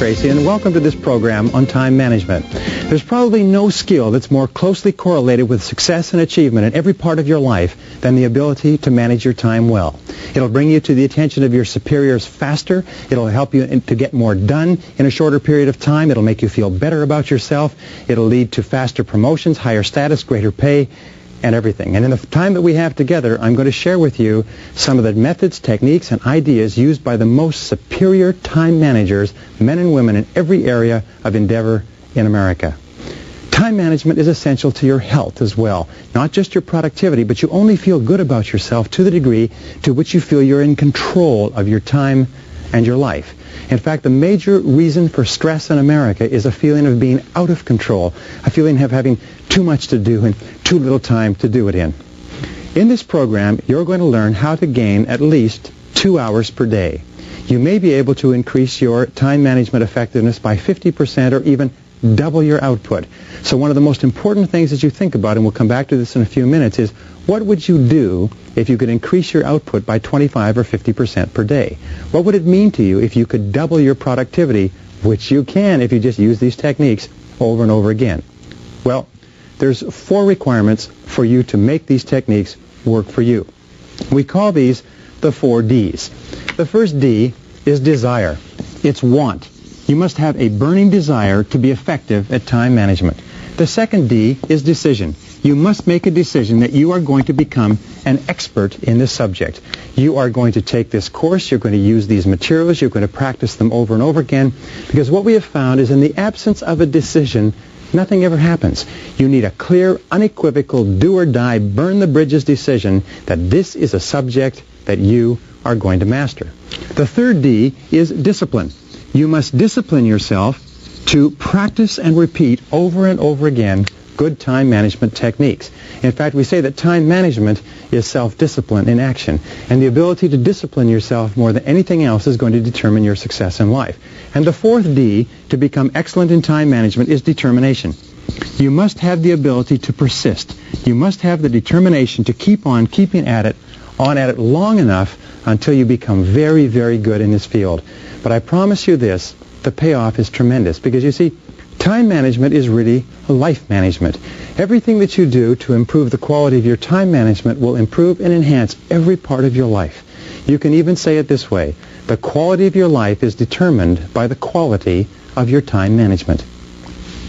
Tracy, and welcome to this program on time management. There's probably no skill that's more closely correlated with success and achievement in every part of your life than the ability to manage your time well. It'll bring you to the attention of your superiors faster. It'll help you to get more done in a shorter period of time. It'll make you feel better about yourself. It'll lead to faster promotions, higher status, greater pay, and everything. And in the time that we have together, I'm going to share with you some of the methods, techniques, and ideas used by the most superior time managers, men and women in every area of endeavor in America. Time management is essential to your health as well. Not just your productivity, but you only feel good about yourself to the degree to which you feel you're in control of your time and your life. In fact, the major reason for stress in America is a feeling of being out of control, a feeling of having too much to do and too little time to do it in. In this program, you're going to learn how to gain at least 2 hours per day. You may be able to increase your time management effectiveness by 50% or even double your output. So one of the most important things that you think about, and we'll come back to this in a few minutes, is what would you do if you could increase your output by 25 or 50% per day? What would it mean to you if you could double your productivity, which you can if you just use these techniques over and over again? Well, there's 4 requirements for you to make these techniques work for you. We call these the 4 Ds. The first D is desire. It's want. You must have a burning desire to be effective at time management. The second D is decision. You must make a decision that you are going to become an expert in this subject. You are going to take this course, you're going to use these materials, you're going to practice them over and over again, because what we have found is in the absence of a decision, nothing ever happens. You need a clear, unequivocal, do-or-die, burn-the-bridges decision that this is a subject that you are going to master. The third D is discipline. You must discipline yourself to practice and repeat over and over again good time management techniques. In fact, we say that time management is self-discipline in action, and the ability to discipline yourself more than anything else is going to determine your success in life. And the fourth D to become excellent in time management is determination. You must have the ability to persist. You must have the determination to keep on keeping at it, long enough until you become very, very good in this field. But I promise you this, the payoff is tremendous, because you see, time management is really life management. Everything that you do to improve the quality of your time management will improve and enhance every part of your life. You can even say it this way: the quality of your life is determined by the quality of your time management.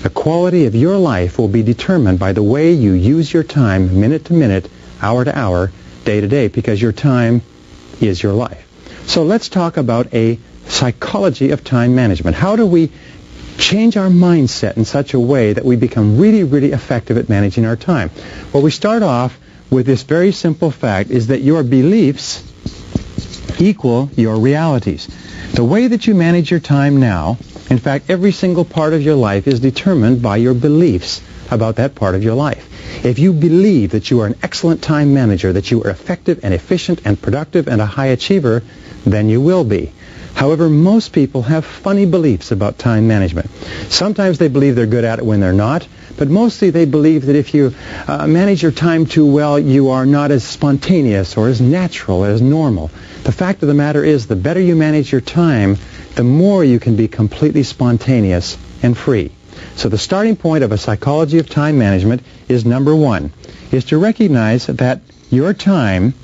The quality of your life will be determined by the way you use your time minute to minute, hour to hour, day to day, because your time is your life. So let's talk about a psychology of time management. How do we change our mindset in such a way that we become really, really effective at managing our time? Well, we start off with this very simple fact, is that your beliefs equal your realities. The way that you manage your time now, in fact, every single part of your life is determined by your beliefs about that part of your life. If you believe that you are an excellent time manager, that you are effective and efficient and productive and a high achiever, then you will be. However, most people have funny beliefs about time management. Sometimes they believe they're good at it when they're not, but mostly they believe that if you manage your time too well, you are not as spontaneous or as natural as normal. The fact of the matter is, the better you manage your time, the more you can be completely spontaneous and free. So the starting point of a psychology of time management is, number 1, is to recognize that your time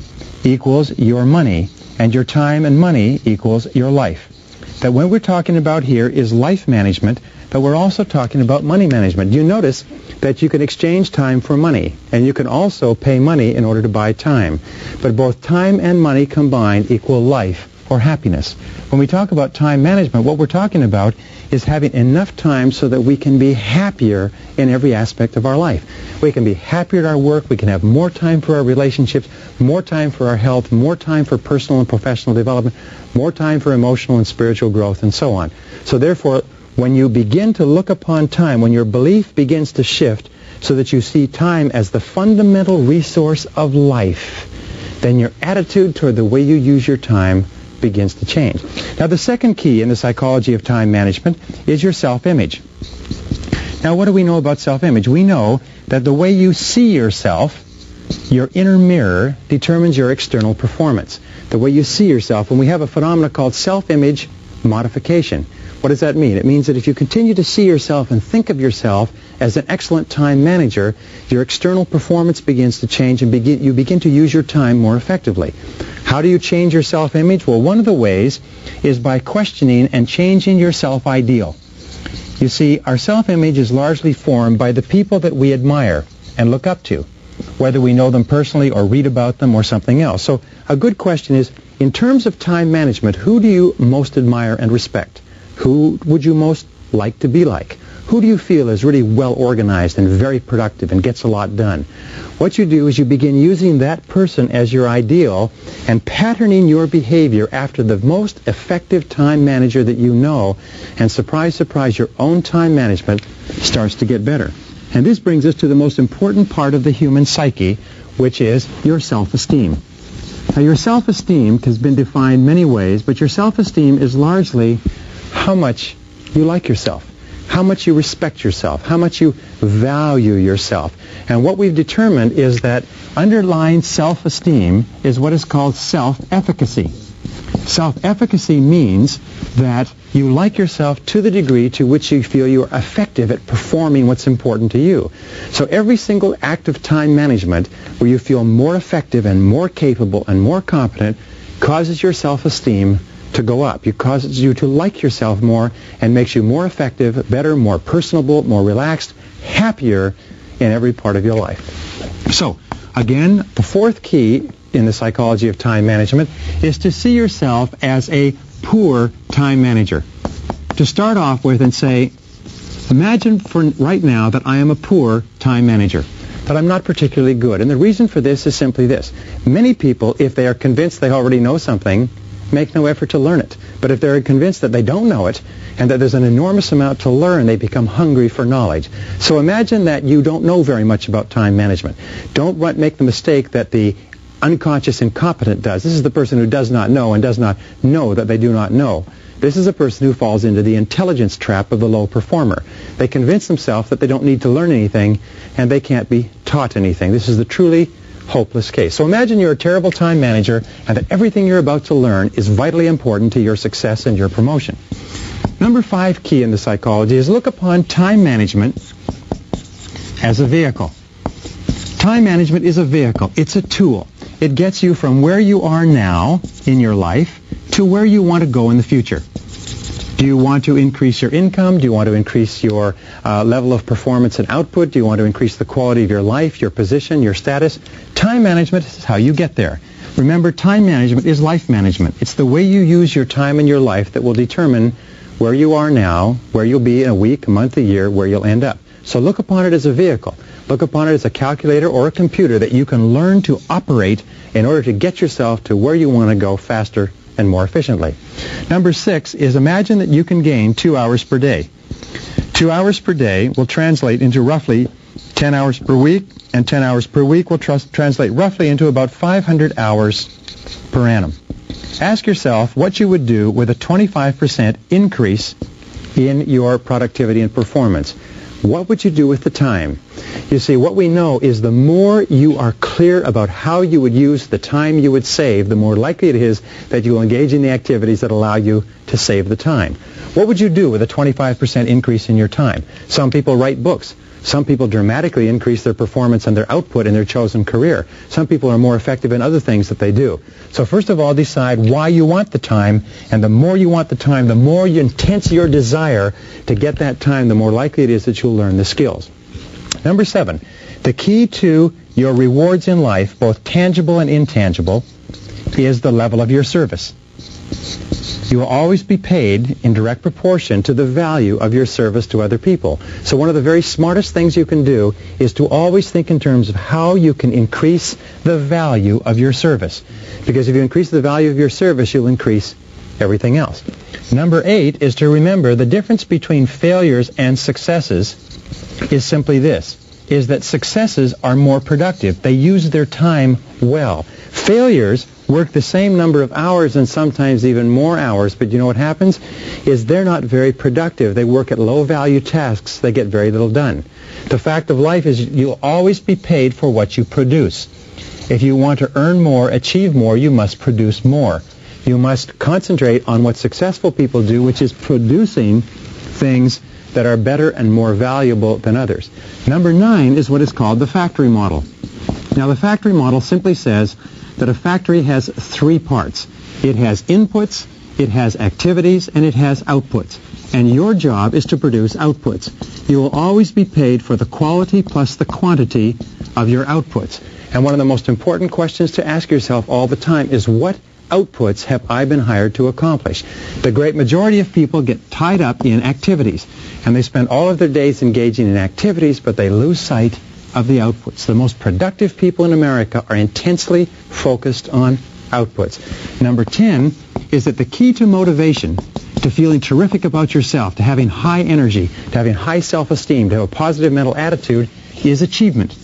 equals your money, and your time and money equals your life. That what we're talking about here is life management, but we're also talking about money management. You notice that you can exchange time for money, and you can also pay money in order to buy time. But both time and money combined equal life or happiness. When we talk about time management, what we're talking about is having enough time so that we can be happier in every aspect of our life. We can be happier at our work, we can have more time for our relationships, more time for our health, more time for personal and professional development, more time for emotional and spiritual growth, and so on. So therefore, when you begin to look upon time, when your belief begins to shift so that you see time as the fundamental resource of life, then your attitude toward the way you use your time begins to change. Now, the second key in the psychology of time management is your self-image. Now, what do we know about self-image? We know that the way you see yourself, your inner mirror, determines your external performance. The way you see yourself, and we have a phenomenon called self-image modification. What does that mean? It means that if you continue to see yourself and think of yourself as an excellent time manager, your external performance begins to change and you begin to use your time more effectively. How do you change your self-image? Well, one of the ways is by questioning and changing your self-ideal. You see, our self-image is largely formed by the people that we admire and look up to, whether we know them personally or read about them or something else. So a good question is, in terms of time management, who do you most admire and respect? Who would you most like to be like? Who do you feel is really well organized and very productive and gets a lot done? What you do is you begin using that person as your ideal and patterning your behavior after the most effective time manager that you know, and surprise, surprise, your own time management starts to get better. And this brings us to the most important part of the human psyche, which is your self-esteem. Now, your self-esteem has been defined many ways, but your self-esteem is largely how much you like yourself, how much you respect yourself, how much you value yourself. And what we've determined is that underlying self-esteem is what is called self-efficacy. Self-efficacy means that you like yourself to the degree to which you feel you are effective at performing what's important to you. So every single act of time management where you feel more effective and more capable and more competent causes your self-esteem to go up. It causes you to like yourself more and makes you more effective, better, more personable, more relaxed, happier in every part of your life. So, again, the fourth key in the psychology of time management is to see yourself as a poor time manager. To start off with and say, imagine for right now that I am a poor time manager, that I'm not particularly good. And the reason for this is simply this. Many people, if they are convinced they already know something, make no effort to learn it. But if they're convinced that they don't know it and that there's an enormous amount to learn, they become hungry for knowledge. So imagine that you don't know very much about time management. Don't make the mistake that the unconscious incompetent does. This is the person who does not know and does not know that they do not know. This is a person who falls into the intelligence trap of the low performer. They convince themselves that they don't need to learn anything and they can't be taught anything. This is the truly hopeless case. So imagine you're a terrible time manager and that everything you're about to learn is vitally important to your success and your promotion. Number 5 key in the psychology is look upon time management as a vehicle. Time management is a vehicle. It's a tool. It gets you from where you are now in your life to where you want to go in the future. Do you want to increase your income? Do you want to increase your level of performance and output? Do you want to increase the quality of your life, your position, your status? Time management is how you get there. Remember, time management is life management. It's the way you use your time in your life that will determine where you are now, where you'll be in a week, a month, a year, where you'll end up. So look upon it as a vehicle. Look upon it as a calculator or a computer that you can learn to operate in order to get yourself to where you want to go faster and more efficiently. Number 6 is imagine that you can gain 2 hours per day. 2 hours per day will translate into roughly 10 hours per week, and 10 hours per week will translate roughly into about 500 hours per annum. Ask yourself what you would do with a 25% increase in your productivity and performance. What would you do with the time? You see, what we know is the more you are clear about how you would use the time you would save, the more likely it is that you will engage in the activities that allow you to save the time. What would you do with a 25% increase in your time? Some people write books. Some people dramatically increase their performance and their output in their chosen career. Some people are more effective in other things that they do. So first of all, decide why you want the time, and the more you want the time, the more intense your desire to get that time, the more likely it is that you'll learn the skills. Number 7, the key to your rewards in life, both tangible and intangible, is the level of your service. You will always be paid in direct proportion to the value of your service to other people. So one of the very smartest things you can do is to always think in terms of how you can increase the value of your service. Because if you increase the value of your service, you'll increase everything else. Number 8 is to remember the difference between failures and successes is simply this, is that successes are more productive. They use their time well. Failures work the same number of hours and sometimes even more hours, but you know what happens? Is they're not very productive. They work at low-value tasks. They get very little done. The fact of life is you'll always be paid for what you produce. If you want to earn more, achieve more, you must produce more. You must concentrate on what successful people do, which is producing things that are better and more valuable than others. Number 9 is what is called the factory model. Now, the factory model simply says that a factory has 3 parts. It has inputs, it has activities, and it has outputs. And your job is to produce outputs. You will always be paid for the quality plus the quantity of your outputs. And one of the most important questions to ask yourself all the time is, what outputs have I been hired to accomplish? The great majority of people get tied up in activities, and they spend all of their days engaging in activities, but they lose sight of the outputs. The most productive people in America are intensely focused on outputs. Number 10 is that the key to motivation, to feeling terrific about yourself, to having high energy, to having high self-esteem, to have a positive mental attitude, is achievement.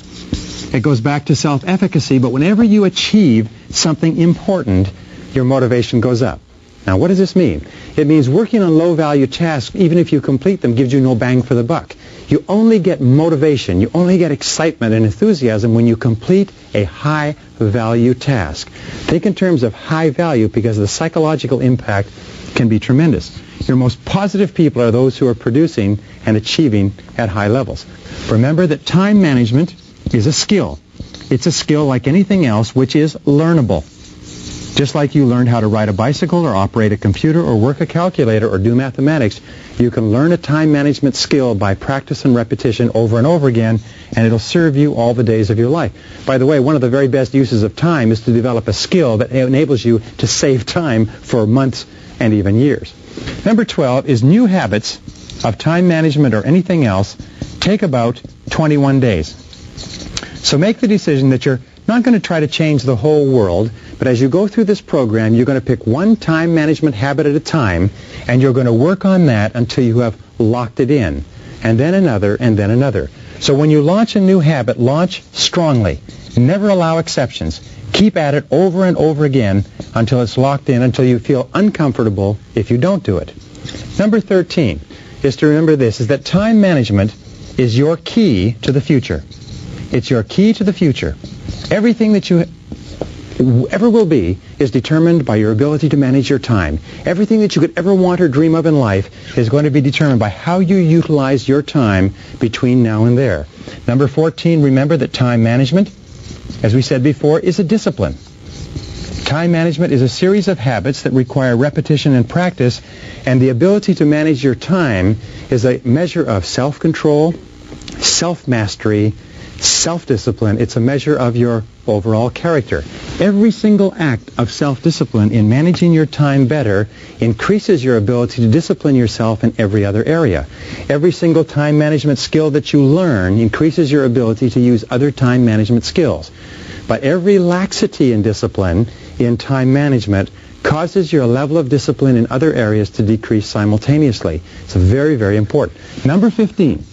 It goes back to self-efficacy, but whenever you achieve something important, your motivation goes up. Now, what does this mean? It means working on low-value tasks, even if you complete them, gives you no bang for the buck. You only get motivation, you only get excitement and enthusiasm when you complete a high-value task. Think in terms of high value, because the psychological impact can be tremendous. Your most positive people are those who are producing and achieving at high levels. Remember that time management is a skill. It's a skill like anything else, which is learnable. Just like you learned how to ride a bicycle or operate a computer or work a calculator or do mathematics, you can learn a time management skill by practice and repetition over and over again, and it'll serve you all the days of your life. By the way, one of the very best uses of time is to develop a skill that enables you to save time for months and even years. Number 12 is new habits of time management or anything else take about 21 days. So make the decision that you're not going to try to change the whole world, but as you go through this program, you're going to pick one time management habit at a time, and you're going to work on that until you have locked it in, and then another, and then another. So when you launch a new habit, launch strongly. Never allow exceptions. Keep at it over and over again until it's locked in, until you feel uncomfortable if you don't do it. Number 13 is to remember this, is that time management is your key to the future. It's your key to the future. Everything that you ever will be is determined by your ability to manage your time. Everything that you could ever want or dream of in life is going to be determined by how you utilize your time between now and there. Number 14, remember that time management, as we said before, is a discipline. Time management is a series of habits that require repetition and practice, and the ability to manage your time is a measure of self-control, self-mastery, self-discipline. It's a measure of your overall character. Every single act of self-discipline in managing your time better increases your ability to discipline yourself in every other area. Every single time management skill that you learn increases your ability to use other time management skills. But every laxity in discipline in time management causes your level of discipline in other areas to decrease simultaneously. It's very, very important. Number 15.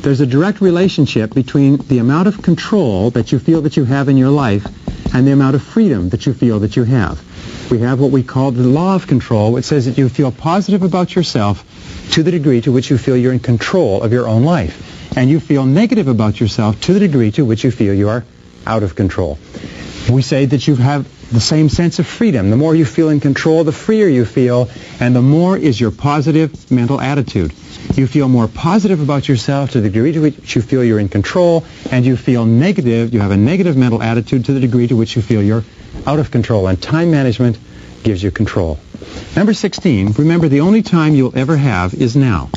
There's a direct relationship between the amount of control that you feel that you have in your life and the amount of freedom that you feel that you have. We have what we call the law of control, which says that you feel positive about yourself to the degree to which you feel you're in control of your own life. And you feel negative about yourself to the degree to which you feel you are out of control. We say that you have the same sense of freedom. The more you feel in control, the freer you feel, and the more is your positive mental attitude. You feel more positive about yourself to the degree to which you feel you're in control, and you feel negative, you have a negative mental attitude to the degree to which you feel you're out of control. And time management gives you control. Number 16, remember the only time you'll ever have is now.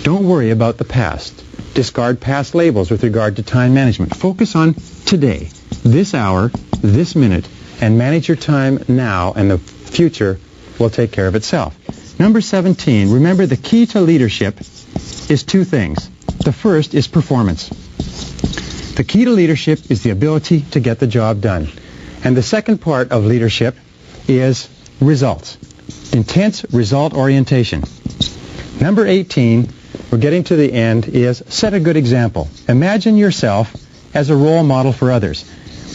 Don't worry about the past. Discard past labels with regard to time management. Focus on today, this hour, this minute, and manage your time now, and the future will take care of itself. Number 17, remember the key to leadership is 2 things. The first is performance. The key to leadership is the ability to get the job done. And the second part of leadership is results. Intense result orientation. Number 18, we're getting to the end, is set a good example. Imagine yourself as a role model for others.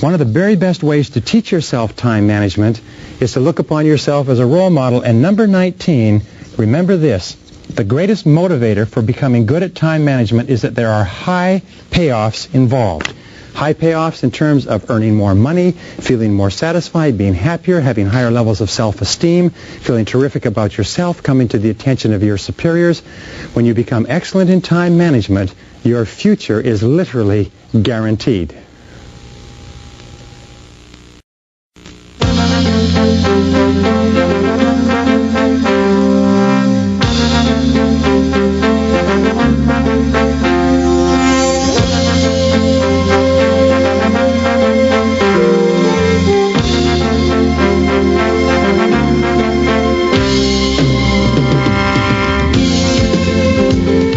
One of the very best ways to teach yourself time management is to look upon yourself as a role model. And number 19, remember this, the greatest motivator for becoming good at time management is that there are high payoffs involved. High payoffs in terms of earning more money, feeling more satisfied, being happier, having higher levels of self-esteem, feeling terrific about yourself, coming to the attention of your superiors. When you become excellent in time management, your future is literally guaranteed.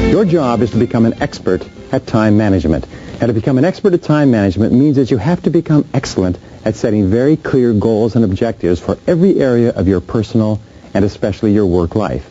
Your job is to become an expert at time management. And to become an expert at time management means that you have to become excellent at setting very clear goals and objectives for every area of your personal and especially your work life.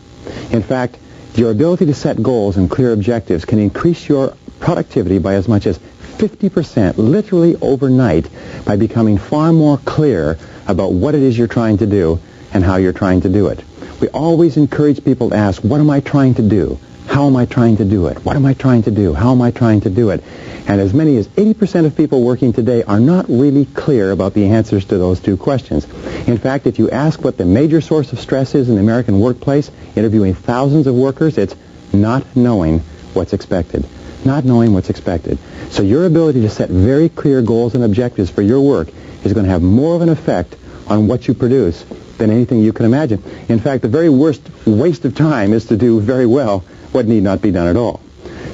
In fact, your ability to set goals and clear objectives can increase your productivity by as much as 50%, literally overnight, by becoming far more clear about what it is you're trying to do and how you're trying to do it. We always encourage people to ask, what am I trying to do? How am I trying to do it? What am I trying to do? How am I trying to do it? And as many as 80% of people working today are not really clear about the answers to those two questions. In fact, if you ask what the major source of stress is in the American workplace, interviewing thousands of workers, it's not knowing what's expected. Not knowing what's expected. So your ability to set very clear goals and objectives for your work is going to have more of an effect on what you produce than anything you can imagine. In fact, the very worst waste of time is to do very well what need not be done at all.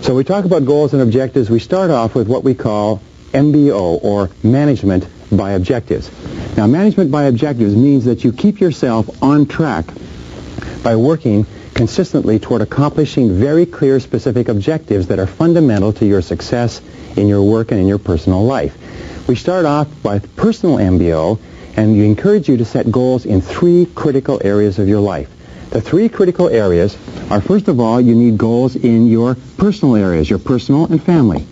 So we talk about goals and objectives. We start off with what we call MBO, or management by objectives. Now, management by objectives means that you keep yourself on track by working consistently toward accomplishing very clear, specific objectives that are fundamental to your success in your work and in your personal life. We start off with personal MBO, and we encourage you to set goals in 3 critical areas of your life. The 3 critical areas are, first of all, you need goals in your personal areas, your personal and family.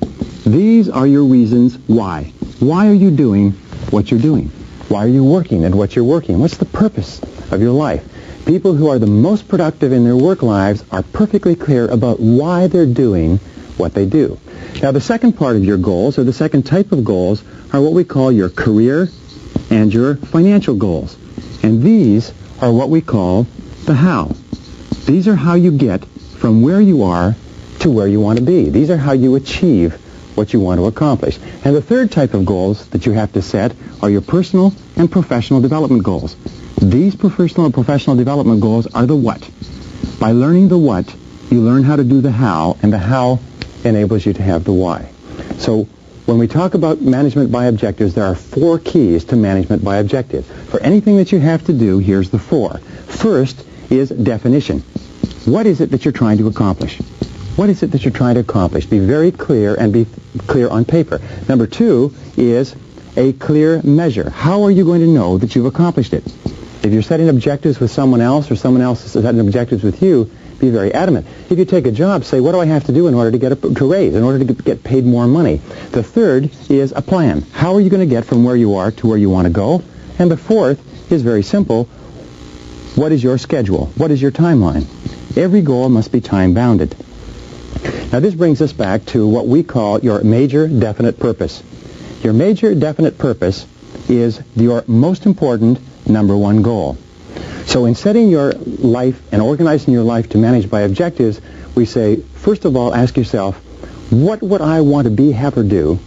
These are your reasons why. Why are you doing what you're doing? Why are you working at what you're working? What's the purpose of your life? People who are the most productive in their work lives are perfectly clear about why they're doing what they do. Now, the second part of your goals, or the second type of goals, are what we call your career and your financial goals. And these are what we call the how. These are how you get from where you are to where you want to be. These are how you achieve what you want to accomplish. And the third type of goals that you have to set are your personal and professional development goals. These personal and professional development goals are the what. By learning the what, you learn how to do the how, and the how enables you to have the why. So when we talk about management by objectives, there are 4 keys to management by objectives. For anything that you have to do, here's the 4. First is definition. What is it that you're trying to accomplish? What is it that you're trying to accomplish? Be very clear, and be clear on paper. Number 2 is a clear measure. How are you going to know that you've accomplished it? If you're setting objectives with someone else, or someone else is setting objectives with you, be very adamant. If you take a job, say, what do I have to do in order to get a raise, in order to get paid more money? The third is a plan. How are you going to get from where you are to where you want to go? And the fourth is very simple. What is your schedule? What is your timeline? Every goal must be time-bounded. Now, this brings us back to what we call your major definite purpose. Your major definite purpose is your most important number 1 goal. So in setting your life and organizing your life to manage by objectives, we say, first of all, ask yourself, what would I want to be, have, or do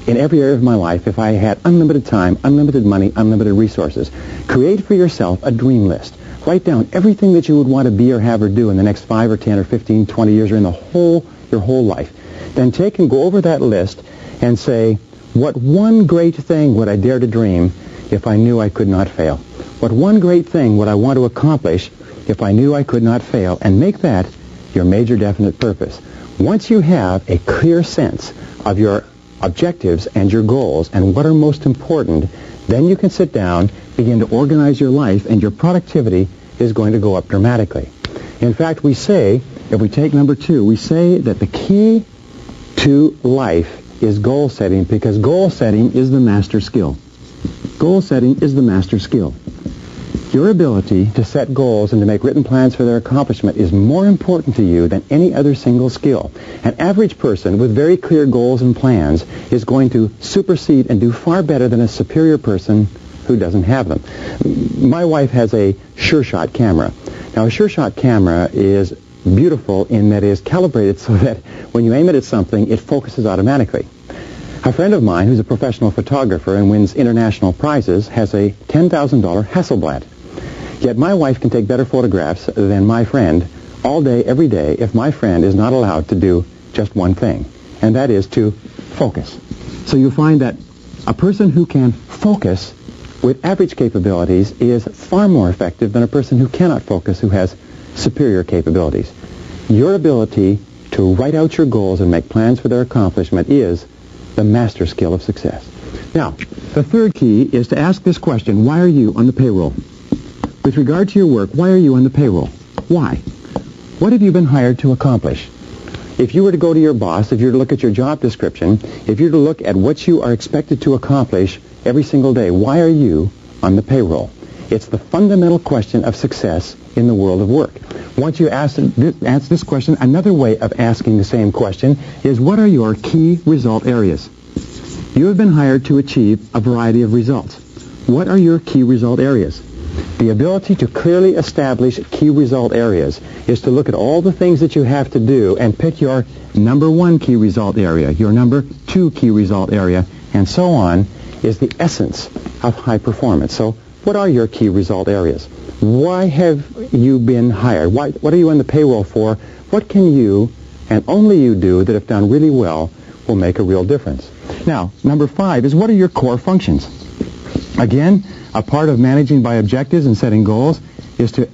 in every area of my life if I had unlimited time, unlimited money, unlimited resources? Create for yourself a dream list. Write down everything that you would want to be or have or do in the next 5 or 10 or 15, 20 years, or in your whole life. Then take and go over that list and say, what one great thing would I dare to dream if I knew I could not fail? What one great thing would I want to accomplish if I knew I could not fail? And make that your major definite purpose. Once you have a clear sense of your objectives and your goals and what are most important, then you can sit down, begin to organize your life, and your productivity is going to go up dramatically. In fact, we say, if we take number 2, we say that the key to life is goal setting, because goal setting is the master skill. Goal setting is the master skill. your ability to set goals and to make written plans for their accomplishment is more important to you than any other single skill. An average person with very clear goals and plans is going to supersede and do far better than a superior person who doesn't have them. My wife has a sure-shot camera. Now, a sure-shot camera is beautiful in that it is calibrated so that when you aim it at something, it focuses automatically. A friend of mine who's a professional photographer and wins international prizes has a $10,000 Hasselblad. Yet my wife can take better photographs than my friend all day, every day, if my friend is not allowed to do just one thing, and that is to focus. So you find that a person who can focus with average capabilities is far more effective than a person who cannot focus, who has superior capabilities. Your ability to write out your goals and make plans for their accomplishment is the master skill of success. Now, the third key is to ask this question: why are you on the payroll? With regard to your work, why are you on the payroll? Why? What have you been hired to accomplish? If you were to go to your boss, if you were to look at your job description, if you were to look at what you are expected to accomplish every single day, why are you on the payroll? It's the fundamental question of success in the world of work. Once you answer this question, another way of asking the same question is, what are your key result areas? You have been hired to achieve a variety of results. What are your key result areas? The ability to clearly establish key result areas is to look at all the things that you have to do and pick your number one key result area, your number two key result area, and so on, is the essence of high performance. So what are your key result areas? Why have you been hired? What are you on the payroll for? What can you, and only you do, that if done really well, will make a real difference? Now, number 5 is, what are your core functions? Again, a part of managing by objectives and setting goals is to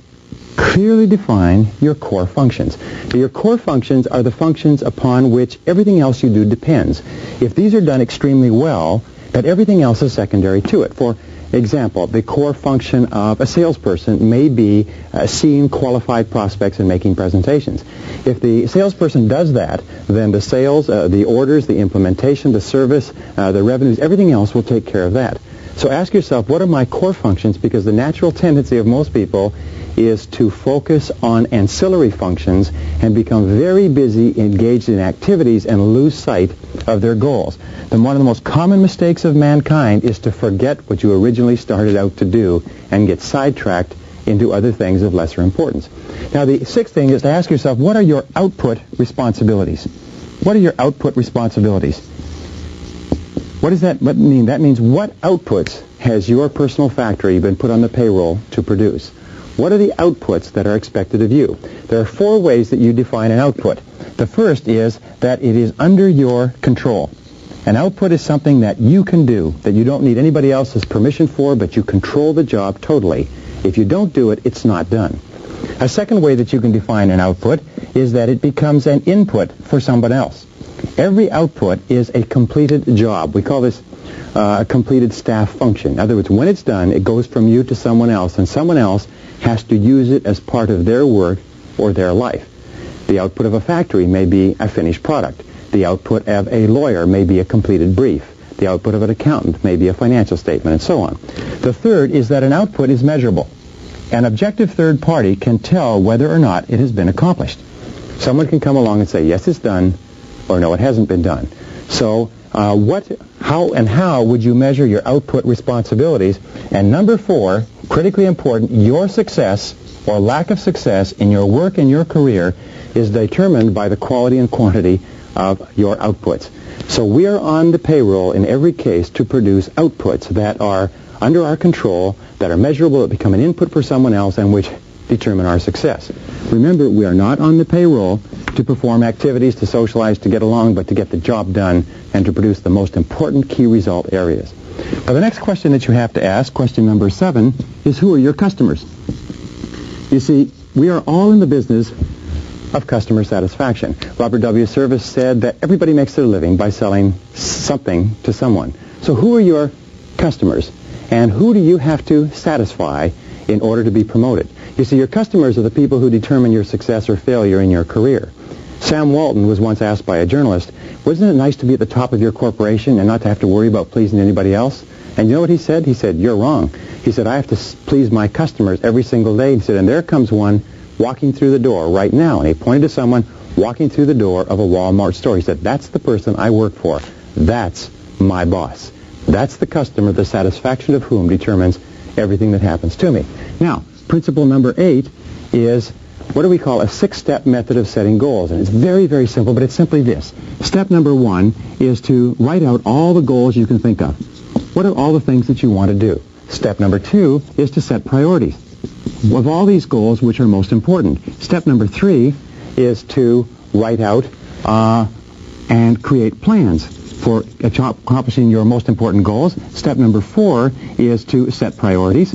clearly define your core functions. Your core functions are the functions upon which everything else you do depends. If these are done extremely well, that everything else is secondary to it. For example, the core function of a salesperson may be seeing qualified prospects and making presentations. If the salesperson does that, then the sales, the orders, the implementation, the service, the revenues, everything else will take care of that. So ask yourself, what are my core functions? Because the natural tendency of most people is to focus on ancillary functions and become very busy engaged in activities and lose sight of their goals. Then one of the most common mistakes of mankind is to forget what you originally started out to do and get sidetracked into other things of lesser importance. Now, the 6th thing is to ask yourself, what are your output responsibilities? What are your output responsibilities? What does that mean? That means, what outputs has your personal factory been put on the payroll to produce? What are the outputs that are expected of you? There are 4 ways that you define an output. The first is that it is under your control. An output is something that you can do, that you don't need anybody else's permission for, but you control the job totally. If you don't do it, it's not done. A second way that you can define an output is that it becomes an input for someone else. Every output is a completed job. We call this a completed staff function. In other words, when it's done, it goes from you to someone else, and someone else has to use it as part of their work or their life. The output of a factory may be a finished product. The output of a lawyer may be a completed brief. The output of an accountant may be a financial statement, and so on. The third is that an output is measurable. An objective third party can tell whether or not it has been accomplished. Someone can come along and say, yes, it's done, or no, it hasn't been done. So how would you measure your output responsibilities? And number 4, critically important, your success or lack of success in your work and your career is determined by the quality and quantity of your outputs. So we are on the payroll in every case to produce outputs that are under our control, that are measurable, that become an input for someone else, and which determine our success. Remember, we are not on the payroll to perform activities, to socialize, to get along, but to get the job done and to produce the most important key result areas. Now, the next question that you have to ask, question number 7, is, who are your customers? You see, we are all in the business of customer satisfaction. Robert W. Service said that everybody makes their living by selling something to someone. So who are your customers? And who do you have to satisfy in order to be promoted? You see, your customers are the people who determine your success or failure in your career. Sam Walton was once asked by a journalist, wasn't it nice to be at the top of your corporation and not to have to worry about pleasing anybody else? And you know what he said? He said, you're wrong. He said, I have to please my customers every single day. He said, and there comes one walking through the door right now. And he pointed to someone walking through the door of a Walmart store. He said, that's the person I work for. That's my boss. That's the customer, the satisfaction of whom determines everything that happens to me. Now, principle number 8 is what do we call a 6-step method of setting goals. And it's very, very simple, but it's simply this. Step number 1 is to write out all the goals you can think of. What are all the things that you want to do? Step number 2 is to set priorities. Of all these goals, which are most important? Step number 3 is to write out and create plans for accomplishing your most important goals. Step number 4 is to set priorities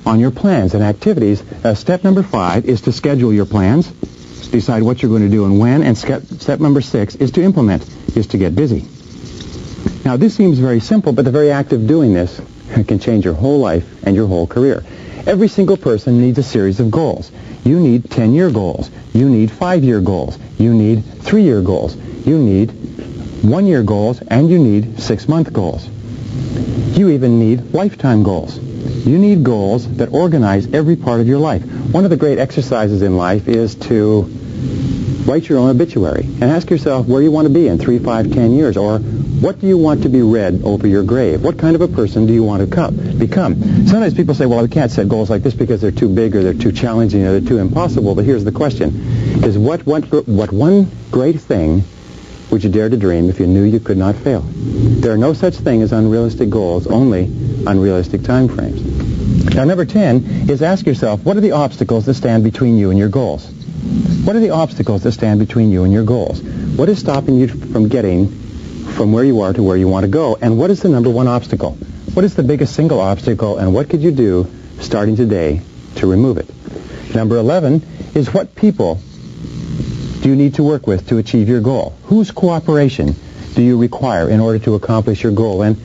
on your plans and activities. Step number 5 is to schedule your plans, decide what you're going to do and when, and step number 6 is to implement, is to get busy. Now, this seems very simple, but the very act of doing this can change your whole life and your whole career. Every single person needs a series of goals. You need 10-year goals. You need 5-year goals. You need 3-year goals. You need 1-year goals, and you need 6-month goals. You even need lifetime goals. You need goals that organize every part of your life. One of the great exercises in life is to write your own obituary and ask yourself where you want to be in 3, 5, 10 years, or what do you want to be read over your grave? What kind of a person do you want to become? Sometimes people say, well, we can't set goals like this because they're too big or they're too challenging or they're too impossible. But here's the question, is what one great thing would you dare to dream if you knew you could not fail? There are no such thing as unrealistic goals, only unrealistic time frames. Now, number 10 is ask yourself, what are the obstacles that stand between you and your goals? What are the obstacles that stand between you and your goals? What is stopping you from getting from where you are to where you want to go? And what is the number one obstacle? What is the biggest single obstacle, and what could you do starting today to remove it? Number 11 is what people do you need to work with to achieve your goal? Whose cooperation do you require in order to accomplish your goal, and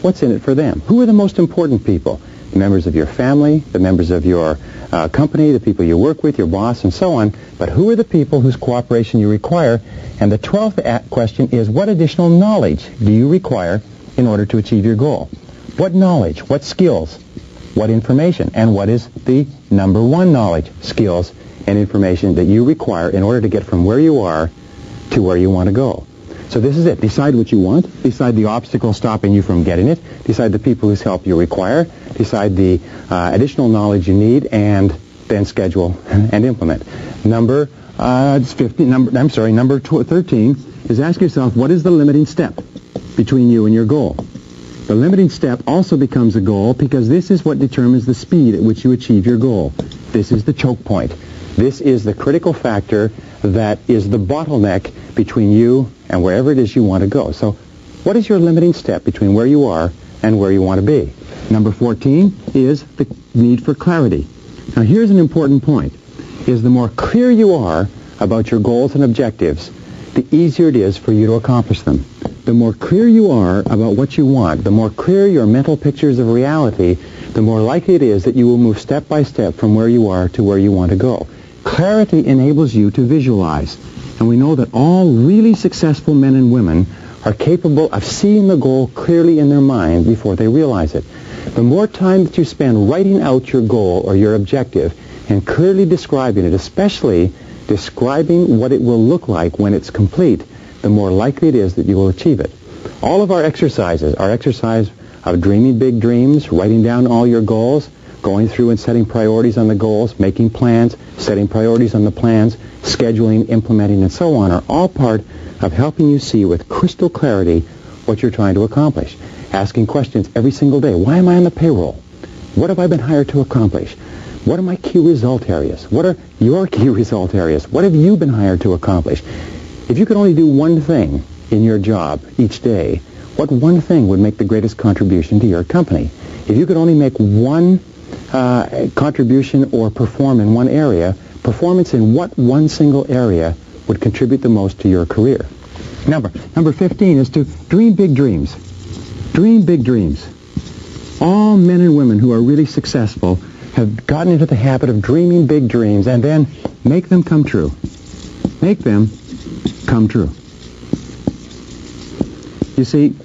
what's in it for them? Who are the most important people? The members of your family, the members of your company, the people you work with, your boss, and so on. But who are the people whose cooperation you require? And the 12th question is, what additional knowledge do you require in order to achieve your goal? What knowledge, what skills, what information, and what is the number one knowledge, skills, and information that you require in order to get from where you are to where you want to go? So this is it. Decide what you want. Decide the obstacle stopping you from getting it. Decide the people whose help you require. Decide the additional knowledge you need, and then schedule and implement. Number 13 is ask yourself, what is the limiting step between you and your goal? The limiting step also becomes a goal because this is what determines the speed at which you achieve your goal. This is the choke point. This is the critical factor that is the bottleneck between you and wherever it is you want to go. So what is your limiting step between where you are and where you want to be? Number 14 is the need for clarity. Now here's an important point, is the more clear you are about your goals and objectives, the easier it is for you to accomplish them. The more clear you are about what you want, the more clear your mental pictures of reality, the more likely it is that you will move step by step from where you are to where you want to go. Clarity enables you to visualize. And we know that all really successful men and women are capable of seeing the goal clearly in their mind before they realize it. The more time that you spend writing out your goal or your objective and clearly describing it, especially describing what it will look like when it's complete, the more likely it is that you will achieve it. All of our exercises, our exercise of dreaming big dreams, writing down all your goals, going through and setting priorities on the goals, making plans, setting priorities on the plans, scheduling, implementing, and so on, are all part of helping you see with crystal clarity what you're trying to accomplish. Asking questions every single day. Why am I on the payroll? What have I been hired to accomplish? What are my key result areas? What are your key result areas? What have you been hired to accomplish? If you could only do one thing in your job each day, what one thing would make the greatest contribution to your company? If you could only make one contribution or perform in one area, performance in what one single area would contribute the most to your career? Number 15 is to dream big dreams. Dream big dreams. All men and women who are really successful have gotten into the habit of dreaming big dreams and then make them come true. Make them come true. You see,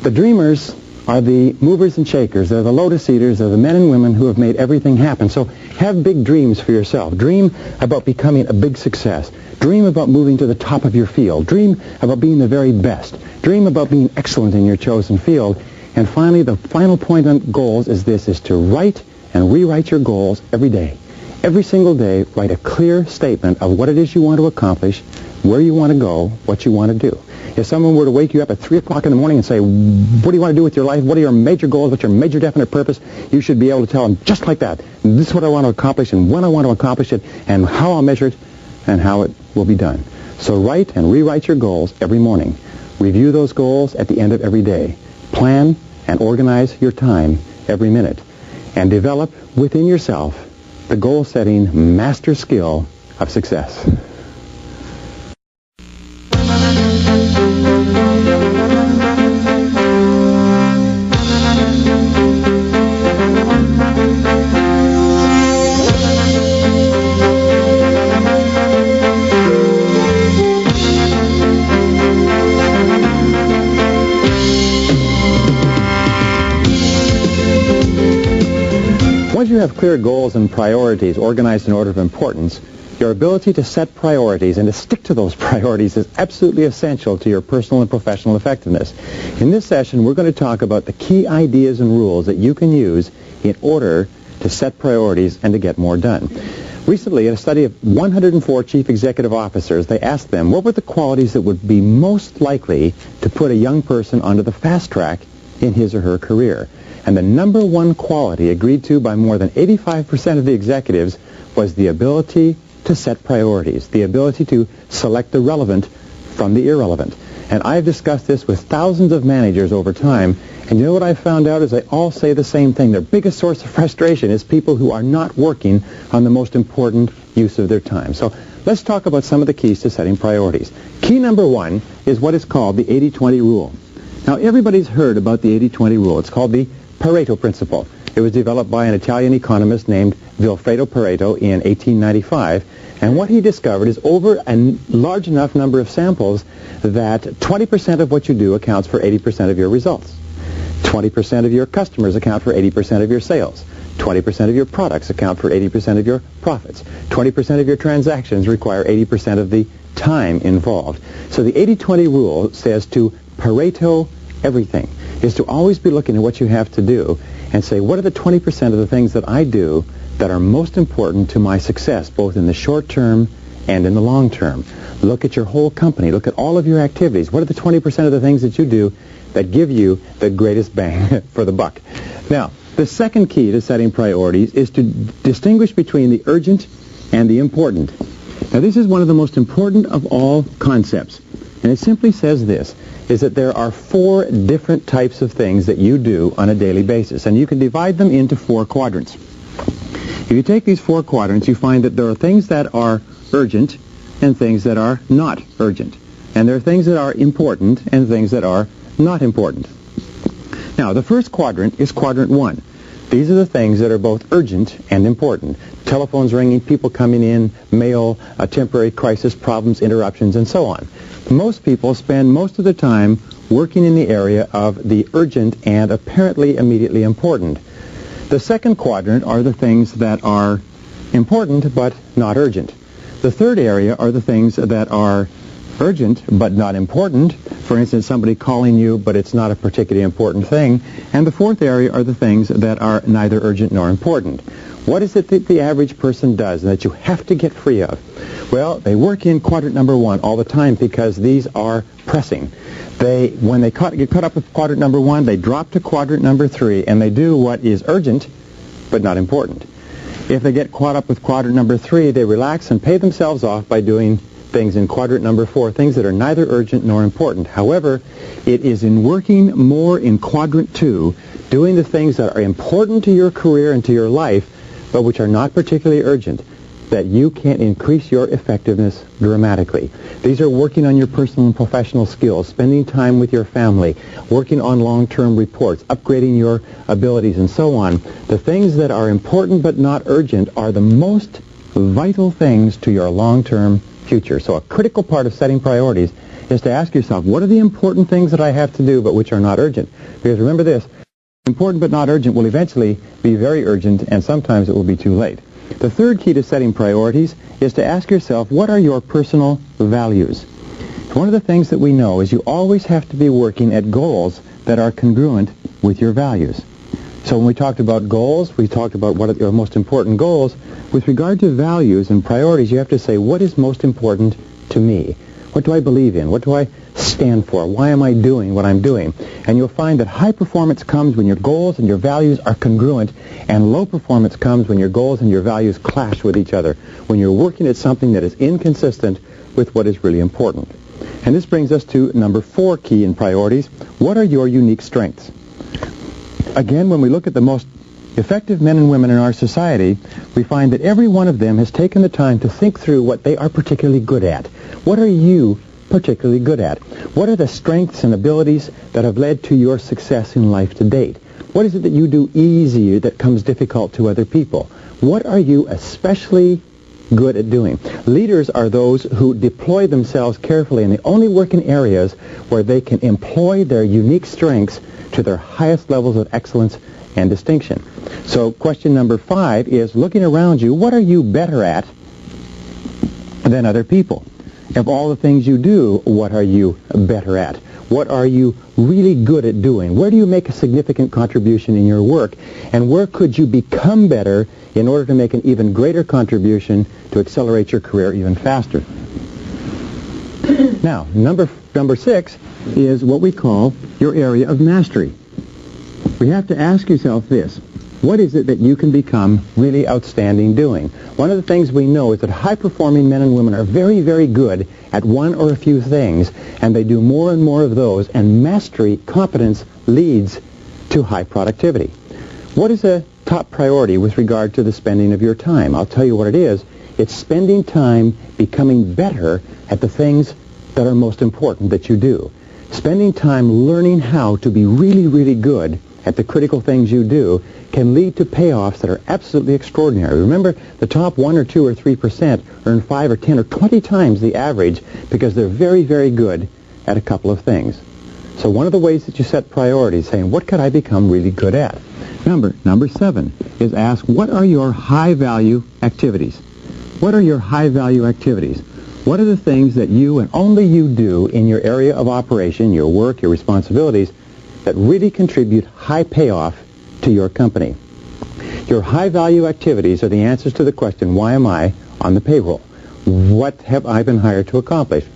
the dreamers are the movers and shakers. They're the lotus eaters. They're the men and women who have made everything happen. So have big dreams for yourself. Dream about becoming a big success. Dream about moving to the top of your field. Dream about being the very best. Dream about being excellent in your chosen field. And finally, the final point on goals is this, is to write and rewrite your goals every day. Every single day, write a clear statement of what it is you want to accomplish, where you want to go, what you want to do. If someone were to wake you up at 3 o'clock in the morning and say, what do you want to do with your life? What are your major goals? What's your major definite purpose? You should be able to tell them just like that. This is what I want to accomplish and when I want to accomplish it and how I'll measure it and how it will be done. So write and rewrite your goals every morning. Review those goals at the end of every day. Plan and organize your time every minute. And develop within yourself the goal-setting master skill of success. Once you have clear goals and priorities organized in order of importance, your ability to set priorities and to stick to those priorities is absolutely essential to your personal and professional effectiveness. In this session, we're going to talk about the key ideas and rules that you can use in order to set priorities and to get more done. Recently, in a study of 104 chief executive officers, they asked them what were the qualities that would be most likely to put a young person onto the fast track in his or her career. And the number one quality agreed to by more than 85% of the executives was the ability to set priorities, the ability to select the relevant from the irrelevant. And I've discussed this with thousands of managers over time, and you know what I found out is they all say the same thing. Their biggest source of frustration is people who are not working on the most important use of their time. So let's talk about some of the keys to setting priorities. Key number one is what is called the 80-20 rule. Now, everybody's heard about the 80-20 rule. It's called the Pareto principle. It was developed by an Italian economist named Vilfredo Pareto in 1895, and what he discovered is over a large enough number of samples that 20% of what you do accounts for 80% of your results. 20% of your customers account for 80% of your sales. 20% of your products account for 80% of your profits. 20% of your transactions require 80% of the time involved. So the 80-20 rule says to Pareto everything, is to always be looking at what you have to do and say, what are the 20% of the things that I do that are most important to my success, both in the short term and in the long term? Look at your whole company. Look at all of your activities. What are the 20% of the things that you do that give you the greatest bang for the buck? Now, the second key to setting priorities is to distinguish between the urgent and the important. Now, this is one of the most important of all concepts, and it simply says this, is that there are 4 different types of things that you do on a daily basis, and you can divide them into 4 quadrants. If you take these 4 quadrants, you find that there are things that are urgent and things that are not urgent, and there are things that are important and things that are not important. Now, the first quadrant is quadrant 1. These are the things that are both urgent and important. Telephones ringing, people coming in, mail, a temporary crisis, problems, interruptions, and so on. Most people spend most of the time working in the area of the urgent and apparently immediately important. The second quadrant are the things that are important but not urgent. The third area are the things that are urgent but not important. For instance, somebody calling you, but it's not a particularly important thing. And the fourth area are the things that are neither urgent nor important. What is it that the average person does and that you have to get free of? Well, they work in quadrant number 1 all the time because these are pressing. When they get caught up with quadrant number 1, they drop to quadrant number 3, and they do what is urgent but not important. If they get caught up with quadrant number 3, they relax and pay themselves off by doing things in quadrant number 4, things that are neither urgent nor important. However, it is in working more in quadrant 2, doing the things that are important to your career and to your life, but which are not particularly urgent, that you can increase your effectiveness dramatically. These are working on your personal and professional skills, spending time with your family, working on long-term reports, upgrading your abilities, and so on. The things that are important but not urgent are the most vital things to your long-term future. So a critical part of setting priorities is to ask yourself, what are the important things that I have to do but which are not urgent? Because remember this, important but not urgent will eventually be very urgent, and sometimes it will be too late. The third key to setting priorities is to ask yourself, what are your personal values? One of the things that we know is you always have to be working at goals that are congruent with your values. So when we talked about goals, we talked about what are your most important goals. With regard to values and priorities, you have to say, what is most important to me? What do I believe in? What do I stand for? Why am I doing what I'm doing? And you'll find that high performance comes when your goals and your values are congruent, and low performance comes when your goals and your values clash with each other, when you're working at something that is inconsistent with what is really important. And this brings us to number 4 key in priorities. What are your unique strengths? Again, when we look at the most effective men and women in our society, we find that every one of them has taken the time to think through what they are particularly good at. What are you particularly good at? What are the strengths and abilities that have led to your success in life to date? What is it that you do easy that comes difficult to other people? What are you especially good at doing? Leaders are those who deploy themselves carefully, and they only work in areas where they can employ their unique strengths to their highest levels of excellence and distinction. So question number 5 is, looking around you, what are you better at than other people? Of all the things you do, what are you better at? What are you really good at doing? Where do you make a significant contribution in your work? And where could you become better in order to make an even greater contribution to accelerate your career even faster? Now, number 6 is what we call your area of mastery. We have to ask yourself this. What is it that you can become really outstanding doing? One of the things we know is that high-performing men and women are very, very good at one or a few things, and they do more and more of those, and mastery, competence, leads to high productivity. What is a top priority with regard to the spending of your time? I'll tell you what it is. It's spending time becoming better at the things that are most important that you do. Spending time learning how to be really, really good at the critical things you do can lead to payoffs that are absolutely extraordinary. Remember, the top 1 or 2 or 3% earn 5 or 10 or 20 times the average because they're very, very good at a couple of things. So one of the ways that you set priorities, saying, what could I become really good at? Number 7 is ask, what are your high-value activities? What are your high-value activities? What are the things that you and only you do in your area of operation, your work, your responsibilities, that really contribute high payoff to your company? Your high-value activities are the answers to the question, why am I on the payroll? What have I been hired to accomplish?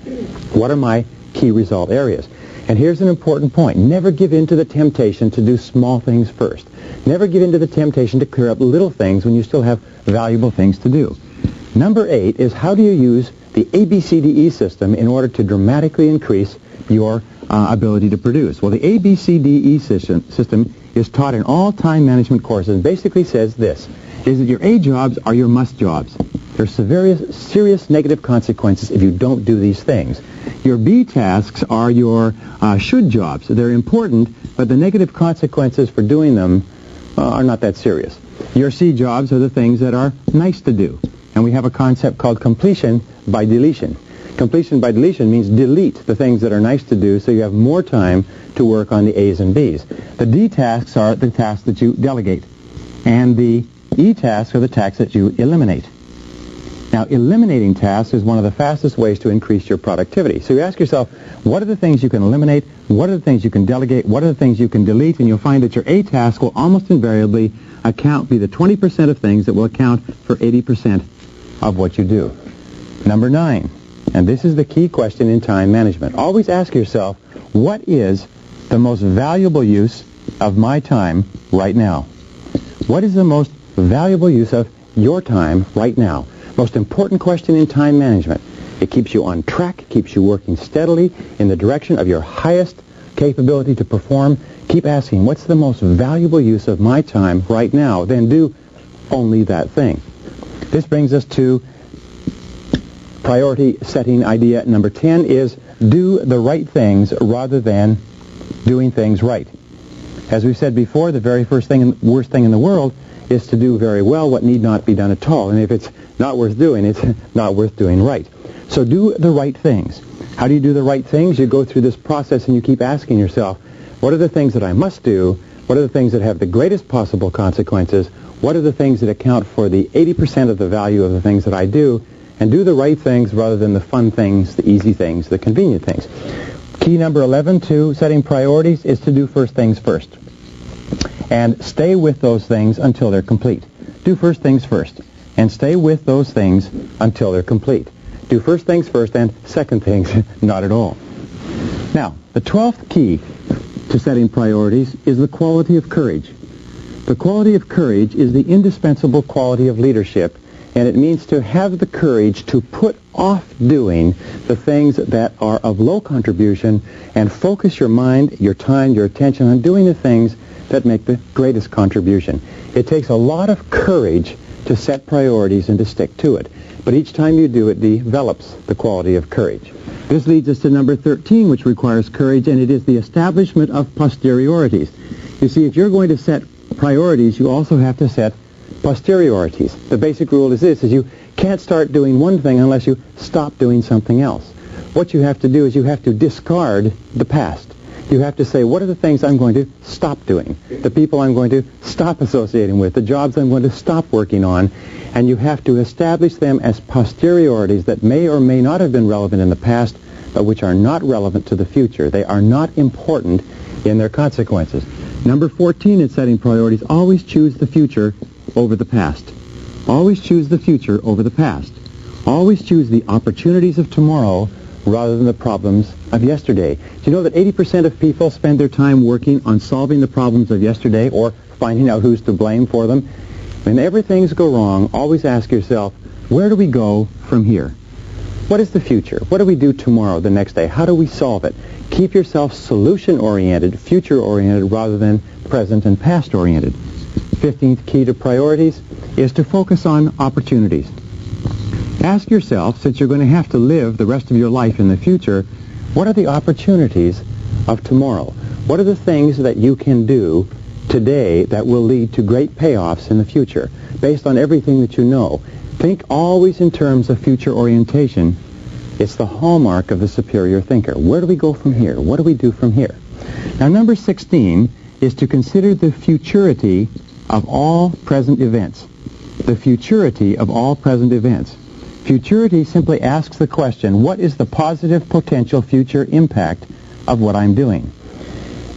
What are my key result areas? And here's an important point. Never give in to the temptation to do small things first. Never give in to the temptation to clear up little things when you still have valuable things to do. Number 8 is, how do you use the ABCDE system in order to dramatically increase your ability to produce? Well, the ABCDE system is taught in all time management courses and basically says this, is that your A jobs are your must jobs. There's serious negative consequences if you don't do these things. Your B tasks are your should jobs. They're important, but the negative consequences for doing them are not that serious. Your C jobs are the things that are nice to do. And we have a concept called completion by deletion. Completion by deletion means delete the things that are nice to do so you have more time to work on the A's and B's. The D tasks are the tasks that you delegate. And the E tasks are the tasks that you eliminate. Now, eliminating tasks is one of the fastest ways to increase your productivity. So you ask yourself, what are the things you can eliminate? What are the things you can delegate? What are the things you can delete? And you'll find that your A task will almost invariably be the 20% of things that will account for 80% of what you do. Number 9, and this is the key question in time management. Always ask yourself, what is the most valuable use of my time right now? What is the most valuable use of your time right now? Most important question in time management. It keeps you on track, keeps you working steadily in the direction of your highest capability to perform. Keep asking, what's the most valuable use of my time right now? Then do only that thing. This brings us to priority setting idea number 10 is do the right things rather than doing things right. As we've said before, the very worst thing in the world is to do very well what need not be done at all. And if it's not worth doing, it's not worth doing right. So do the right things. How do you do the right things? You go through this process and you keep asking yourself, what are the things that I must do? What are the things that have the greatest possible consequences? What are the things that account for the 80% of the value of the things that I do? And do the right things rather than the fun things, the easy things, the convenient things. Key number 11 to setting priorities is to do first things first. And stay with those things until they're complete. Do first things first. And stay with those things until they're complete. Do first things first and second things not at all. Now, the 12th key to setting priorities is the quality of courage. The quality of courage is the indispensable quality of leadership, and it means to have the courage to put off doing the things that are of low contribution and focus your mind, your time, your attention on doing the things that make the greatest contribution. It takes a lot of courage to set priorities and to stick to it. But each time you do it develops the quality of courage. This leads us to number 13, which requires courage, and it is the establishment of posteriorities. You see, if you're going to set priorities, you also have to set posteriorities. The basic rule is this, is you can't start doing one thing unless you stop doing something else. What you have to do is you have to discard the past. You have to say, what are the things I'm going to stop doing? The people I'm going to stop associating with, the jobs I'm going to stop working on, and you have to establish them as posteriorities that may or may not have been relevant in the past, but which are not relevant to the future. They are not important in their consequences. Number 14 in setting priorities, always choose the future over the past. Always choose the future over the past. Always choose the opportunities of tomorrow rather than the problems of yesterday. Do you know that 80% of people spend their time working on solving the problems of yesterday or finding out who's to blame for them? When everything's go wrong, always ask yourself, where do we go from here? What is the future? What do we do tomorrow, the next day? How do we solve it? Keep yourself solution-oriented, future-oriented, rather than present and past-oriented. 15th key to priorities is to focus on opportunities. Ask yourself, since you're going to have to live the rest of your life in the future, what are the opportunities of tomorrow? What are the things that you can do today that will lead to great payoffs in the future, based on everything that you know? Think always in terms of future orientation. It's the hallmark of the superior thinker. Where do we go from here? What do we do from here? Now, number 16 is to consider the futurity of all present events. The futurity of all present events. Futurity simply asks the question, what is the positive potential future impact of what I'm doing?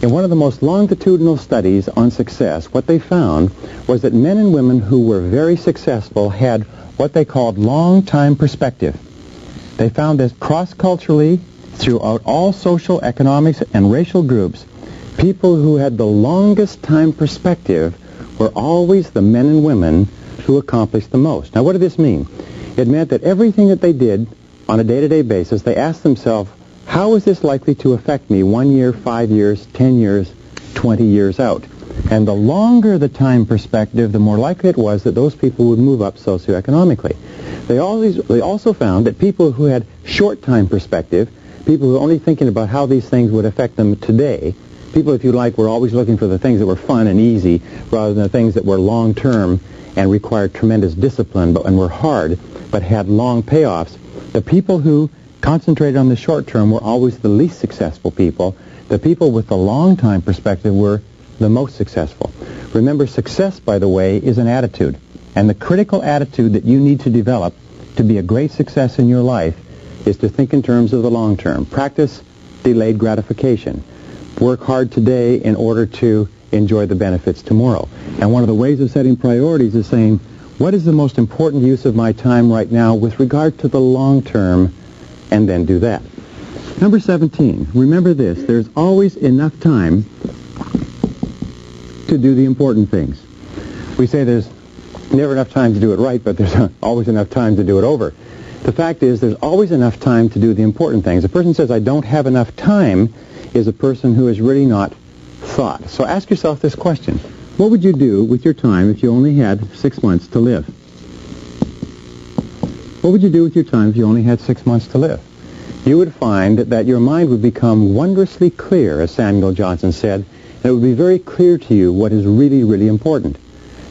In one of the most longitudinal studies on success, what they found was that men and women who were very successful had what they called long-time perspective. They found that cross-culturally, throughout all social, economics, and racial groups, people who had the longest time perspective were always the men and women who accomplished the most. Now, what did this mean? It meant that everything that they did on a day-to-day basis, they asked themselves, how is this likely to affect me 1 year, 5 years, 10 years, 20 years out? And the longer the time perspective, the more likely it was that those people would move up socioeconomically. They also found that people who had short time perspective, people who were only thinking about how these things would affect them today, people, if you like, were always looking for the things that were fun and easy rather than the things that were long-term and required tremendous discipline and were hard but had long payoffs. The people who concentrated on the short term were always the least successful people. The people with the long time perspective were the most successful. Remember, success, by the way, is an attitude. And the critical attitude that you need to develop to be a great success in your life is to think in terms of the long term. Practice delayed gratification. Work hard today in order to enjoy the benefits tomorrow. And one of the ways of setting priorities is saying, what is the most important use of my time right now with regard to the long term, and then do that. Number 17, remember this, there's always enough time to do the important things. We say there's never enough time to do it right, but there's always enough time to do it over. The fact is there's always enough time to do the important things. A person says, I don't have enough time, is a person who has really not thought. So ask yourself this question. What would you do with your time if you only had 6 months to live? What would you do with your time if you only had 6 months to live? You would find that your mind would become wondrously clear, as Samuel Johnson said, and it would be very clear to you what is really, really important.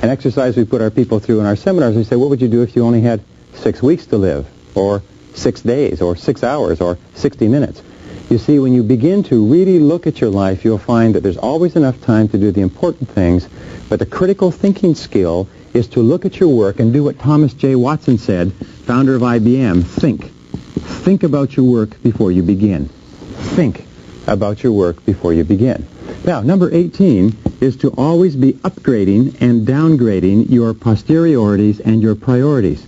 An exercise we put our people through in our seminars, we say, what would you do if you only had 6 weeks to live, or 6 days or 6 hours or 60 minutes. You see, when you begin to really look at your life, you'll find that there's always enough time to do the important things, but the critical thinking skill is to look at your work and do what Thomas J. Watson said, founder of IBM, think. Think about your work before you begin. Think about your work before you begin. Now, number 18 is to always be upgrading and downgrading your posteriorities and your priorities.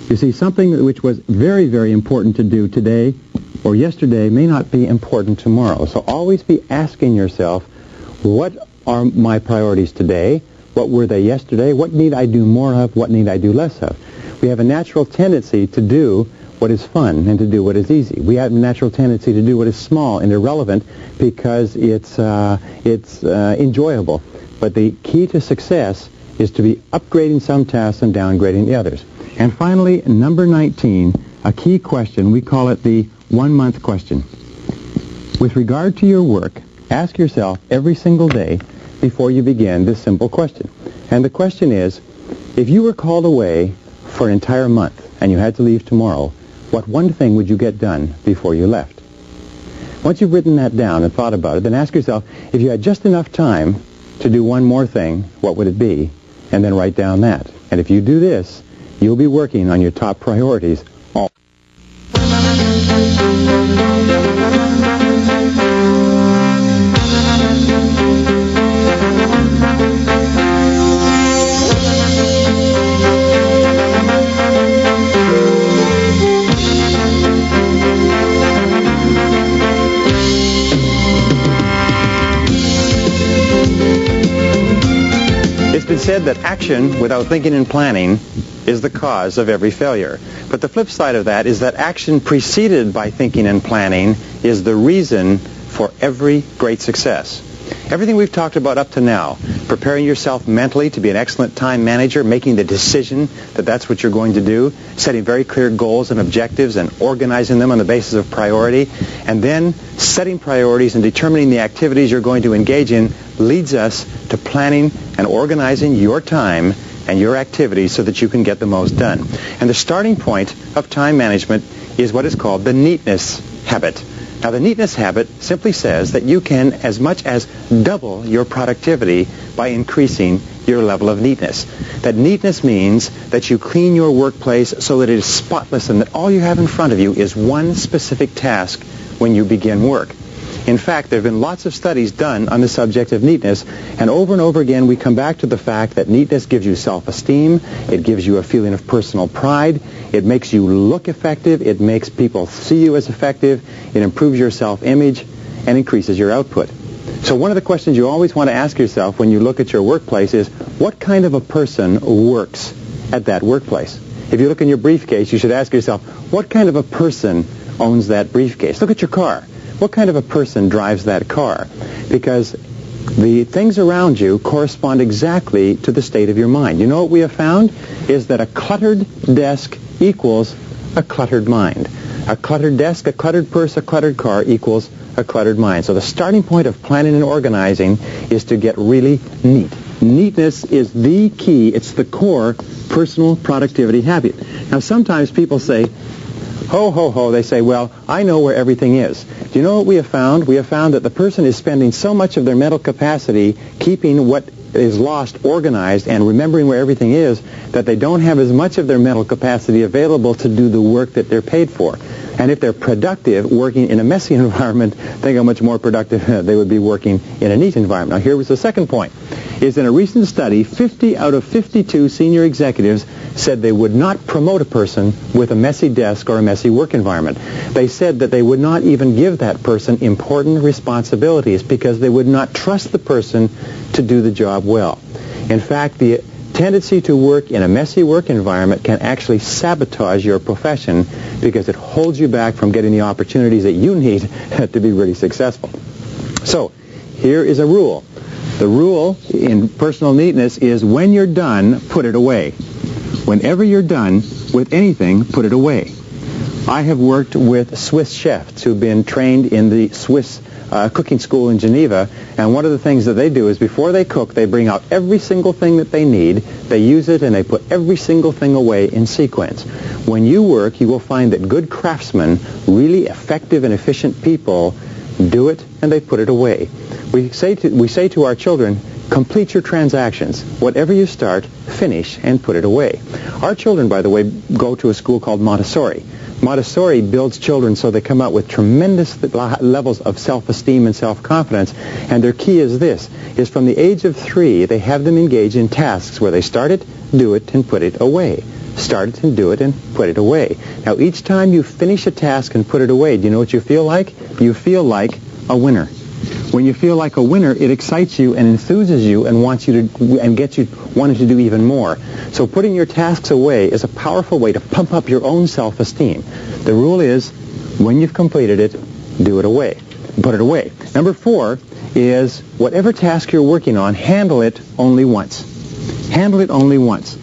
You see, something which was very, very important to do today or yesterday may not be important tomorrow. So always be asking yourself, what are my priorities today? What were they yesterday? What need I do more of? What need I do less of? We have a natural tendency to do what is fun and to do what is easy. We have a natural tendency to do what is small and irrelevant because it's enjoyable. But the key to success is to be upgrading some tasks and downgrading the others. And finally, number 19, a key question. We call it the 1-month question. With regard to your work, ask yourself every single day before you begin this simple question. And the question is, if you were called away for an entire month and you had to leave tomorrow, what one thing would you get done before you left? Once you've written that down and thought about it, then ask yourself, if you had just enough time to do one more thing, what would it be? And then write down that. And if you do this, you'll be working on your top priorities all. It's been said that action without thinking and planning is the cause of every failure. But the flip side of that is that action preceded by thinking and planning is the reason for every great success. Everything we've talked about up to now, preparing yourself mentally to be an excellent time manager, making the decision that that's what you're going to do, setting very clear goals and objectives and organizing them on the basis of priority, and then setting priorities and determining the activities you're going to engage in leads us to planning and organizing your time and your activities so that you can get the most done. And the starting point of time management is what is called the neatness habit. Now, the neatness habit simply says that you can as much as double your productivity by increasing your level of neatness. That neatness means that you clean your workplace so that it is spotless and that all you have in front of you is one specific task when you begin work. In fact, there have been lots of studies done on the subject of neatness, and over again we come back to the fact that neatness gives you self-esteem, it gives you a feeling of personal pride, it makes you look effective, it makes people see you as effective, it improves your self-image, and increases your output. So one of the questions you always want to ask yourself when you look at your workplace is, what kind of a person works at that workplace? If you look in your briefcase, you should ask yourself, what kind of a person owns that briefcase? Look at your car. What kind of a person drives that car? Because the things around you correspond exactly to the state of your mind. You know what we have found is that a cluttered desk equals a cluttered mind. A cluttered desk, a cluttered purse, a cluttered car equals a cluttered mind. So the starting point of planning and organizing is to get really neat. Neatness is the key. It's the core personal productivity habit. Now, sometimes people say, ho, ho, ho, they say, well, I know where everything is. Do you know what we have found? We have found that the person is spending so much of their mental capacity keeping what is lost organized and remembering where everything is that they don't have as much of their mental capacity available to do the work that they're paid for. And if they're productive working in a messy environment, think how much more productive they would be working in a neat environment. Now, here was the second point. Is in a recent study, 50 out of 52 senior executives said they would not promote a person with a messy desk or a messy work environment. They said that they would not even give that person important responsibilities because they would not trust the person to do the job well. In fact, the tendency to work in a messy work environment can actually sabotage your profession because it holds you back from getting the opportunities that you need to be really successful. So, here is a rule. The rule in personal neatness is when you're done, put it away. Whenever you're done with anything, put it away. I have worked with Swiss chefs who've been trained in the Swiss cooking school in Geneva, and one of the things that they do is before they cook, they bring out every single thing that they need, they use it, and they put every single thing away in sequence. When you work, you will find that good craftsmen, really effective and efficient people, do it and they put it away. We say to our children, complete your transactions. Whatever you start, finish and put it away. Our children, by the way, go to a school called Montessori. Montessori builds children so they come out with tremendous levels of self-esteem and self-confidence, and their key is this, is from the age of 3, they have them engage in tasks where they start it, do it, and put it away. Start it and do it and put it away. Now, each time you finish a task and put it away, do you know what you feel like? You feel like a winner. When you feel like a winner, it excites you and enthuses you and wants you to and gets you wanting to do even more. So putting your tasks away is a powerful way to pump up your own self-esteem. The rule is, when you've completed it, do it away. Put it away. Number 4 is whatever task you're working on, handle it only once. Handle it only once.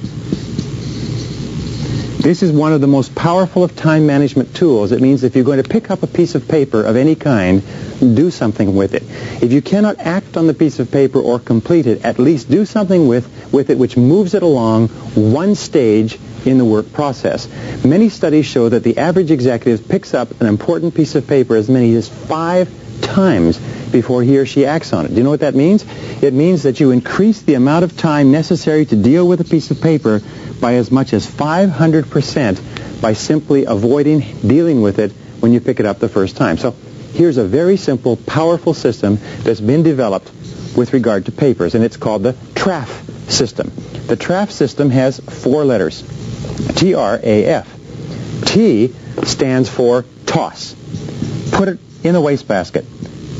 This is one of the most powerful of time management tools. It means if you're going to pick up a piece of paper of any kind, do something with it. If you cannot act on the piece of paper or complete it, at least do something with it which moves it along one stage in the work process. Many studies show that the average executive picks up an important piece of paper as many as 5 times before he or she acts on it. Do you know what that means? It means that you increase the amount of time necessary to deal with a piece of paper by as much as 500% by simply avoiding dealing with it when you pick it up the first time. So here's a very simple, powerful system that's been developed with regard to papers, and it's called the TRAF system. The TRAF system has 4 letters, T-R-A-F. T stands for toss. Put it in the wastebasket.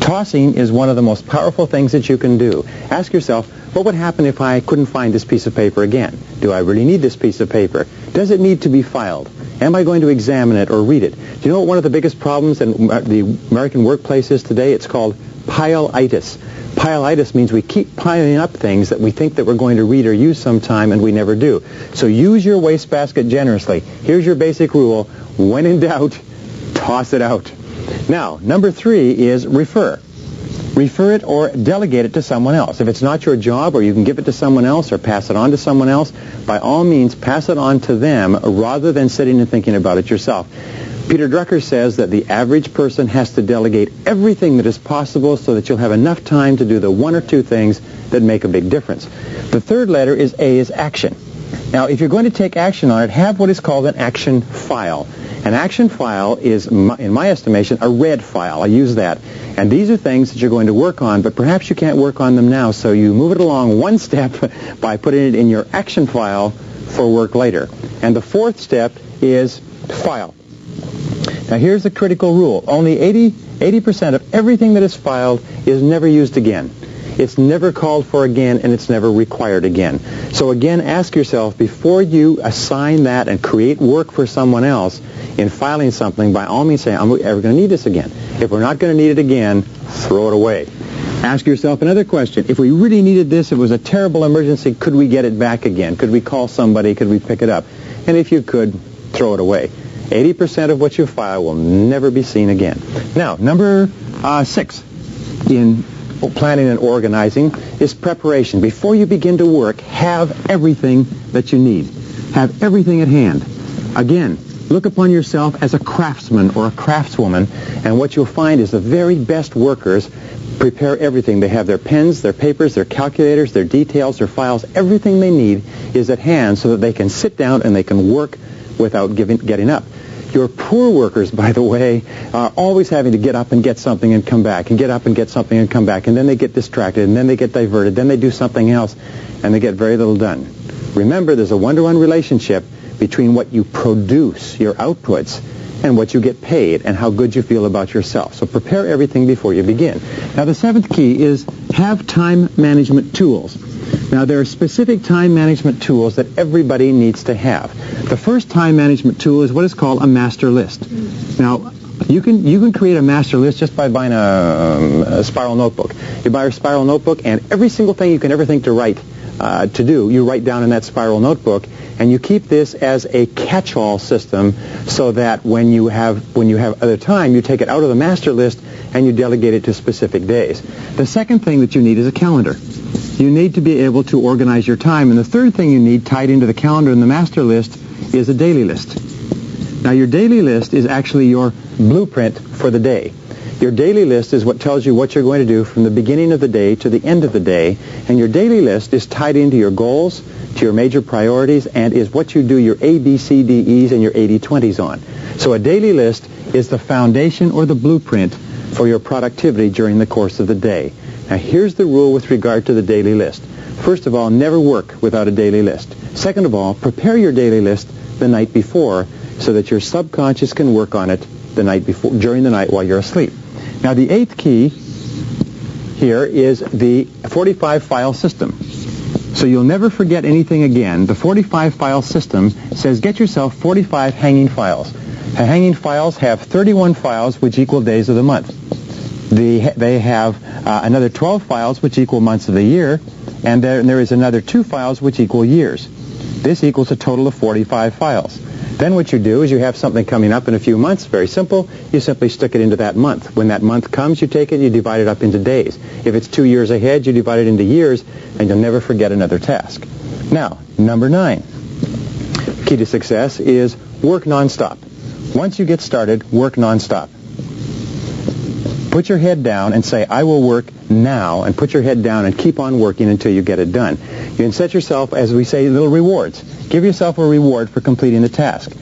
Tossing is one of the most powerful things that you can do. Ask yourself, what would happen if I couldn't find this piece of paper again? Do I really need this piece of paper? Does it need to be filed? Am I going to examine it or read it? Do you know what one of the biggest problems in the American workplace is today? It's called pile-itis. Pile-itis means we keep piling up things that we think that we're going to read or use sometime and we never do. So use your wastebasket generously. Here's your basic rule. When in doubt, toss it out. Now, number 3 is refer. Refer it or delegate it to someone else. If it's not your job, or you can give it to someone else or pass it on to someone else, by all means pass it on to them rather than sitting and thinking about it yourself. Peter Drucker says that the average person has to delegate everything that is possible so that you'll have enough time to do the 1 or 2 things that make a big difference. The 3rd letter is A, is action. Now, if you're going to take action on it, have what is called an action file. An action file is, in my estimation, a red file. I use that. And these are things that you're going to work on, but perhaps you can't work on them now, so you move it along one step by putting it in your action file for work later. And the 4th step is file. Now, here's the critical rule. Only 80% of everything that is filed is never used again. It's never called for again, and it's never required again. So again, ask yourself, before you assign that and create work for someone else in filing something, by all means say, are we ever going to need this again? If we're not going to need it again, throw it away. Ask yourself another question. If we really needed this, if it was a terrible emergency, could we get it back again? Could we call somebody? Could we pick it up? And if you could, throw it away. 80% of what you file will never be seen again. Now, number 6 in planning and organizing is preparation. Before you begin to work, have everything that you need. Have everything at hand. Again, look upon yourself as a craftsman or a craftswoman, and what you'll find is the very best workers prepare everything. They have their pens, their papers, their calculators, their details, their files. Everything they need is at hand so that they can sit down and they can work without getting up. Your poor workers, by the way, are always having to get up and get something and come back, and get up and get something and come back, and then they get distracted, and then they get diverted, then they do something else, and they get very little done. Remember, there's a 1-to-1 relationship between what you produce, your outputs, and what you get paid, and how good you feel about yourself. So prepare everything before you begin. Now, the 7th key is have time management tools. Now, there are specific time management tools that everybody needs to have. The first time management tool is what is called a master list. Now, you can create a master list just by buying a spiral notebook. You buy a spiral notebook, and every single thing you can ever think to write to do, you write down in that spiral notebook, and you keep this as a catch-all system so that when you have other time, you take it out of the master list and you delegate it to specific days. The second thing that you need is a calendar. You need to be able to organize your time. And the third thing you need tied into the calendar and the master list is a daily list. Now, your daily list is actually your blueprint for the day. Your daily list is what tells you what you're going to do from the beginning of the day to the end of the day. And your daily list is tied into your goals, to your major priorities, and is what you do your A, B, C, D, E's and your 80-20s on. So a daily list is the foundation or the blueprint for your productivity during the course of the day. Now, here's the rule with regard to the daily list. First of all, never work without a daily list. Second of all, prepare your daily list the night before so that your subconscious can work on it the night before, during the night while you're asleep. Now, the eighth key here is the 45-file system. So you'll never forget anything again. The 45-file system says get yourself 45 hanging files. The hanging files have 31 files, which equal days of the month. They have another 12 files, which equal months of the year, and there is another 2 files, which equal years. This equals a total of 45 files. Then what you do is you have something coming up in a few months. Very simple. You simply stick it into that month. When that month comes, you take it and you divide it up into days. If it's 2 years ahead, you divide it into years, and you'll never forget another task. Now, number 9. Key to success is work nonstop. Once you get started, work nonstop. Put your head down and say, I will work now, and put your head down and keep on working until you get it done. You can set yourself, as we say, little rewards. Give yourself a reward for completing the task.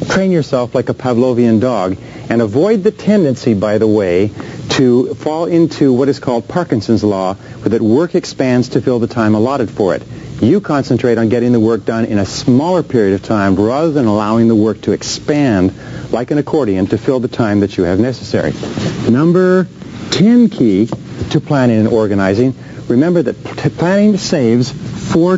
Train yourself like a Pavlovian dog, and avoid the tendency, by the way, to fall into what is called Parkinson's law, where that work expands to fill the time allotted for it. You concentrate on getting the work done in a smaller period of time rather than allowing the work to expand like an accordion to fill the time that you have necessary. Number 10 key to planning and organizing. Remember that planning saves 4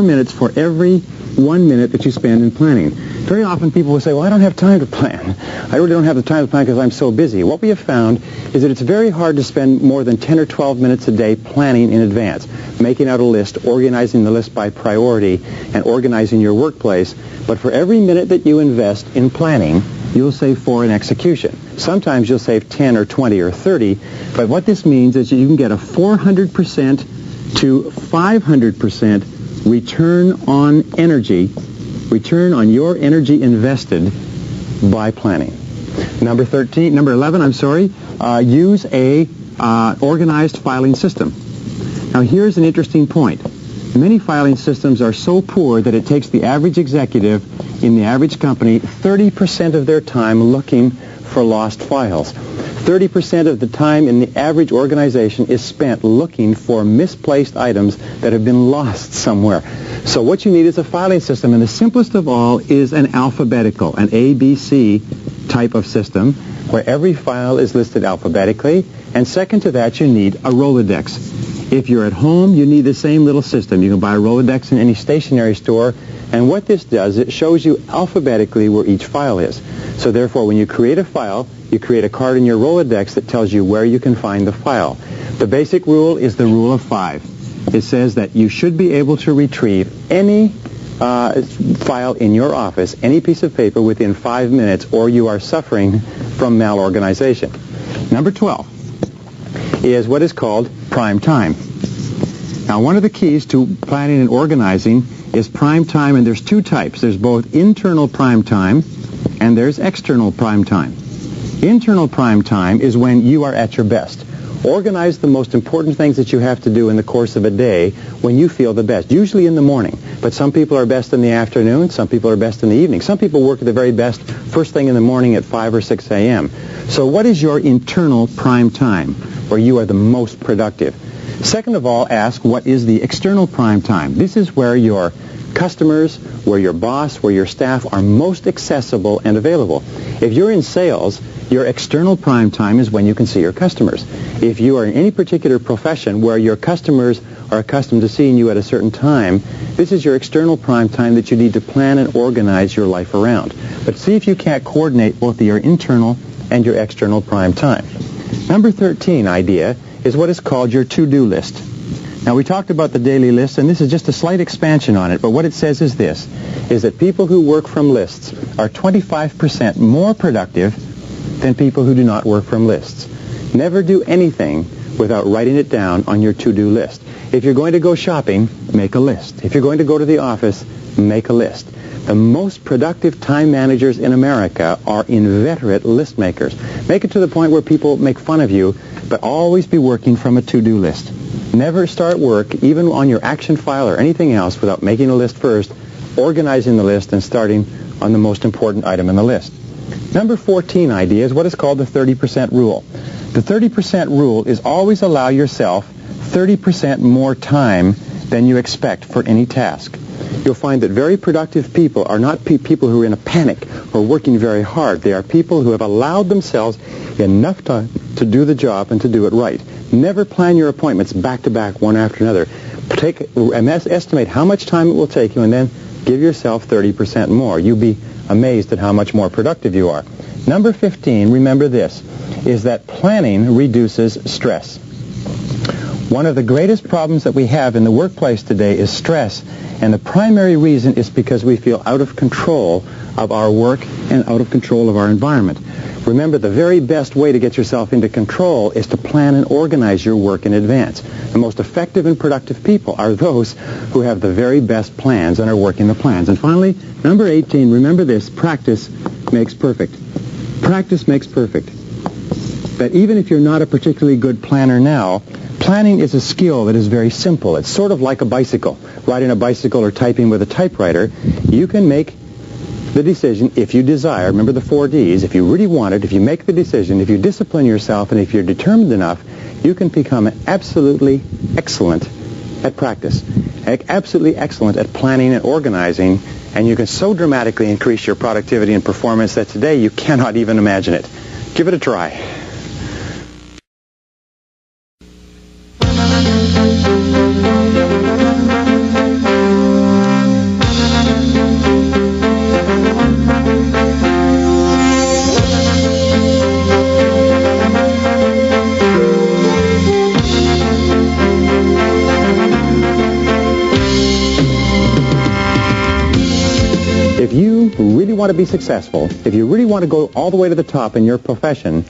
minutes for every 1 minute that you spend in planning. Very often people will say, well, I don't have time to plan. I really don't have the time to plan because I'm so busy. What we have found is that it's very hard to spend more than 10 or 12 minutes a day planning in advance, making out a list, organizing the list by priority, and organizing your workplace. But for every minute that you invest in planning, you'll save 4 in execution. Sometimes you'll save 10 or 20 or 30, but what this means is you can get a 400% to 500% return on energy, return on your energy invested by planning. Number 11, use a organized filing system. Now here's an interesting point. Many filing systems are so poor that it takes the average executive in the average company 30% of their time looking for lost files. 30% of the time in the average organization is spent looking for misplaced items that have been lost somewhere. So what you need is a filing system, and the simplest of all is an alphabetical, an ABC type of system, where every file is listed alphabetically, and second to that you need a Rolodex. If you're at home, you need the same little system. You can buy a Rolodex in any stationery store, and what this does, it shows you alphabetically where each file is. So therefore, when you create a file, you create a card in your Rolodex that tells you where you can find the file. The basic rule is the rule of 5. It says that you should be able to retrieve any file in your office, any piece of paper, within 5 minutes, or you are suffering from malorganization. Number 12 is what is called prime time. Now, one of the keys to planning and organizing is prime time, and there's 2 types. There's both internal prime time and there's external prime time. Internal prime time is when you are at your best. Organize the most important things that you have to do in the course of a day when you feel the best, usually in the morning. But some people are best in the afternoon, some people are best in the evening. Some people work at the very best first thing in the morning at 5 or 6 a.m. So what is your internal prime time where you are the most productive? Second of all, ask what is the external prime time. This is where your customers, where your boss, where your staff are most accessible and available. If you're in sales, your external prime time is when you can see your customers. If you are in any particular profession where your customers are accustomed to seeing you at a certain time, this is your external prime time that you need to plan and organize your life around. But see if you can't coordinate both your internal and your external prime time. Number 13 idea is what is called your to-do list. Now, we talked about the daily list, and this is just a slight expansion on it, but what it says is this, is that people who work from lists are 25% more productive than people who do not work from lists. Never do anything without writing it down on your to-do list. If you're going to go shopping, make a list. If you're going to go to the office, make a list. The most productive time managers in America are inveterate list makers. Make it to the point where people make fun of you, but always be working from a to-do list. Never start work, even on your action file or anything else, without making a list first, organizing the list, and starting on the most important item in the list. Number 14 idea is what is called the 30% rule. The 30% rule is always allow yourself 30% more time than you expect for any task. You'll find that very productive people are not people who are in a panic or working very hard. They are people who have allowed themselves enough time to do the job and to do it right. Never plan your appointments back-to-back, one after another. Estimate how much time it will take you and then give yourself 30% more. You'll be amazed at how much more productive you are. Number 15, remember this, is that planning reduces stress. One of the greatest problems that we have in the workplace today is stress, and the primary reason is because we feel out of control of our work and out of control of our environment. Remember, the very best way to get yourself into control is to plan and organize your work in advance. The most effective and productive people are those who have the very best plans and are working the plans. And finally, number 18, remember this, practice makes perfect. Practice makes perfect. That even if you're not a particularly good planner now, planning is a skill that is very simple. It's sort of like a bicycle. Riding a bicycle or typing with a typewriter, you can make the decision if you desire. Remember the 4 Ds. If you really want it, if you make the decision, if you discipline yourself, and if you're determined enough, you can become absolutely excellent at practice. Absolutely excellent at planning and organizing, and you can so dramatically increase your productivity and performance that today you cannot even imagine it. Give it a try. If you really want to be successful, if you really want to go all the way to the top in your profession,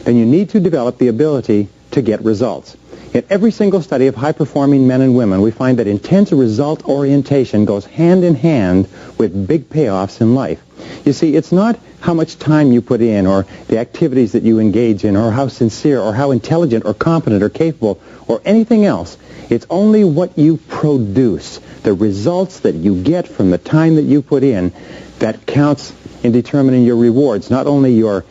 then you need to develop the ability to get results. In every single study of high-performing men and women, we find that intense result orientation goes hand in hand with big payoffs in life. You see, it's not how much time you put in or the activities that you engage in or how sincere or how intelligent or competent or capable or anything else. It's only what you produce, the results that you get from the time that you put in, that counts in determining your rewards, not only your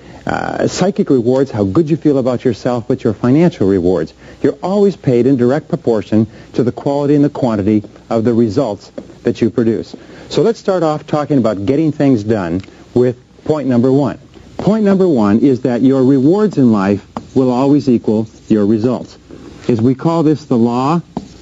psychic rewards, how good you feel about yourself, but your financial rewards. You're always paid in direct proportion to the quality and the quantity of the results that you produce. So let's start off talking about getting things done with point number 1. Point number 1 is that your rewards in life will always equal your results. As we call this the law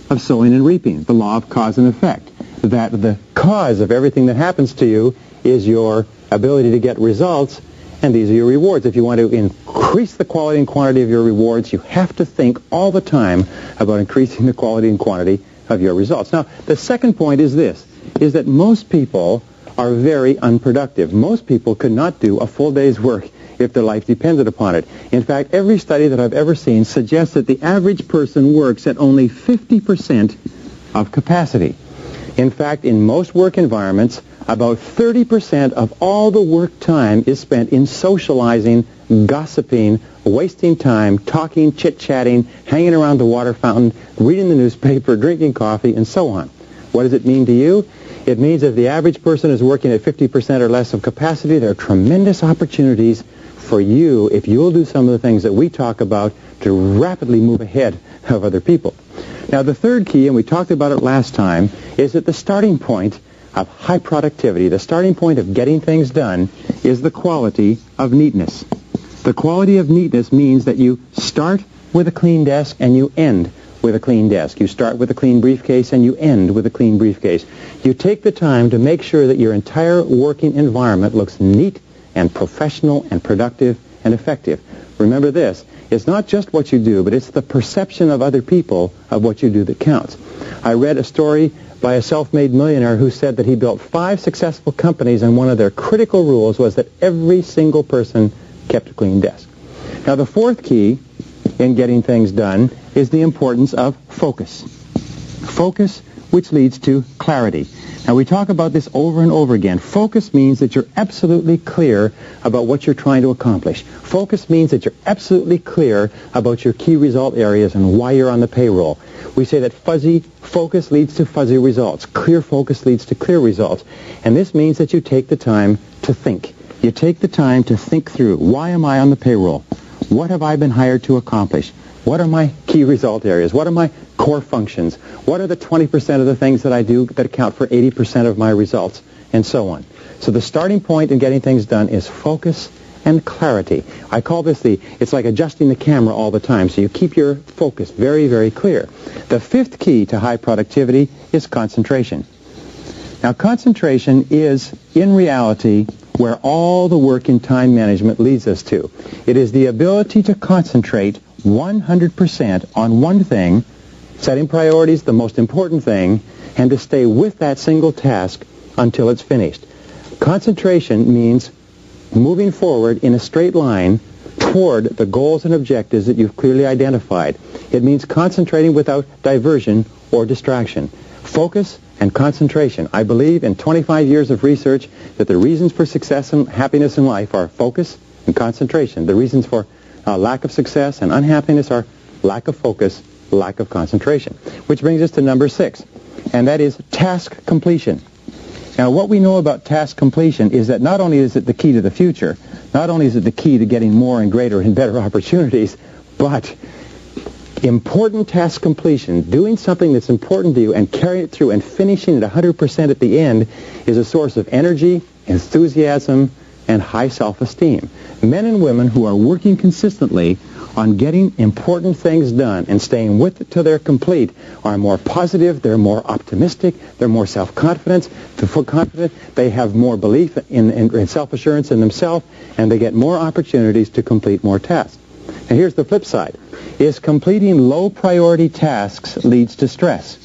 of sowing and reaping, the law of cause and effect, that the cause of everything that happens to you is your ability to get results, and these are your rewards. If you want to increase the quality and quantity of your rewards, you have to think all the time about increasing the quality and quantity of your results. Now, the second point is this, is that most people are very unproductive. Most people could not do a full day's work if their life depended upon it. In fact, every study that I've ever seen suggests that the average person works at only 50% of capacity. In fact, in most work environments, about 30% of all the work time is spent in socializing, gossiping, wasting time, talking, chit-chatting, hanging around the water fountain, reading the newspaper, drinking coffee, and so on. What does it mean to you? It means if the average person is working at 50% or less of capacity, there are tremendous opportunities for you, if you'll do some of the things that we talk about, to rapidly move ahead of other people. Now, the third key, and we talked about it last time, is that the starting point of high productivity, the starting point of getting things done, is the quality of neatness. The quality of neatness means that you start with a clean desk and you end with a clean desk. You start with a clean briefcase and you end with a clean briefcase. You take the time to make sure that your entire working environment looks neat and professional and productive and effective. Remember this, it's not just what you do, but it's the perception of other people of what you do that counts. I read a story by a self-made millionaire who said that he built 5 successful companies, and one of their critical rules was that every single person kept a clean desk. Now, the fourth key in getting things done is the importance of focus. Focus, which leads to clarity. Now, we talk about this over and over again. Focus means that you're absolutely clear about what you're trying to accomplish. Focus means that you're absolutely clear about your key result areas and why you're on the payroll. We say that fuzzy focus leads to fuzzy results. Clear focus leads to clear results. And this means that you take the time to think. You take the time to think through, why am I on the payroll? What have I been hired to accomplish? What are my key result areas? What are my core functions? What are the 20% of the things that I do that account for 80% of my results? And so on. So the starting point in getting things done is focus and clarity. I call this it's like adjusting the camera all the time, so you keep your focus very, very clear. The fifth key to high productivity is concentration. Now, concentration is, in reality, where all the work in time management leads us to. It is the ability to concentrate 100% on one thing, setting priorities, the most important thing, and to stay with that single task until it's finished. Concentration means moving forward in a straight line toward the goals and objectives that you've clearly identified. It means concentrating without diversion or distraction. Focus and concentration. I believe in 25 years of research that the reasons for success and happiness in life are focus and concentration. The reasons for lack of success and unhappiness are lack of focus, lack of concentration. Which brings us to number 6, and that is task completion. Now, what we know about task completion is that not only is it the key to the future, not only is it the key to getting more and greater and better opportunities, but important task completion, doing something that's important to you and carrying it through and finishing it 100% at the end, is a source of energy, enthusiasm, and high self-esteem. Men and women who are working consistently on getting important things done and staying with it till they're complete are more positive, they're more optimistic, they're more self-confident, they have more belief in self-assurance in themselves, and they get more opportunities to complete more tasks. Now, here's the flip side, is completing low-priority tasks leads to stress.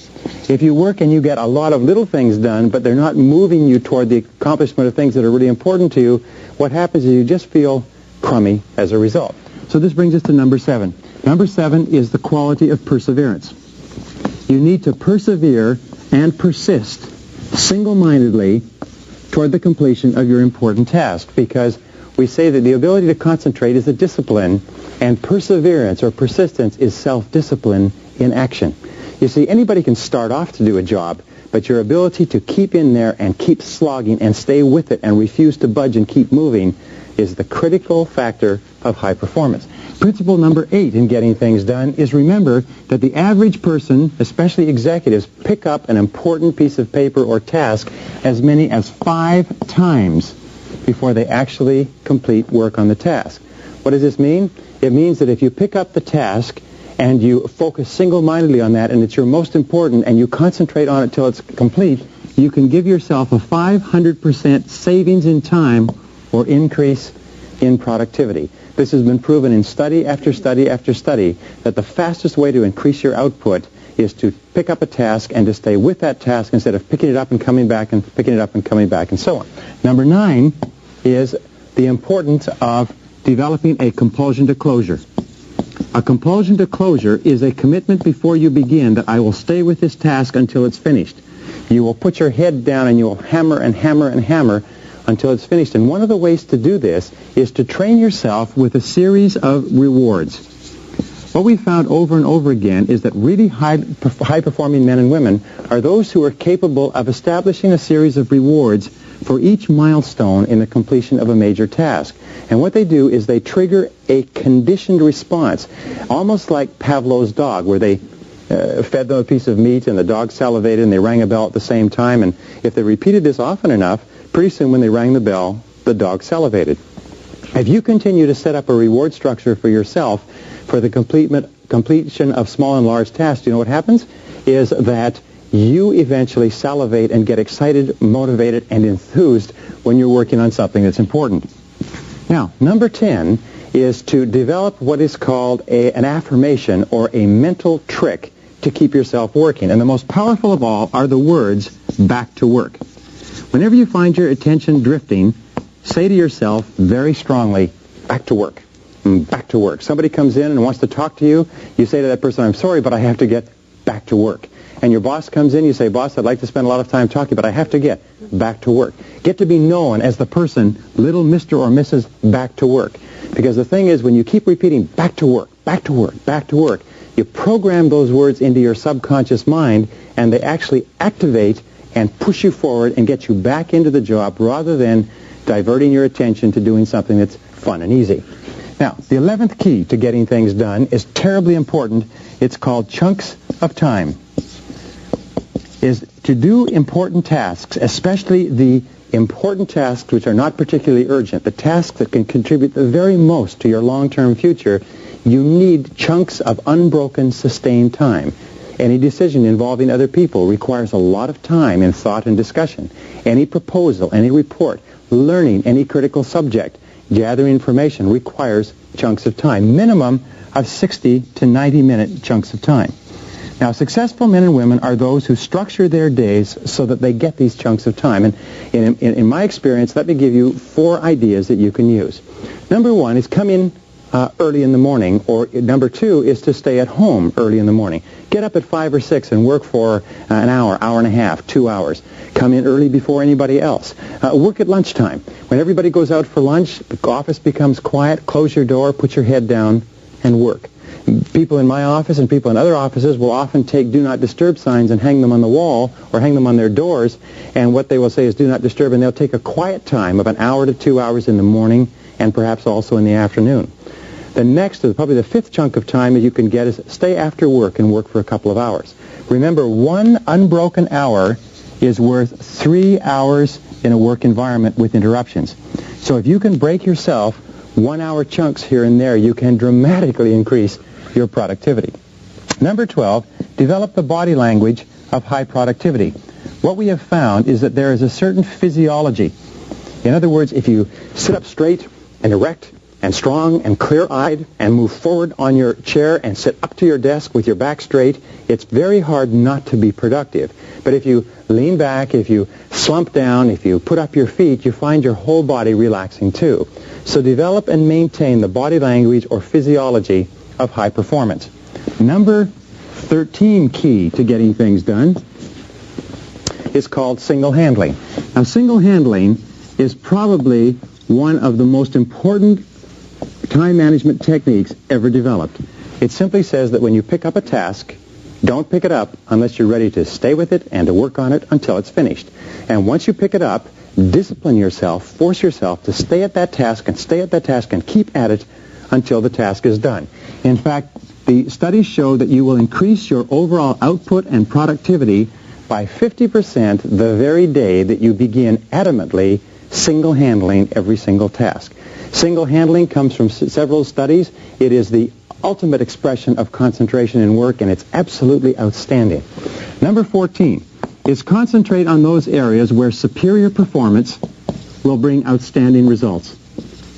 If you work and you get a lot of little things done, but they're not moving you toward the accomplishment of things that are really important to you, what happens is you just feel crummy as a result. So this brings us to number 7. Number 7 is the quality of perseverance. You need to persevere and persist single-mindedly toward the completion of your important task, because we say that the ability to concentrate is a discipline, and perseverance or persistence is self-discipline in action. You see, anybody can start off to do a job, but your ability to keep in there and keep slogging and stay with it and refuse to budge and keep moving is the critical factor of high performance. Principle number 8 in getting things done is remember that the average person, especially executives, pick up an important piece of paper or task as many as 5 times before they actually complete work on the task. What does this mean? It means that if you pick up the task and you focus single-mindedly on that, and it's your most important, and you concentrate on it till it's complete, you can give yourself a 500% savings in time or increase in productivity. This has been proven in study after study after study that the fastest way to increase your output is to pick up a task and to stay with that task instead of picking it up and coming back and picking it up and coming back and so on. Number 9 is the importance of developing a compulsion to closure. A compulsion to closure is a commitment before you begin that I will stay with this task until it's finished. You will put your head down and you will hammer and hammer and hammer until it's finished. And one of the ways to do this is to train yourself with a series of rewards. What we found over and over again is that really high-performing men and women are those who are capable of establishing a series of rewards for each milestone in the completion of a major task. And what they do is they trigger a conditioned response, almost like Pavlov's dog, where they fed them a piece of meat and the dog salivated and they rang a bell at the same time. And if they repeated this often enough, pretty soon when they rang the bell, the dog salivated. If you continue to set up a reward structure for yourself for the completion of small and large tasks, you know what happens? Is that you eventually salivate and get excited, motivated, and enthused when you're working on something that's important. Now, number 10 is to develop what is called an affirmation or a mental trick to keep yourself working. And the most powerful of all are the words, back to work. Whenever you find your attention drifting, say to yourself very strongly, back to work. Back to work. Somebody comes in and wants to talk to you, you say to that person, I'm sorry, but I have to get back to work. And your boss comes in, you say, boss, I'd like to spend a lot of time talking, but I have to get back to work. Get to be known as the person, little Mr. or Mrs. Back to Work. Because the thing is, when you keep repeating back to work, back to work, back to work, you program those words into your subconscious mind, and they actually activate and push you forward and get you back into the job rather than diverting your attention to doing something that's fun and easy. Now, the 11th key to getting things done is terribly important. It's called chunks of time. Is to do important tasks, especially the important tasks which are not particularly urgent, the tasks that can contribute the very most to your long-term future, you need chunks of unbroken, sustained time. Any decision involving other people requires a lot of time and thought and discussion. Any proposal, any report, learning any critical subject, gathering information requires chunks of time, minimum of 60 to 90-minute chunks of time. Now, successful men and women are those who structure their days so that they get these chunks of time. And in my experience, let me give you 4 ideas that you can use. Number 1 is come in early in the morning, or number 2 is to stay at home early in the morning. Get up at 5 or 6 and work for an hour, hour and a half, 2 hours. Come in early before anybody else. Work at lunchtime. When everybody goes out for lunch, the office becomes quiet, close your door, put your head down, and work. People in my office and people in other offices will often take do not disturb signs and hang them on the wall or hang them on their doors, and what they will say is do not disturb, and they'll take a quiet time of an hour to 2 hours in the morning and perhaps also in the afternoon. The next, probably the 5th chunk of time that you can get is stay after work and work for a couple of hours. Remember, 1 unbroken hour is worth 3 hours in a work environment with interruptions. So if you can break yourself 1-hour chunks here and there, you can dramatically increase your productivity. Number 12, develop the body language of high productivity. What we have found is that there is a certain physiology. In other words, if you sit up straight and erect and strong and clear-eyed and move forward on your chair and sit up to your desk with your back straight, it's very hard not to be productive. But if you lean back, if you slump down, if you put up your feet, you find your whole body relaxing too. So develop and maintain the body language or physiology of high performance. Number 13 key to getting things done is called single handling. Now, single handling is probably one of the most important time management techniques ever developed. It simply says that when you pick up a task, don't pick it up unless you're ready to stay with it and to work on it until it's finished. And once you pick it up, discipline yourself, force yourself to stay at that task and stay at that task and keep at it until the task is done. In fact, the studies show that you will increase your overall output and productivity by 50% the very day that you begin adamantly single-handling every single task. Single-handling comes from several studies. It is the ultimate expression of concentration in work, and it's absolutely outstanding. Number 14 is concentrate on those areas where superior performance will bring outstanding results.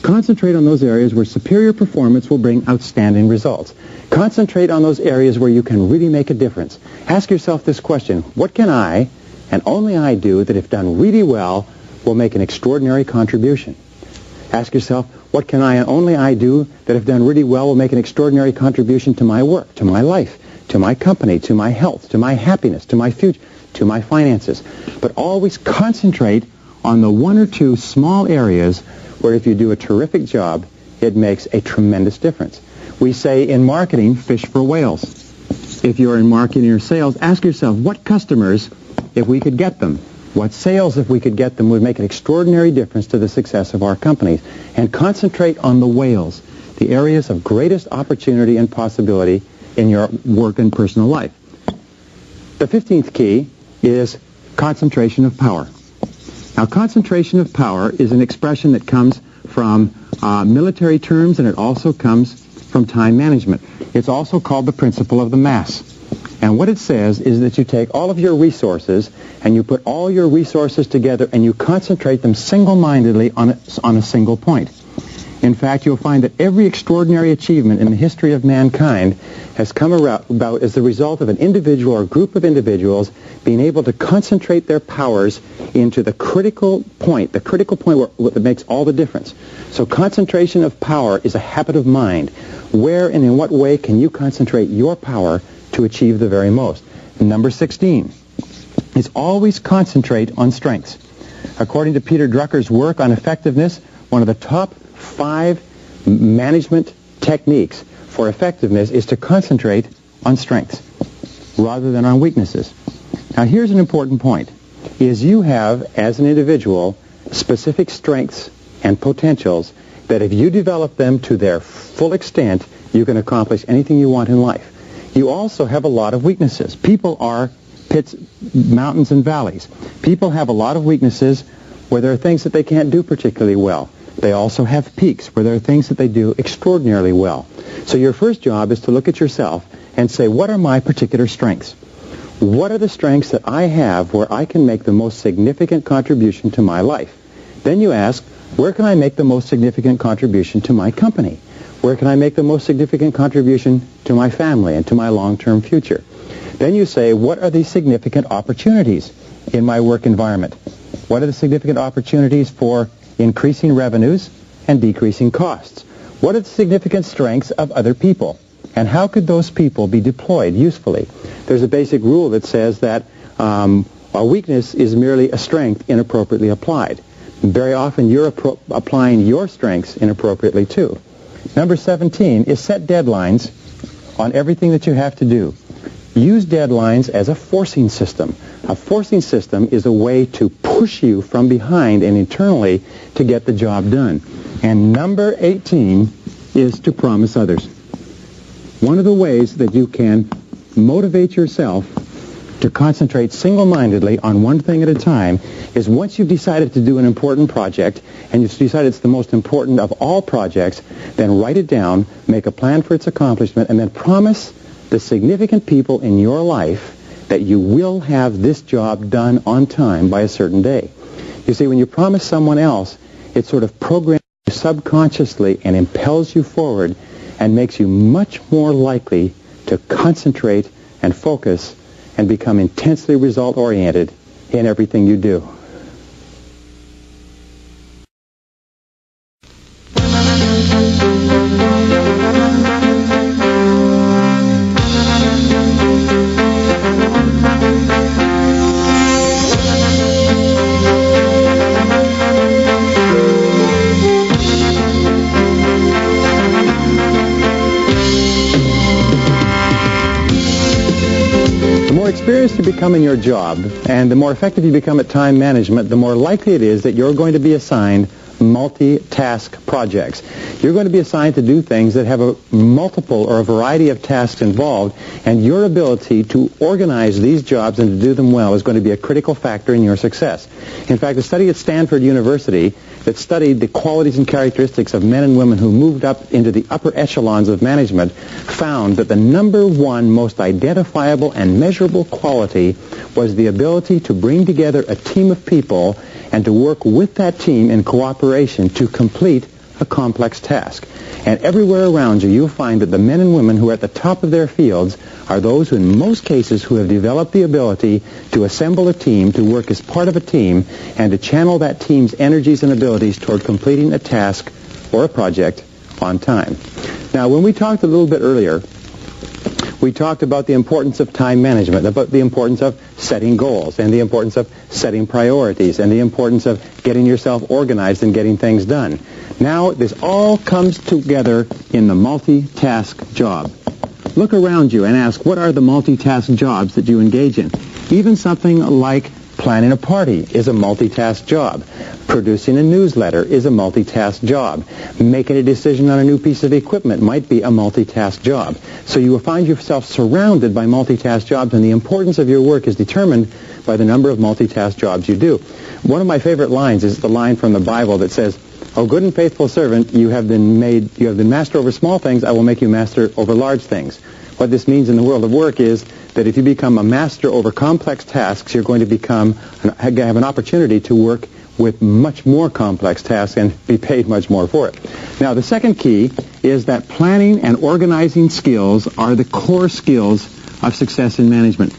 Concentrate on those areas where superior performance will bring outstanding results. Concentrate on those areas where you can really make a difference. Ask yourself this question: what can I, and only I, do that if done really well will make an extraordinary contribution? Ask yourself, what can I and only I do that if done really well will make an extraordinary contribution to my work, to my life, to my company, to my health, to my happiness, to my future, to my finances? But always concentrate on the 1 or 2 small areas where if you do a terrific job, it makes a tremendous difference. We say in marketing, fish for whales. If you're in marketing or sales, ask yourself, what customers, if we could get them, what sales, if we could get them, would make an extraordinary difference to the success of our companies. And concentrate on the whales, the areas of greatest opportunity and possibility in your work and personal life. The 15th key is concentration of power. Now, concentration of power is an expression that comes from military terms, and it also comes from time management. It's also called the principle of the mass. And what it says is that you take all of your resources and you put all your resources together and you concentrate them single-mindedly on a single point. In fact, you'll find that every extraordinary achievement in the history of mankind has come about as the result of an individual or group of individuals being able to concentrate their powers into the critical point that makes all the difference. So concentration of power is a habit of mind. Where and in what way can you concentrate your power to achieve the very most? Number 16 is always concentrate on strengths. According to Peter Drucker's work on effectiveness, one of the top 5 management techniques for effectiveness is to concentrate on strengths rather than on weaknesses. Now here's an important point, is you have, as an individual, specific strengths and potentials that if you develop them to their full extent, you can accomplish anything you want in life. You also have a lot of weaknesses. People are pits, mountains, and valleys. People have a lot of weaknesses where there are things that they can't do particularly well. They also have peaks where there are things that they do extraordinarily well. So your first job is to look at yourself and say, what are my particular strengths? What are the strengths that I have where I can make the most significant contribution to my life? Then you ask, where can I make the most significant contribution to my company? Where can I make the most significant contribution to my family and to my long-term future? Then you say, what are the significant opportunities in my work environment? What are the significant opportunities for increasing revenues and decreasing costs? What are the significant strengths of other people? And how could those people be deployed usefully? There's a basic rule that says that a weakness is merely a strength inappropriately applied. Very often you're applying your strengths inappropriately too. Number 17 is set deadlines on everything that you have to do. Use deadlines as a forcing system. A forcing system is a way to push you from behind and internally to get the job done. And number 18 is to promise others. One of the ways that you can motivate yourself to concentrate single-mindedly on one thing at a time is once you've decided to do an important project and you've decided it's the most important of all projects, then write it down, make a plan for its accomplishment, and then promise the significant people in your life that you will have this job done on time by a certain day. You see, when you promise someone else, it sort of programs you subconsciously and impels you forward and makes you much more likely to concentrate and focus and become intensely result-oriented in everything you do. Experienced you become in your job, and the more effective you become at time management, the more likely it is that you're going to be assigned multi-task projects. You're going to be assigned to do things that have a multiple or a variety of tasks involved, and your ability to organize these jobs and to do them well is going to be a critical factor in your success. In fact, a study at Stanford University that studied the qualities and characteristics of men and women who moved up into the upper echelons of management found that the number one most identifiable and measurable quality was the ability to bring together a team of people and to work with that team in cooperation to complete a complex task. And everywhere around you, you'll find that the men and women who are at the top of their fields are those who, in most cases, who have developed the ability to assemble a team, to work as part of a team, and to channel that team's energies and abilities toward completing a task or a project on time. Now, when we talked a little bit earlier, we talked about the importance of time management, about the importance of setting goals, and the importance of setting priorities, and the importance of getting yourself organized and getting things done. Now, this all comes together in the multitask job. Look around you and ask, what are the multitask jobs that you engage in? Even something like planning a party is a multitask job. Producing a newsletter is a multitask job. Making a decision on a new piece of equipment might be a multitask job. So you will find yourself surrounded by multitask jobs, and the importance of your work is determined by the number of multitask jobs you do. One of my favorite lines is the line from the Bible that says, "O good and faithful servant, you have been master over small things, I will make you master over large things." What this means in the world of work is that if you become a master over complex tasks, you're going to have an opportunity to work with much more complex tasks and be paid much more for it. Now, the second key is that planning and organizing skills are the core skills of success in management.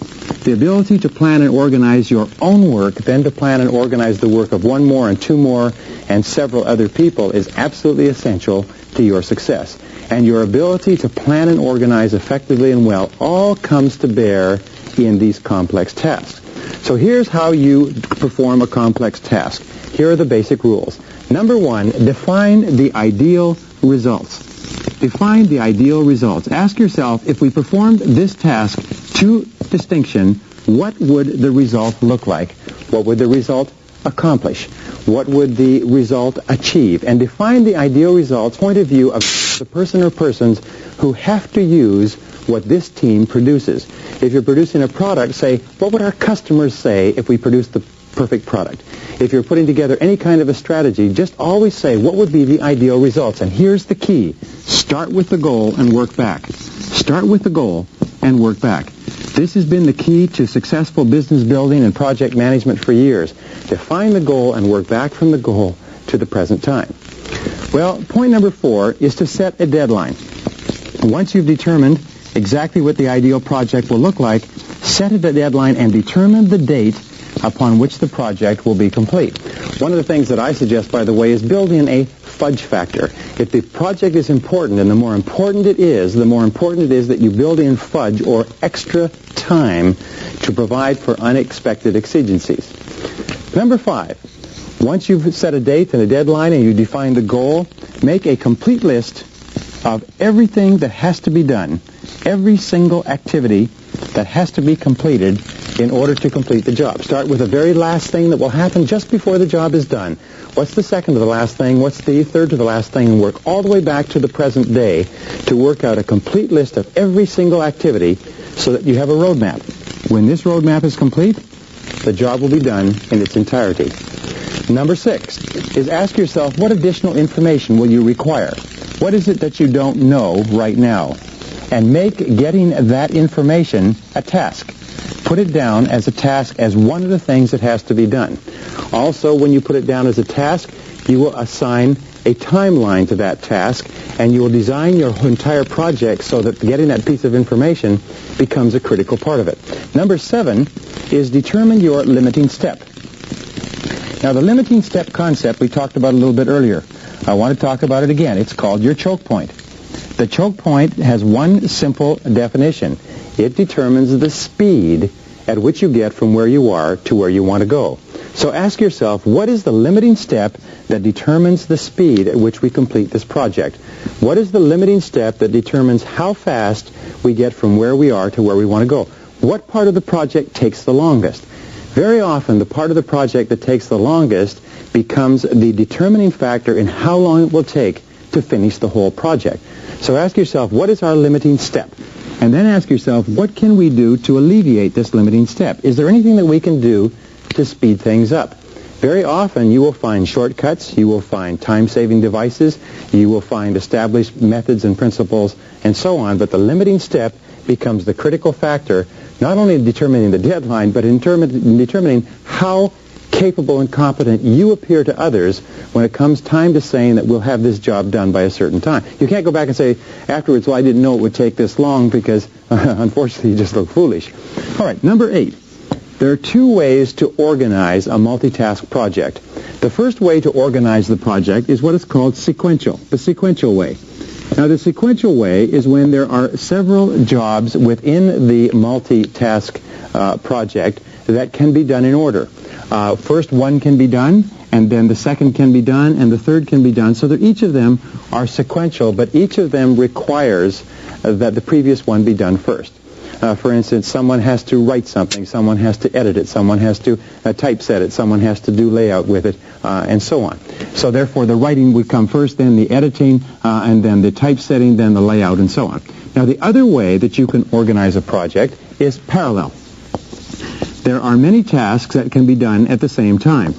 The ability to plan and organize your own work, then to plan and organize the work of one more and two more and several other people is absolutely essential to your success. And your ability to plan and organize effectively and well all comes to bear in these complex tasks. So here's how you perform a complex task. Here are the basic rules. Number one, define the ideal results. Define the ideal results. Ask yourself, if we performed this task to distinction, what would the result look like? What would the result accomplish? What would the result achieve? And define the ideal results, point of view of the person or persons who have to use what this team produces. If you're producing a product, say, what would our customers say if we produced the perfect product? If you're putting together any kind of a strategy, just always say, what would be the ideal results? And here's the key. Start with the goal and work back. Start with the goal and work back. This has been the key to successful business building and project management for years. Define the goal and work back from the goal to the present time. Well, point number 4 is to set a deadline. Once you've determined exactly what the ideal project will look like, set a deadline and determine the date upon which the project will be complete. One of the things that I suggest, by the way, is build in a fudge factor. If the project is important, and the more important it is that you build in fudge or extra time to provide for unexpected exigencies. Number 5, once you've set a date and a deadline and you define the goal, make a complete list of everything that has to be done, every single activity that has to be completed in order to complete the job. Start with the very last thing that will happen just before the job is done. What's the second to the last thing? What's the third to the last thing? And work all the way back to the present day to work out a complete list of every single activity so that you have a roadmap. When this roadmap is complete, the job will be done in its entirety. Number 6 is ask yourself, what additional information will you require? What is it that you don't know right now? And make getting that information a task. Put it down as a task, as one of the things that has to be done. Also, when you put it down as a task, you will assign a timeline to that task, and you will design your entire project so that getting that piece of information becomes a critical part of it. Number 7 is determine your limiting step. Now, the limiting step concept we talked about a little bit earlier. I want to talk about it again. It's called your choke point. The choke point has one simple definition. It determines the speed at which you get from where you are to where you want to go. So ask yourself, what is the limiting step that determines the speed at which we complete this project? What is the limiting step that determines how fast we get from where we are to where we want to go? What part of the project takes the longest? Very often, the part of the project that takes the longest becomes the determining factor in how long it will take to finish the whole project. So ask yourself, what is our limiting step? And then ask yourself, what can we do to alleviate this limiting step? Is there anything that we can do to speed things up? Very often you will find shortcuts, you will find time-saving devices, you will find established methods and principles, and so on, but the limiting step becomes the critical factor, not only in determining the deadline, but in determining how capable and competent you appear to others when it comes time to saying that we'll have this job done by a certain time. You can't go back and say afterwards, well, I didn't know it would take this long because, unfortunately, you just look foolish. All right, number 8. There are 2 ways to organize a multitask project. The first way to organize the project is what is called sequential, the sequential way. Now, the sequential way is when there are several jobs within the multitask project that can be done in order. First one can be done, and then the second can be done, and the third can be done, so that each of them are sequential, but each of them requires that the previous one be done first. For instance, someone has to write something, someone has to edit it, someone has to typeset it, someone has to do layout with it, and so on. So therefore, the writing would come first, then the editing, and then the typesetting, then the layout, and so on. Now, the other way that you can organize a project is parallel. There are many tasks that can be done at the same time.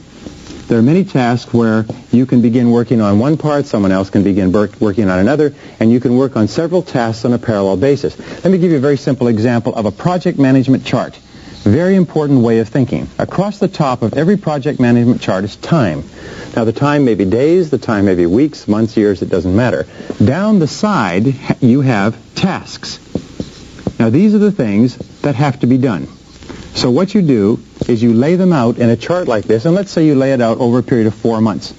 There are many tasks where you can begin working on one part, someone else can begin working on another, and you can work on several tasks on a parallel basis. Let me give you a very simple example of a project management chart. very important way of thinking. Across the top of every project management chart is time. Now, the time may be days, the time may be weeks, months, years, it doesn't matter. Down the side, you have tasks. Now, these are the things that have to be done. So what you do is you lay them out in a chart like this, and let's say you lay it out over a period of 4 months.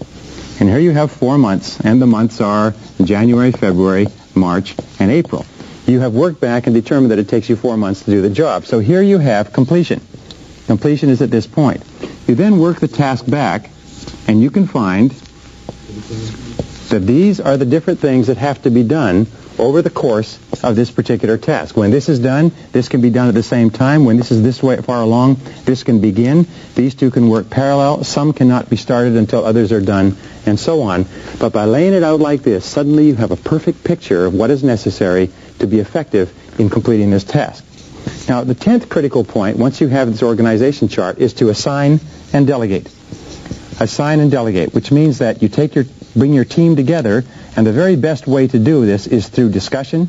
And here you have 4 months, and the months are January, February, March, and April. You have worked back and determined that it takes you 4 months to do the job. So here you have completion. Completion is at this point. You then work the task back, and you can find that these are the different things that have to be done over the course of this particular task. When this is done, this can be done at the same time. When this is this way far along, this can begin. These two can work parallel. Some cannot be started until others are done, and so on. But by laying it out like this, suddenly you have a perfect picture of what is necessary to be effective in completing this task. Now, the 10th critical point, once you have this organization chart, is to assign and delegate. Assign and delegate, which means that you bring your team together, and the very best way to do this is through discussion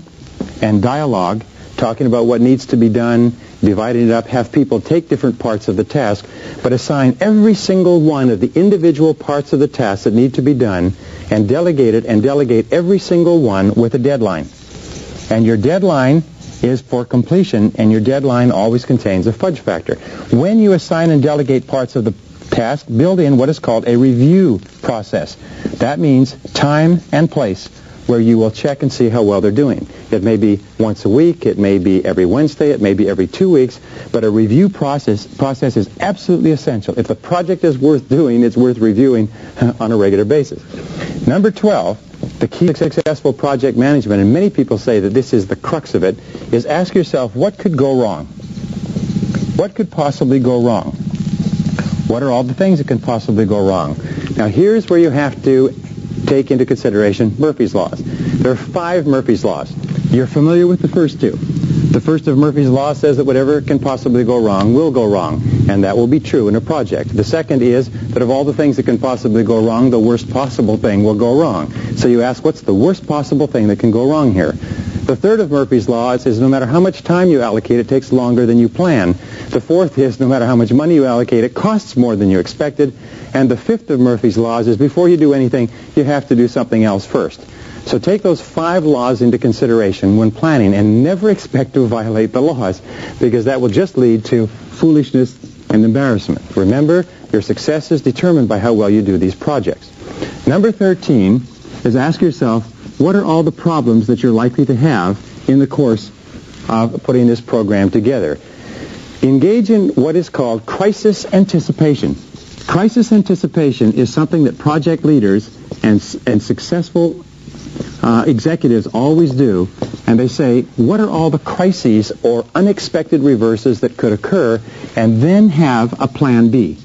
and dialogue, talking about what needs to be done, dividing it up, have people take different parts of the task, but assign every single one of the individual parts of the task that need to be done, and delegate it, and delegate every single one with a deadline. And your deadline is for completion, and your deadline always contains a fudge factor. When you assign and delegate parts of the task, build in what is called a review process. That means time and place where you will check and see how well they're doing. It may be once a week, it may be every Wednesday, it may be every 2 weeks, but a review process is absolutely essential. If the project is worth doing, it's worth reviewing on a regular basis. Number 12, the key to successful project management, and many people say that this is the crux of it, is ask yourself, what could go wrong? What could possibly go wrong? What are all the things that can possibly go wrong? Now, here's where you have to take into consideration Murphy's Laws. There are 5 Murphy's Laws. You're familiar with the first 2. The first of Murphy's Law says that whatever can possibly go wrong will go wrong, and that will be true in a project. The second is that of all the things that can possibly go wrong, the worst possible thing will go wrong. So you ask, what's the worst possible thing that can go wrong here? The third of Murphy's Law is no matter how much time you allocate, it takes longer than you plan. The fourth is no matter how much money you allocate, it costs more than you expected. And the fifth of Murphy's Laws is before you do anything, you have to do something else first. So take those 5 laws into consideration when planning, and never expect to violate the laws, because that will just lead to foolishness and embarrassment. Remember, your success is determined by how well you do these projects. Number 13 is ask yourself, what are all the problems that you're likely to have in the course of putting this program together? Engage in what is called crisis anticipation. Crisis anticipation is something that project leaders and successful executives always do, and they say, what are all the crises or unexpected reverses that could occur, and then have a plan B.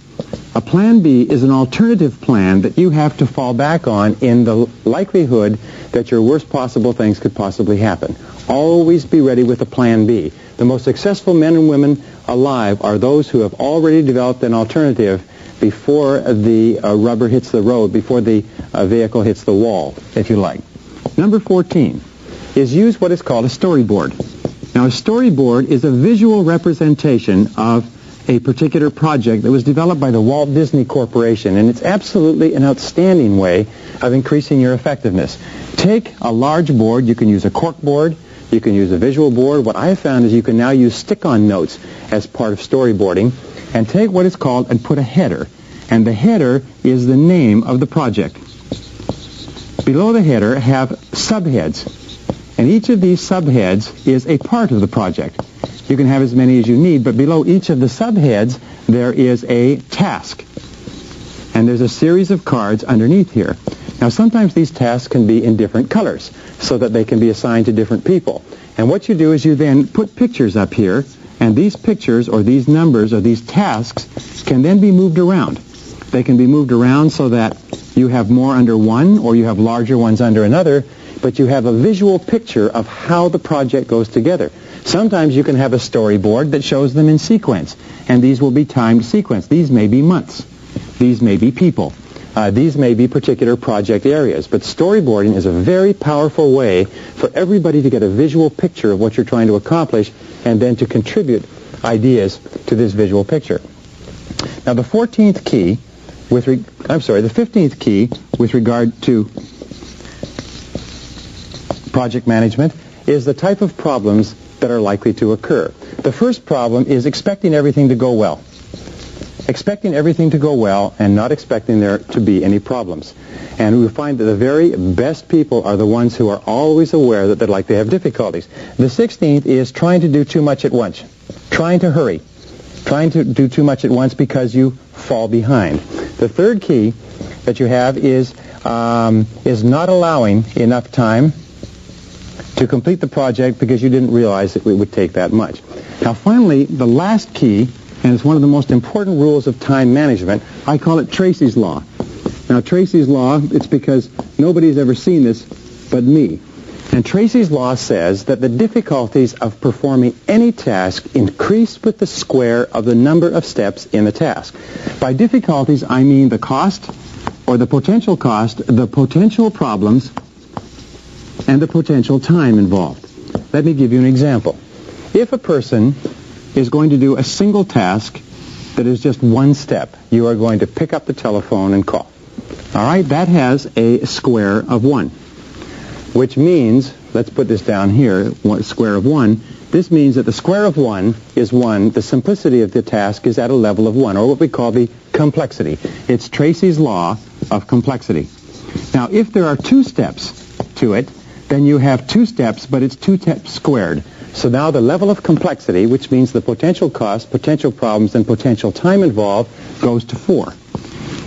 A plan B is an alternative plan that you have to fall back on in the likelihood that your worst possible things could possibly happen. Always be ready with a plan B. The most successful men and women alive are those who have already developed an alternative before the rubber hits the road, before the vehicle hits the wall, if you like. Number 14 is use what is called a storyboard. Now, a storyboard is a visual representation of a particular project that was developed by the Walt Disney Corporation, and it's absolutely an outstanding way of increasing your effectiveness. Take a large board. You can use a cork board. You can use a visual board. What I have found is you can now use stick-on notes as part of storyboarding, and take what is called and put a header. And the header is the name of the project. Below the header have subheads, and each of these subheads is a part of the project. You can have as many as you need, but below each of the subheads there is a task, and there's a series of cards underneath here. Now, sometimes these tasks can be in different colors so that they can be assigned to different people. And what you do is you then put pictures up here, and these pictures or these numbers or these tasks can then be moved around. They can be moved around so that you have more under one or you have larger ones under another, but you have a visual picture of how the project goes together. Sometimes you can have a storyboard that shows them in sequence, and these will be timed sequence. These may be months. These may be people. These may be particular project areas. But storyboarding is a very powerful way for everybody to get a visual picture of what you're trying to accomplish and then to contribute ideas to this visual picture. Now the 15th key with regard to project management is the type of problems that are likely to occur. The first problem is expecting everything to go well. Expecting everything to go well and not expecting there to be any problems. And we find that the very best people are the ones who are always aware that they'd like to have difficulties. The 16th is trying to do too much at once. Trying to hurry. Trying to do too much at once because you fall behind. The third key that you have is not allowing enough time to complete the project because you didn't realize that it would take that much. Now finally, the last key, and it's one of the most important rules of time management, I call it Tracy's Law. Now Tracy's Law, it's because nobody's ever seen this but me. And Tracy's Law says that the difficulties of performing any task increase with the square of the number of steps in the task. By difficulties, I mean the cost, or the potential cost, the potential problems, and the potential time involved. Let me give you an example. If a person is going to do a single task that is just one step, you are going to pick up the telephone and call. All right, that has a square of 1, which means, let's put this down here, square of 1. This means that the square of 1 is 1. The simplicity of the task is at a level of 1, or what we call the complexity. It's Tracy's Law of complexity. Now, if there are 2 steps to it, then you have 2 steps, but it's 2 steps squared. So now the level of complexity, which means the potential cost, potential problems, and potential time involved, goes to 4.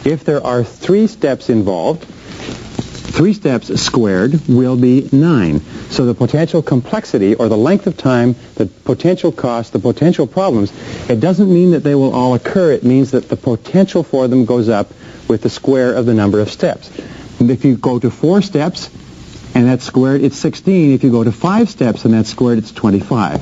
If there are 3 steps involved, 3 steps squared will be 9. So the potential complexity, or the length of time, the potential cost, the potential problems, it doesn't mean that they will all occur. It means that the potential for them goes up with the square of the number of steps. And if you go to 4 steps, and that's squared, it's 16. If you go to 5 steps and that's squared, it's 25.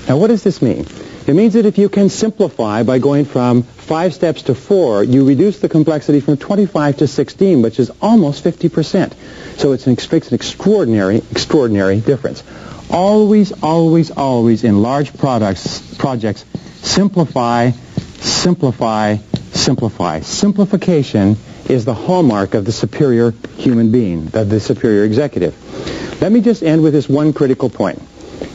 Now what does this mean? It means that if you can simplify by going from 5 steps to 4, you reduce the complexity from 25 to 16, which is almost 50%. So it's an extraordinary difference. Always, always, always in large projects, simplify, simplify, simplify. Simplification is the hallmark of the superior human being, of the superior executive. Let me just end with this one critical point,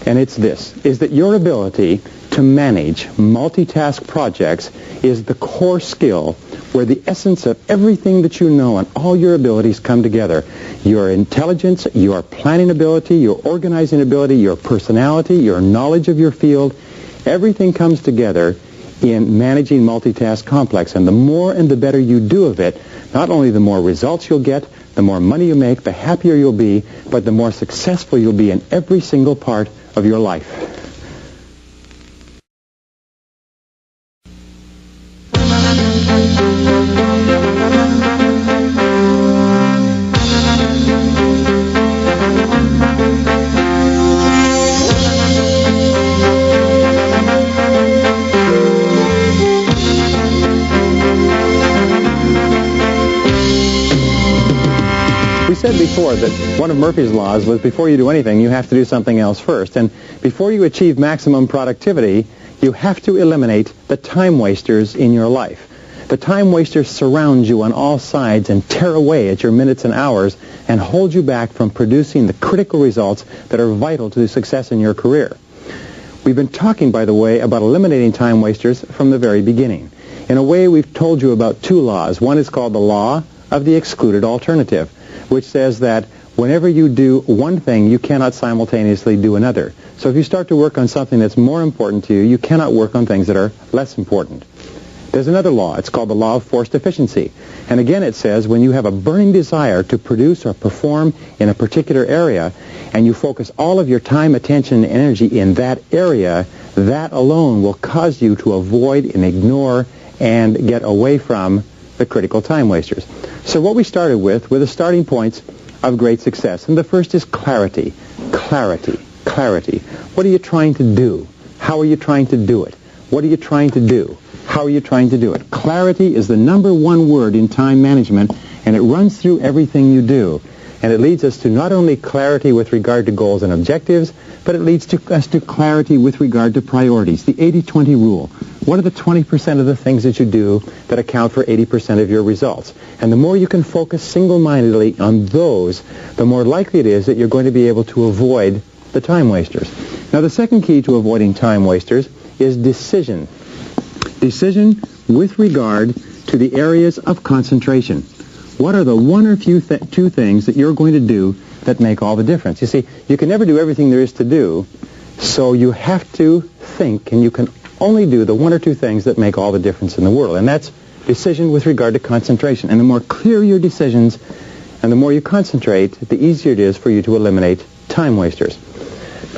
and it's this, is that your ability to manage multitask projects is the core skill where the essence of everything that you know and all your abilities come together. Your intelligence, your planning ability, your organizing ability, your personality, your knowledge of your field, everything comes together in managing multitask complex. And the more and the better you do of it, not only the more results you'll get, the more money you make, the happier you'll be, but the more successful you'll be in every single part of your life. Said before that one of Murphy's laws was before you do anything, you have to do something else first. And before you achieve maximum productivity, you have to eliminate the time wasters in your life. The time wasters surround you on all sides and tear away at your minutes and hours and hold you back from producing the critical results that are vital to the success in your career. We've been talking, by the way, about eliminating time wasters from the very beginning. In a way, we've told you about 2 laws. One is called the law of the excluded alternative, which says that whenever you do one thing, you cannot simultaneously do another. So if you start to work on something that's more important to you, you cannot work on things that are less important. There's another law. It's called the law of forced efficiency. And again, it says when you have a burning desire to produce or perform in a particular area, and you focus all of your time, attention, and energy in that area, that alone will cause you to avoid and ignore and get away from the critical time wasters. So what we started with were the starting points of great success. And the first is clarity. Clarity. Clarity. What are you trying to do? How are you trying to do it? What are you trying to do? How are you trying to do it? Clarity is the number 1 word in time management, and it runs through everything you do. And it leads us to not only clarity with regard to goals and objectives, but it leads us to clarity with regard to priorities. The 80-20 rule. What are the 20% of the things that you do that account for 80% of your results? And the more you can focus single-mindedly on those, the more likely it is that you're going to be able to avoid the time wasters. Now, the second key to avoiding time wasters is decision. Decision with regard to the areas of concentration. What are the one or two things that you're going to do that make all the difference? You see, you can never do everything there is to do, so you have to think, and you can only do the one or two things that make all the difference in the world, and that's decision with regard to concentration. And the more clear your decisions and the more you concentrate, the easier it is for you to eliminate time wasters.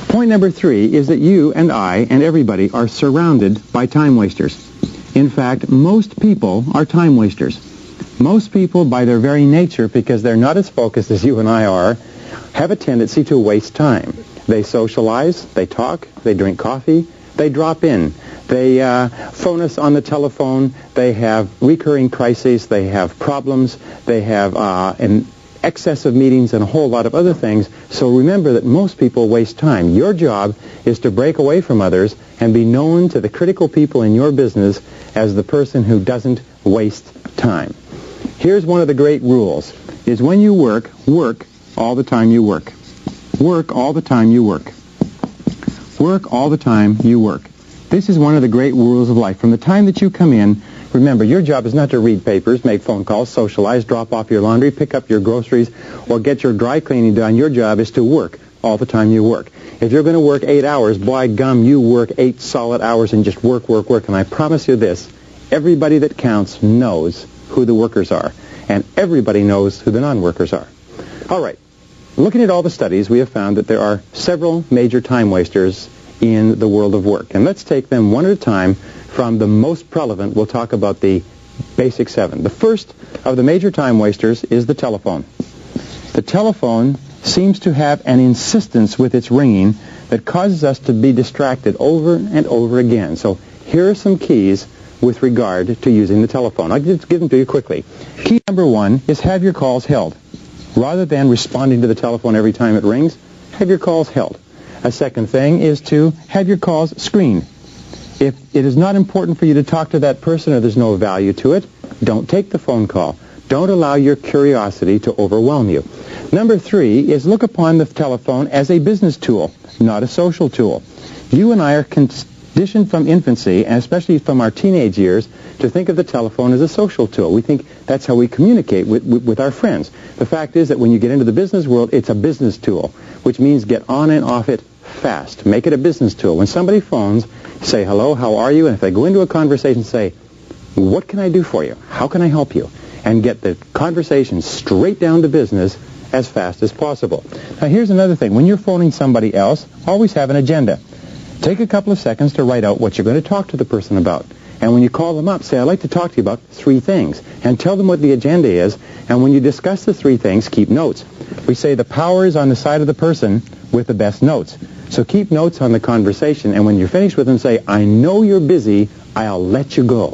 Point number 3 is that you and I and everybody are surrounded by time wasters. In fact, most people are time wasters. Most people, by their very nature, because they're not as focused as you and I are, have a tendency to waste time. They socialize, they talk, they drink coffee, they drop in, they phone us on the telephone, they have recurring crises, they have problems, they have an excess of meetings and a whole lot of other things. So remember that most people waste time. Your job is to break away from others and be known to the critical people in your business as the person who doesn't waste time. Here's one of the great rules, is when you work, work all the time you work. Work all the time you work. Work all the time you work. This is one of the great rules of life. From the time that you come in, remember, your job is not to read papers, make phone calls, socialize, drop off your laundry, pick up your groceries, or get your dry cleaning done. Your job is to work all the time you work. If you're going to work 8 hours, by gum, you work 8 solid hours and just work, work, work. And I promise you this, everybody that counts knows who the workers are, and everybody knows who the non-workers are. All right. Looking at all the studies, we have found that there are several major time wasters in the world of work. And let's take them one at a time. From the most prevalent, we'll talk about the basic 7. The first of the major time wasters is the telephone. The telephone seems to have an insistence with its ringing that causes us to be distracted over and over again. So here are some keys with regard to using the telephone. I'll just give them to you quickly. Key number 1 is have your calls held. Rather than responding to the telephone every time it rings, have your calls held. A second thing is to have your calls screened. If it is not important for you to talk to that person or there's no value to it, don't take the phone call. Don't allow your curiosity to overwhelm you. Number 3 is look upon the telephone as a business tool, not a social tool. You and I are conditioned from infancy, and especially from our teenage years, to think of the telephone as a social tool. We think that's how we communicate with our friends. The fact is that when you get into the business world, it's a business tool, which means get on and off it fast. Make it a business tool. When somebody phones, say, hello, how are you? And if they go into a conversation, say, what can I do for you? How can I help you? And get the conversation straight down to business as fast as possible. Now, here's another thing. When you're phoning somebody else, always have an agenda. Take a couple of seconds to write out what you're going to talk to the person about. And when you call them up, say, I'd like to talk to you about 3 things. And tell them what the agenda is. And when you discuss the 3 things, keep notes. We say the power is on the side of the person with the best notes. So keep notes on the conversation. And when you're finished with them, say, I know you're busy. I'll let you go.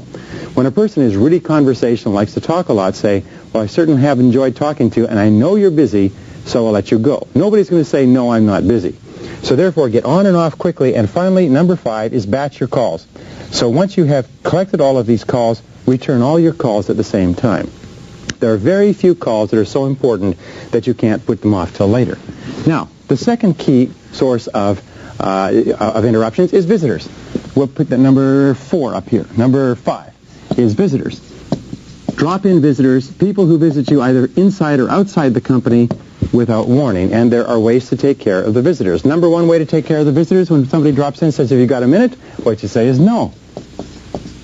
When a person is really conversational, likes to talk a lot, say, well, I certainly have enjoyed talking to you, and I know you're busy, so I'll let you go. Nobody's going to say, no, I'm not busy. So therefore, get on and off quickly. And finally, number 5 is batch your calls. So once you have collected all of these calls, return all your calls at the same time. There are very few calls that are so important that you can't put them off till later. Now, the second key source of interruptions is visitors. We'll put the number 4 up here. Number 5 is visitors. Drop-in visitors, people who visit you either inside or outside the company without warning, and there are ways to take care of the visitors. Number 1 way to take care of the visitors, when somebody drops in and says, have you got a minute? What you say is no.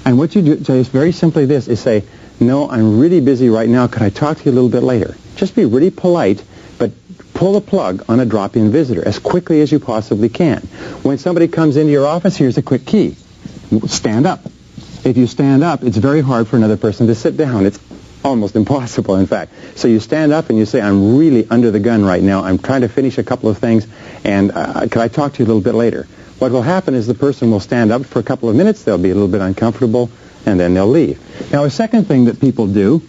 And what you do say is very simply this, is say, no, I'm really busy right now. Could I talk to you a little bit later? Just be really polite, but pull the plug on a drop-in visitor as quickly as you possibly can. When somebody comes into your office, here's a quick key. Stand up. If you stand up, it's very hard for another person to sit down. It's almost impossible, in fact. So you stand up and you say, I'm really under the gun right now. I'm trying to finish a couple of things, and could I talk to you a little bit later? What will happen is the person will stand up for a couple of minutes. They'll be a little bit uncomfortable, and then they'll leave. Now, a second thing that people do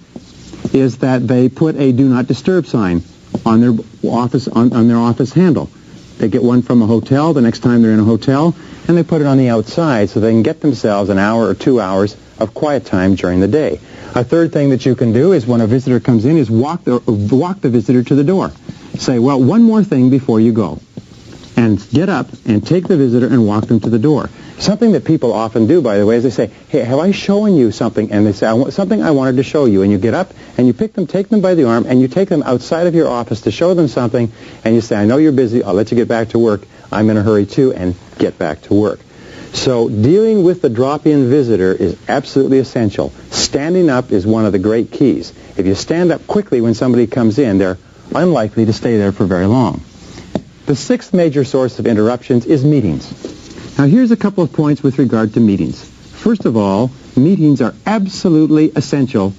is that they put a do not disturb sign on their office handle. They get one from a hotel the next time they're in a hotel, and they put it on the outside so they can get themselves an hour or 2 hours of quiet time during the day. A third thing that you can do is when a visitor comes in is walk the visitor to the door. Say, well, one more thing before you go. And get up and take the visitor and walk them to the door. Something that people often do, by the way, is they say, hey, have I shown you something? And they say, something I wanted to show you. And you get up and you take them by the arm, and you take them outside of your office to show them something, and you say, I know you're busy. I'll let you get back to work. I'm in a hurry, too, and get back to work. So dealing with the drop-in visitor is absolutely essential. Standing up is one of the great keys. If you stand up quickly when somebody comes in, they're unlikely to stay there for very long. The sixth major source of interruptions is meetings. Now, here's a couple of points with regard to meetings. First of all, meetings are absolutely essential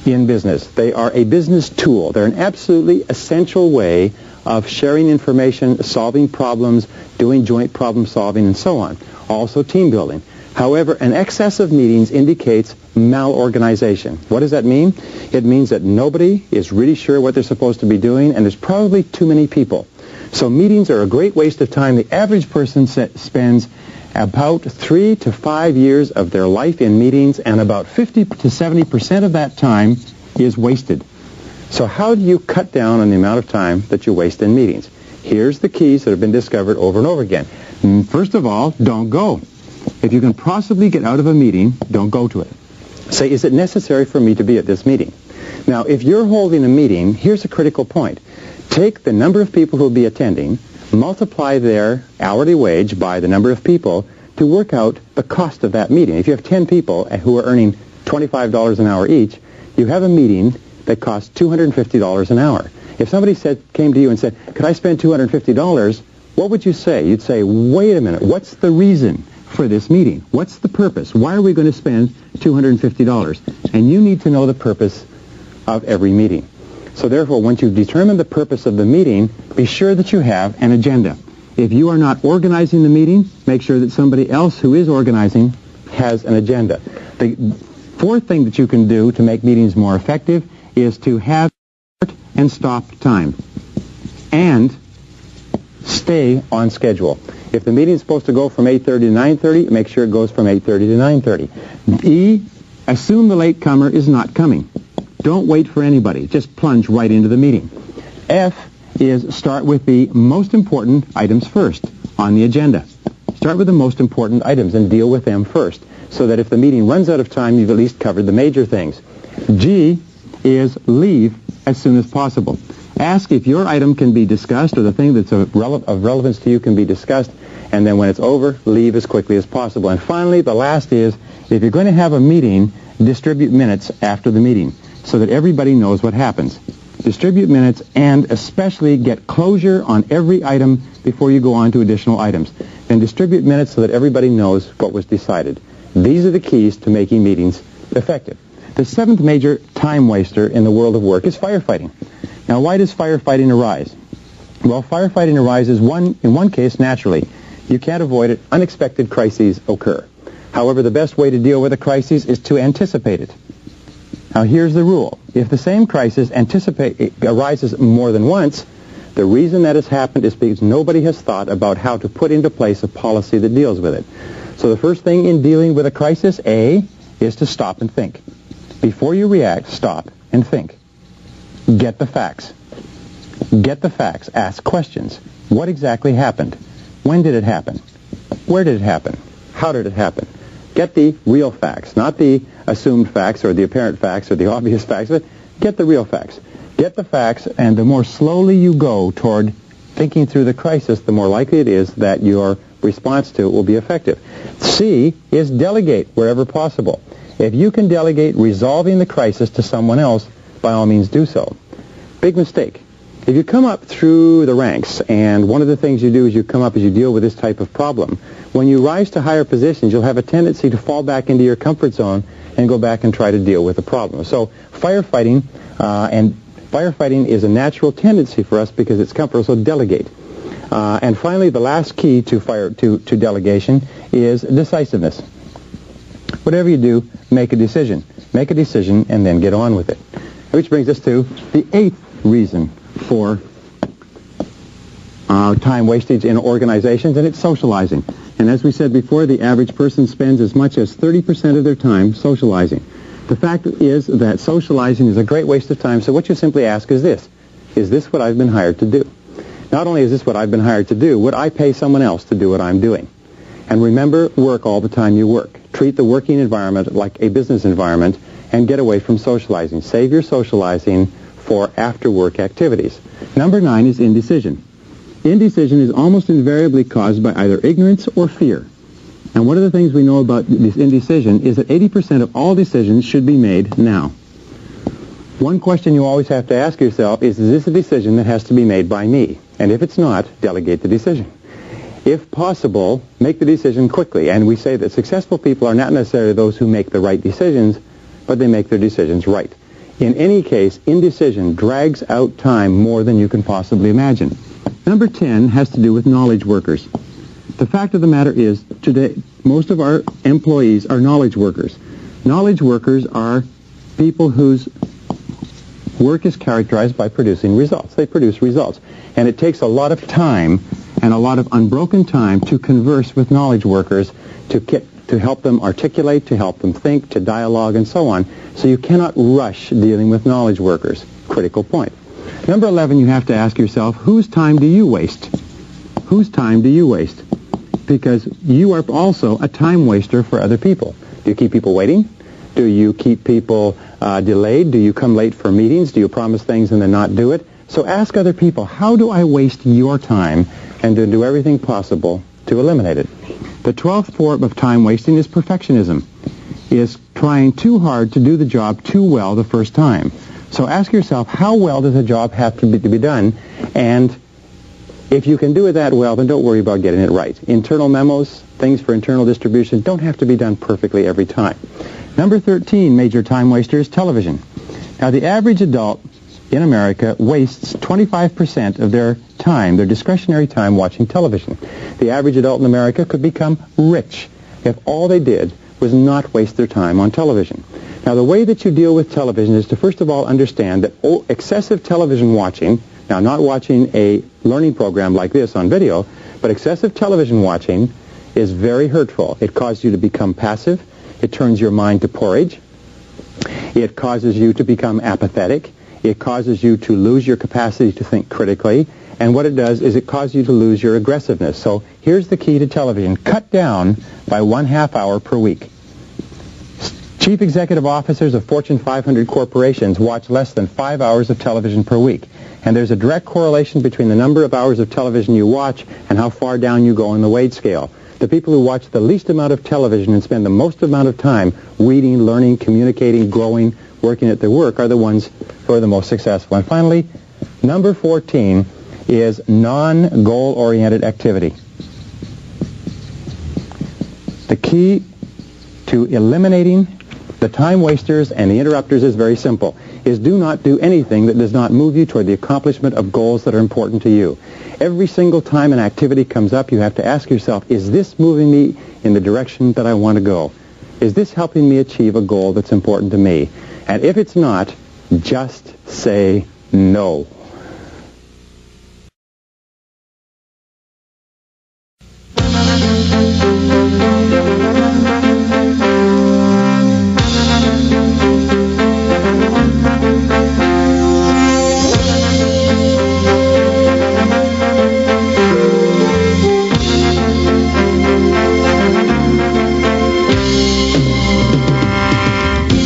in business. They are a business tool. They're an absolutely essential way of sharing information, solving problems, doing joint problem solving, and so on. Also team building. However, an excess of meetings indicates malorganization. What does that mean? It means that nobody is really sure what they're supposed to be doing, and there's probably too many people. So meetings are a great waste of time. The average person spends about 3 to 5 years of their life in meetings, and about 50 to 70% of that time is wasted. So how do you cut down on the amount of time that you waste in meetings? Here's the keys that have been discovered over and over again. First of all, don't go. If you can possibly get out of a meeting, don't go to it. Say, is it necessary for me to be at this meeting? Now, if you're holding a meeting, here's a critical point. Take the number of people who will be attending, multiply their hourly wage by the number of people to work out the cost of that meeting. If you have 10 people who are earning $25 an hour each, you have a meeting that costs $250 an hour. If somebody came to you and said, could I spend $250, what would you say? You'd say, wait a minute, what's the reason for this meeting? What's the purpose? Why are we going to spend $250? And you need to know the purpose of every meeting. So therefore, once you've determined the purpose of the meeting, be sure that you have an agenda. If you are not organizing the meeting, make sure that somebody else who is organizing has an agenda. The fourth thing that you can do to make meetings more effective is to have start and stop time and stay on schedule. If the meeting is supposed to go from 8:30 to 9:30, make sure it goes from 8:30 to 9:30. E, assume the latecomer is not coming. Don't wait for anybody. Just plunge right into the meeting. F is start with the most important items first on the agenda. Start with the most important items and deal with them first, so that if the meeting runs out of time, you've at least covered the major things. G is leave as soon as possible. Ask if your item can be discussed, or the thing that's of relevance to you can be discussed, and then when it's over, leave as quickly as possible. And finally, the last is, if you're going to have a meeting, distribute minutes after the meeting so that everybody knows what happens. Distribute minutes, and especially get closure on every item before you go on to additional items. And distribute minutes so that everybody knows what was decided. These are the keys to making meetings effective. The seventh major time waster in the world of work is firefighting. Now, why does firefighting arise? Well, firefighting arises in one case naturally. You can't avoid it. Unexpected crises occur. However, the best way to deal with a crisis is to anticipate it. Now, here's the rule. If the same crisis arises more than once, the reason that has happened is because nobody has thought about how to put into place a policy that deals with it. So the first thing in dealing with a crisis, A, is to stop and think. Before you react, stop and think. Get the facts. Get the facts. Ask questions. What exactly happened? When did it happen? Where did it happen? How did it happen? Get the real facts, not the assumed facts or the apparent facts or the obvious facts, but get the real facts. Get the facts, and the more slowly you go toward thinking through the crisis, the more likely it is that your response to it will be effective. C is delegate wherever possible. If you can delegate resolving the crisis to someone else, by all means do so. Big mistake. If you come up through the ranks, and one of the things you do is you come up as you deal with this type of problem, when you rise to higher positions, you'll have a tendency to fall back into your comfort zone and go back and try to deal with the problem. So firefighting is a natural tendency for us because it's comfort, so delegate. And finally, the last key to delegation is decisiveness. Whatever you do, make a decision. Make a decision and then get on with it. Which brings us to the eighth reason for time wastage in organizations, and it's socializing. And as we said before, the average person spends as much as 30% of their time socializing. The fact is that socializing is a great waste of time, so what you simply ask is this what I've been hired to do? Not only is this what I've been hired to do, would I pay someone else to do what I'm doing? And remember, work all the time you work. Treat the working environment like a business environment and get away from socializing. Save your socializing for after-work activities. Number 9 is indecision. Indecision is almost invariably caused by either ignorance or fear. And one of the things we know about this indecision is that 80% of all decisions should be made now. One question you always have to ask yourself is this a decision that has to be made by me? And if it's not, delegate the decision. If possible, make the decision quickly. And we say that successful people are not necessarily those who make the right decisions, but they make their decisions right. In any case, indecision drags out time more than you can possibly imagine. Number 10 has to do with knowledge workers. The fact of the matter is, today, most of our employees are knowledge workers. Knowledge workers are people whose work is characterized by producing results. They produce results. And it takes a lot of time and a lot of unbroken time to converse with knowledge workers, to help them articulate, to help them think, to dialogue, and so on. So you cannot rush dealing with knowledge workers. Critical point. Number 11, you have to ask yourself, whose time do you waste? Whose time do you waste? Because you are also a time waster for other people. Do you keep people waiting? Do you keep people delayed? Do you come late for meetings? Do you promise things and then not do it? So ask other people, how do I waste your time, and do everything possible to eliminate it? The 12th form of time wasting is perfectionism, is trying too hard to do the job too well the first time. So ask yourself, how well does a job have to be done? And if you can do it that well, then don't worry about getting it right. Internal memos, things for internal distribution, don't have to be done perfectly every time. Number 13, major time waster, is television. Now, the average adult in America wastes 25% of their time, their discretionary time, watching television. The average adult in America could become rich if all they did was not waste their time on television. Now, the way that you deal with television is to first of all understand that excessive television watching, now not watching a learning program like this on video, but excessive television watching is very hurtful. It causes you to become passive. It turns your mind to porridge. It causes you to become apathetic. It causes you to lose your capacity to think critically. And what it does is it causes you to lose your aggressiveness. So here's the key to television. Cut down by 1/2 hour per week. Chief executive officers of Fortune 500 corporations watch less than 5 hours of television per week. And there's a direct correlation between the number of hours of television you watch and how far down you go on the wage scale. The people who watch the least amount of television and spend the most amount of time reading, learning, communicating, growing, working at their work are the ones who are the most successful. And finally, number 14 is non-goal-oriented activity. The key to eliminating the time wasters and the interrupters is very simple, is do not do anything that does not move you toward the accomplishment of goals that are important to you. Every single time an activity comes up, you have to ask yourself, is this moving me in the direction that I want to go? Is this helping me achieve a goal that's important to me? And if it's not, just say no.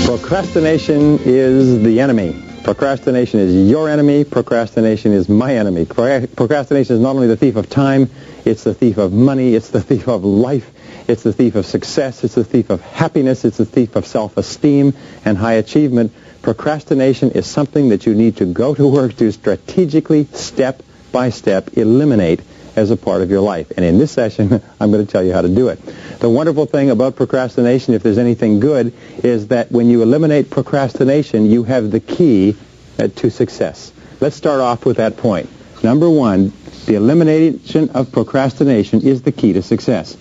Procrastination is the enemy. Procrastination is your enemy. Procrastination is my enemy. Procrastination is not only the thief of time, it's the thief of money, it's the thief of life, it's the thief of success, it's the thief of happiness, it's the thief of self-esteem and high achievement. Procrastination is something that you need to go to work to strategically, step by step, eliminate as a part of your life. And in this session, I'm going to tell you how to do it. The wonderful thing about procrastination, if there's anything good, is that when you eliminate procrastination, you have the key to success. Let's start off with that point. Number one, the elimination of procrastination is the key to success.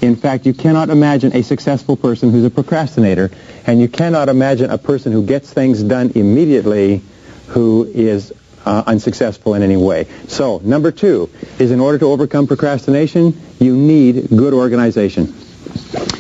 In fact, you cannot imagine a successful person who's a procrastinator, and you cannot imagine a person who gets things done immediately who is unsuccessful in any way. So, number 2 is, in order to overcome procrastination, you need good organization.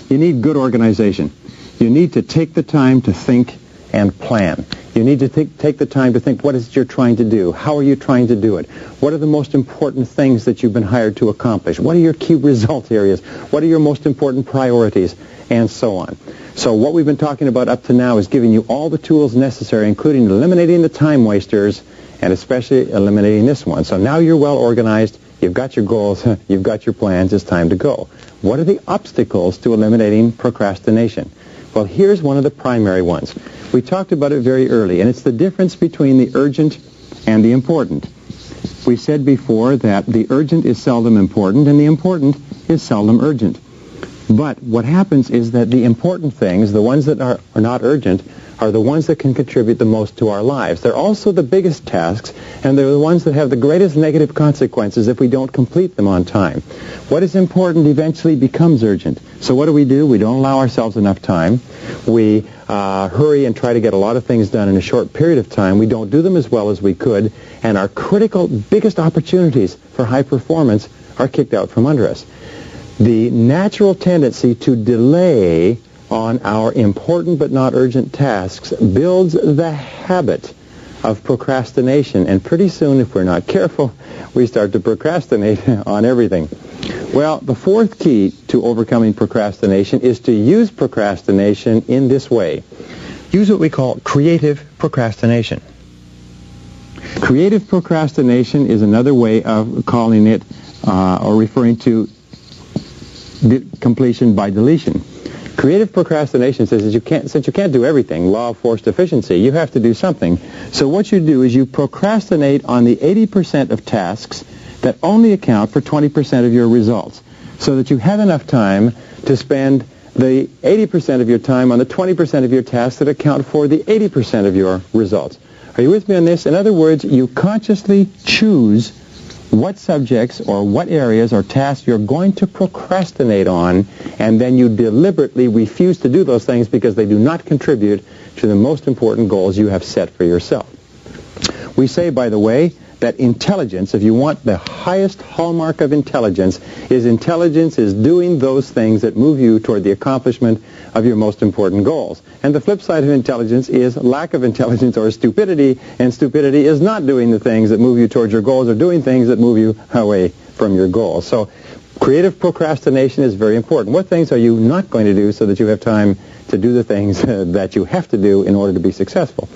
You need good organization. You need to take the time to think and plan. You need to take the time to think, what is it you're trying to do? How are you trying to do it? What are the most important things that you've been hired to accomplish? What are your key result areas? What are your most important priorities? And so on. So what we've been talking about up to now is giving you all the tools necessary, including eliminating the time wasters and especially eliminating this one. So now you're well organized. You've got your goals. You've got your plans. It's time to go. What are the obstacles to eliminating procrastination? Well, here's one of the primary ones. We talked about it very early, and it's the difference between the urgent and the important. We said before that the urgent is seldom important, and the important is seldom urgent. But what happens is that the important things, the ones that are not urgent, are the ones that can contribute the most to our lives. They're also the biggest tasks, and they're the ones that have the greatest negative consequences if we don't complete them on time. What is important eventually becomes urgent. So what do? We don't allow ourselves enough time. We hurry and try to get a lot of things done in a short period of time. We don't do them as well as we could, and our critical, biggest opportunities for high performance are kicked out from under us. The natural tendency to delay on our important but not urgent tasks builds the habit of procrastination, and pretty soon, if we're not careful, we start to procrastinate on everything. Well, the 4th key to overcoming procrastination is to use procrastination in this way. Use what we call creative procrastination. Creative procrastination is another way of calling it or referring to completion by deletion. Creative procrastination says that since you can't do everything, law of forced efficiency, you have to do something. So what you do is you procrastinate on the 80% of tasks that only account for 20% of your results, so that you have enough time to spend the 80% of your time on the 20% of your tasks that account for the 80% of your results. Are you with me on this? In other words, you consciously choose what subjects or what areas or tasks you're going to procrastinate on, and then you deliberately refuse to do those things because they do not contribute to the most important goals you have set for yourself. We say, by the way, that intelligence, if you want the highest hallmark of intelligence is doing those things that move you toward the accomplishment of your most important goals. And the flip side of intelligence is lack of intelligence or stupidity, and stupidity is not doing the things that move you towards your goals or doing things that move you away from your goals. So creative procrastination is very important. What things are you not going to do so that you have time to do the things that you have to do in order to be successful?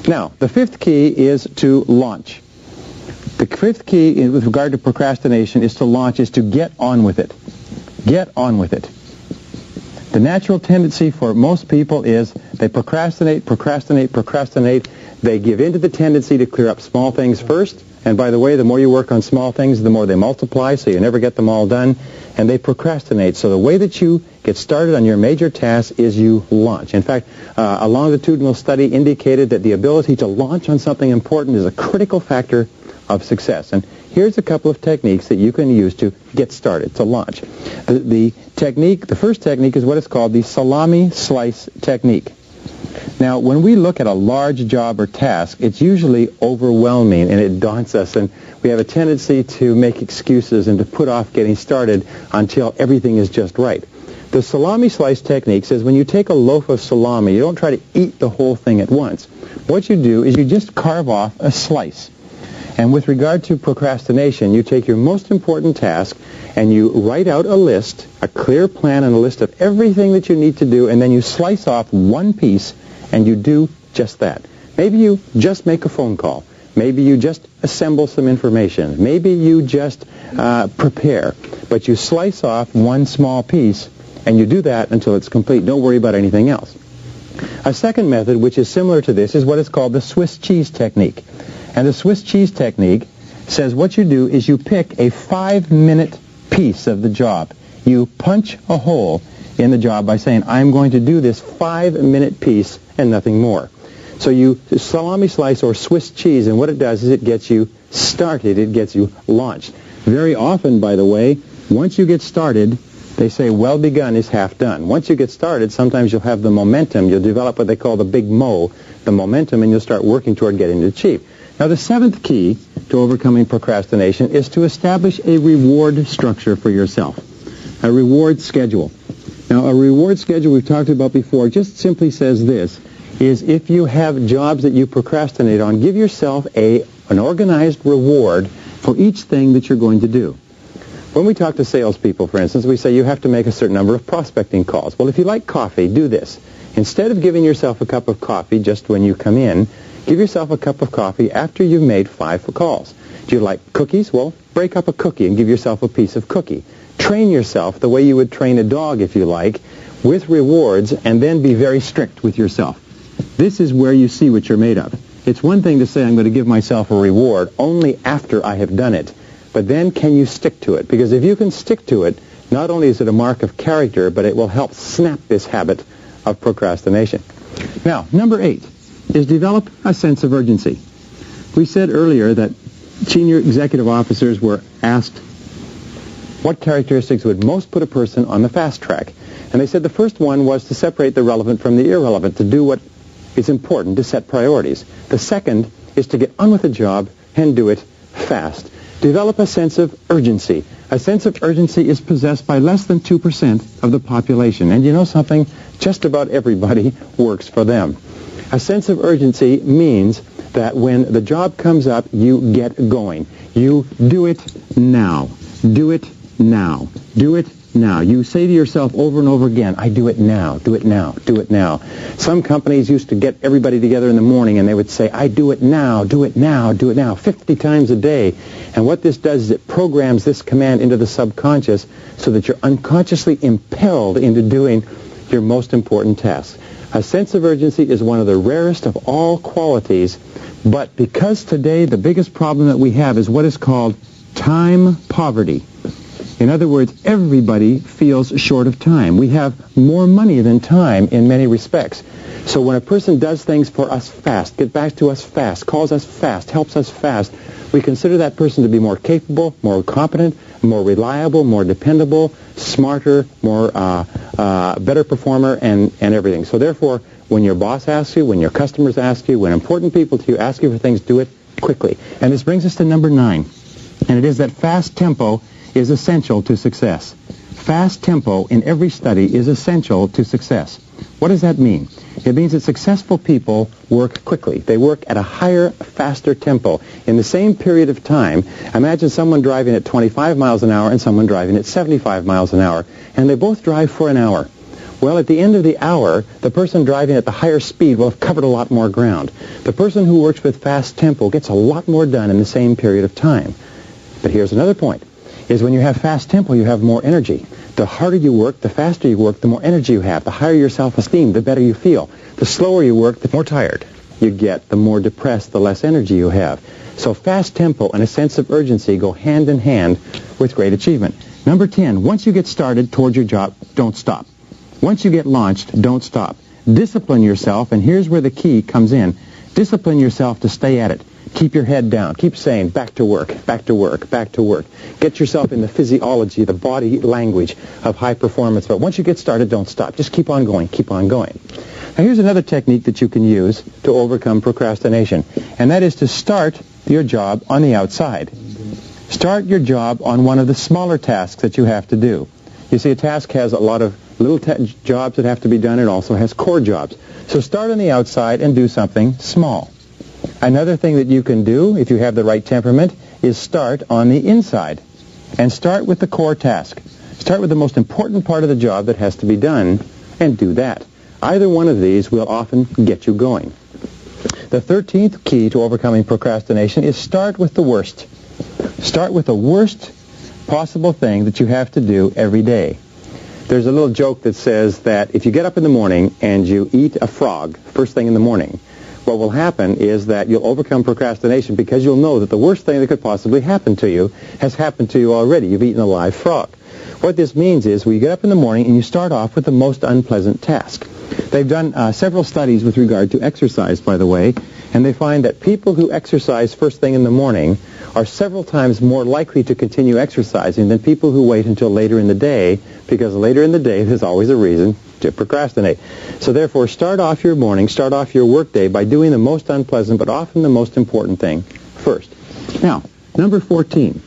Now, the 5th key is to launch. The 5th key with regard to procrastination is to get on with it. Get on with it. The natural tendency for most people is they procrastinate. They give in to the tendency to clear up small things first. And by the way, the more you work on small things, the more they multiply, so you never get them all done. And they procrastinate. So the way that you get started on your major tasks is you launch. In fact, a longitudinal study indicated that the ability to launch on something important is a critical factor of success. And here's a couple of techniques that you can use to get started, to launch. The first technique is what is called the salami slice technique. Now, when we look at a large job or task, it's usually overwhelming and it daunts us, and we have a tendency to make excuses and to put off getting started until everything is just right. The salami slice technique says when you take a loaf of salami, you don't try to eat the whole thing at once. What you do is you just carve off a slice. And with regard to procrastination, you take your most important task and you write out a list, a clear plan and a list of everything that you need to do, and then you slice off one piece and you do just that. Maybe you just make a phone call. Maybe you just assemble some information. Maybe you just prepare. But you slice off one small piece and you do that until it's complete. Don't worry about anything else. A second method, which is similar to this, is what is called the Swiss cheese technique. And the Swiss cheese technique says what you do is you pick a 5-minute piece of the job. You punch a hole in the job by saying, I'm going to do this 5-minute piece and nothing more. So you salami slice or Swiss cheese, and what it does is it gets you started, it gets you launched. Very often, by the way, once you get started, they say well begun is half done. Once you get started, sometimes you'll have the momentum. You'll develop what they call the big mo, the momentum, and you'll start working toward getting it achieved. Now, the seventh key to overcoming procrastination is to establish a reward structure for yourself, a reward schedule. Now, a reward schedule we've talked about before just simply says this, is if you have jobs that you procrastinate on, give yourself an organized reward for each thing that you're going to do. When we talk to salespeople, for instance, we say you have to make a certain number of prospecting calls. Well, if you like coffee, do this. Instead of giving yourself a cup of coffee just when you come in, give yourself a cup of coffee after you've made 5 calls. Do you like cookies? Well, break up a cookie and give yourself a piece of cookie. Train yourself the way you would train a dog, if you like, with rewards, and then be very strict with yourself. This is where you see what you're made of. It's one thing to say I'm going to give myself a reward only after I have done it, but then can you stick to it? Because if you can stick to it, not only is it a mark of character, but it will help snap this habit of procrastination. Now, number 8 is develop a sense of urgency. We said earlier that senior executive officers were asked what characteristics would most put a person on the fast track. And they said the first one was to separate the relevant from the irrelevant, to do what is important, to set priorities. The second is to get on with the job and do it fast. Develop a sense of urgency. A sense of urgency is possessed by less than 2% of the population. And you know something? Just about everybody works for them. A sense of urgency means that when the job comes up, you get going. You do it now. Do it now. Do it now. You say to yourself over and over again, I do it now, do it now, do it now. Some companies used to get everybody together in the morning and they would say, I do it now, do it now, do it now, 50 times a day. And what this does is it programs this command into the subconscious so that you're unconsciously impelled into doing your most important task. A sense of urgency is one of the rarest of all qualities, but because today the biggest problem that we have is what is called time poverty. In other words, everybody feels short of time. We have more money than time in many respects. So when a person does things for us fast, get back to us fast, calls us fast, helps us fast, we consider that person to be more capable, more competent, more reliable, more dependable, smarter, more better performer, and everything. So therefore, when your boss asks you, when your customers ask you, when important people to you ask you for things, do it quickly. And this brings us to number 9, and it is that fast tempo is essential to success. Fast tempo in every study is essential to success. What does that mean? It means that successful people work quickly. They work at a higher, faster tempo. In the same period of time, imagine someone driving at 25 miles an hour and someone driving at 75 miles an hour, and they both drive for an hour. Well, at the end of the hour, the person driving at the higher speed will have covered a lot more ground. The person who works with fast tempo gets a lot more done in the same period of time. But here's another point, is when you have fast tempo, you have more energy. The harder you work, the faster you work, the more energy you have. The higher your self-esteem, the better you feel. The slower you work, the more tired you get. The more depressed, the less energy you have. So fast tempo and a sense of urgency go hand in hand with great achievement. Number 10, once you get started towards your job, don't stop. Once you get launched, don't stop. Discipline yourself, and here's where the key comes in. Discipline yourself to stay at it. Keep your head down. Keep saying, back to work, back to work, back to work. Get yourself in the physiology, the body language of high performance. But once you get started, don't stop. Just keep on going, keep on going. Now, here's another technique that you can use to overcome procrastination, and that is to start your job on the outside. Start your job on one of the smaller tasks that you have to do. You see, a task has a lot of little jobs that have to be done. It also has core jobs. So start on the outside and do something small. Another thing that you can do, if you have the right temperament, is start on the inside. And start with the core task. Start with the most important part of the job that has to be done, and do that. Either one of these will often get you going. The 13th key to overcoming procrastination is start with the worst. Start with the worst possible thing that you have to do every day. There's a little joke that says that if you get up in the morning and you eat a frog first thing in the morning, what will happen is that you'll overcome procrastination because you'll know that the worst thing that could possibly happen to you has happened to you already. You've eaten a live frog. What this means is when you get up in the morning and you start off with the most unpleasant task. They've done several studies with regard to exercise, by the way, and they find that people who exercise first thing in the morning are several times more likely to continue exercising than people who wait until later in the day, because later in the day there's always a reason to procrastinate. So therefore, start off your morning, start off your workday by doing the most unpleasant but often the most important thing first. Now, number 14.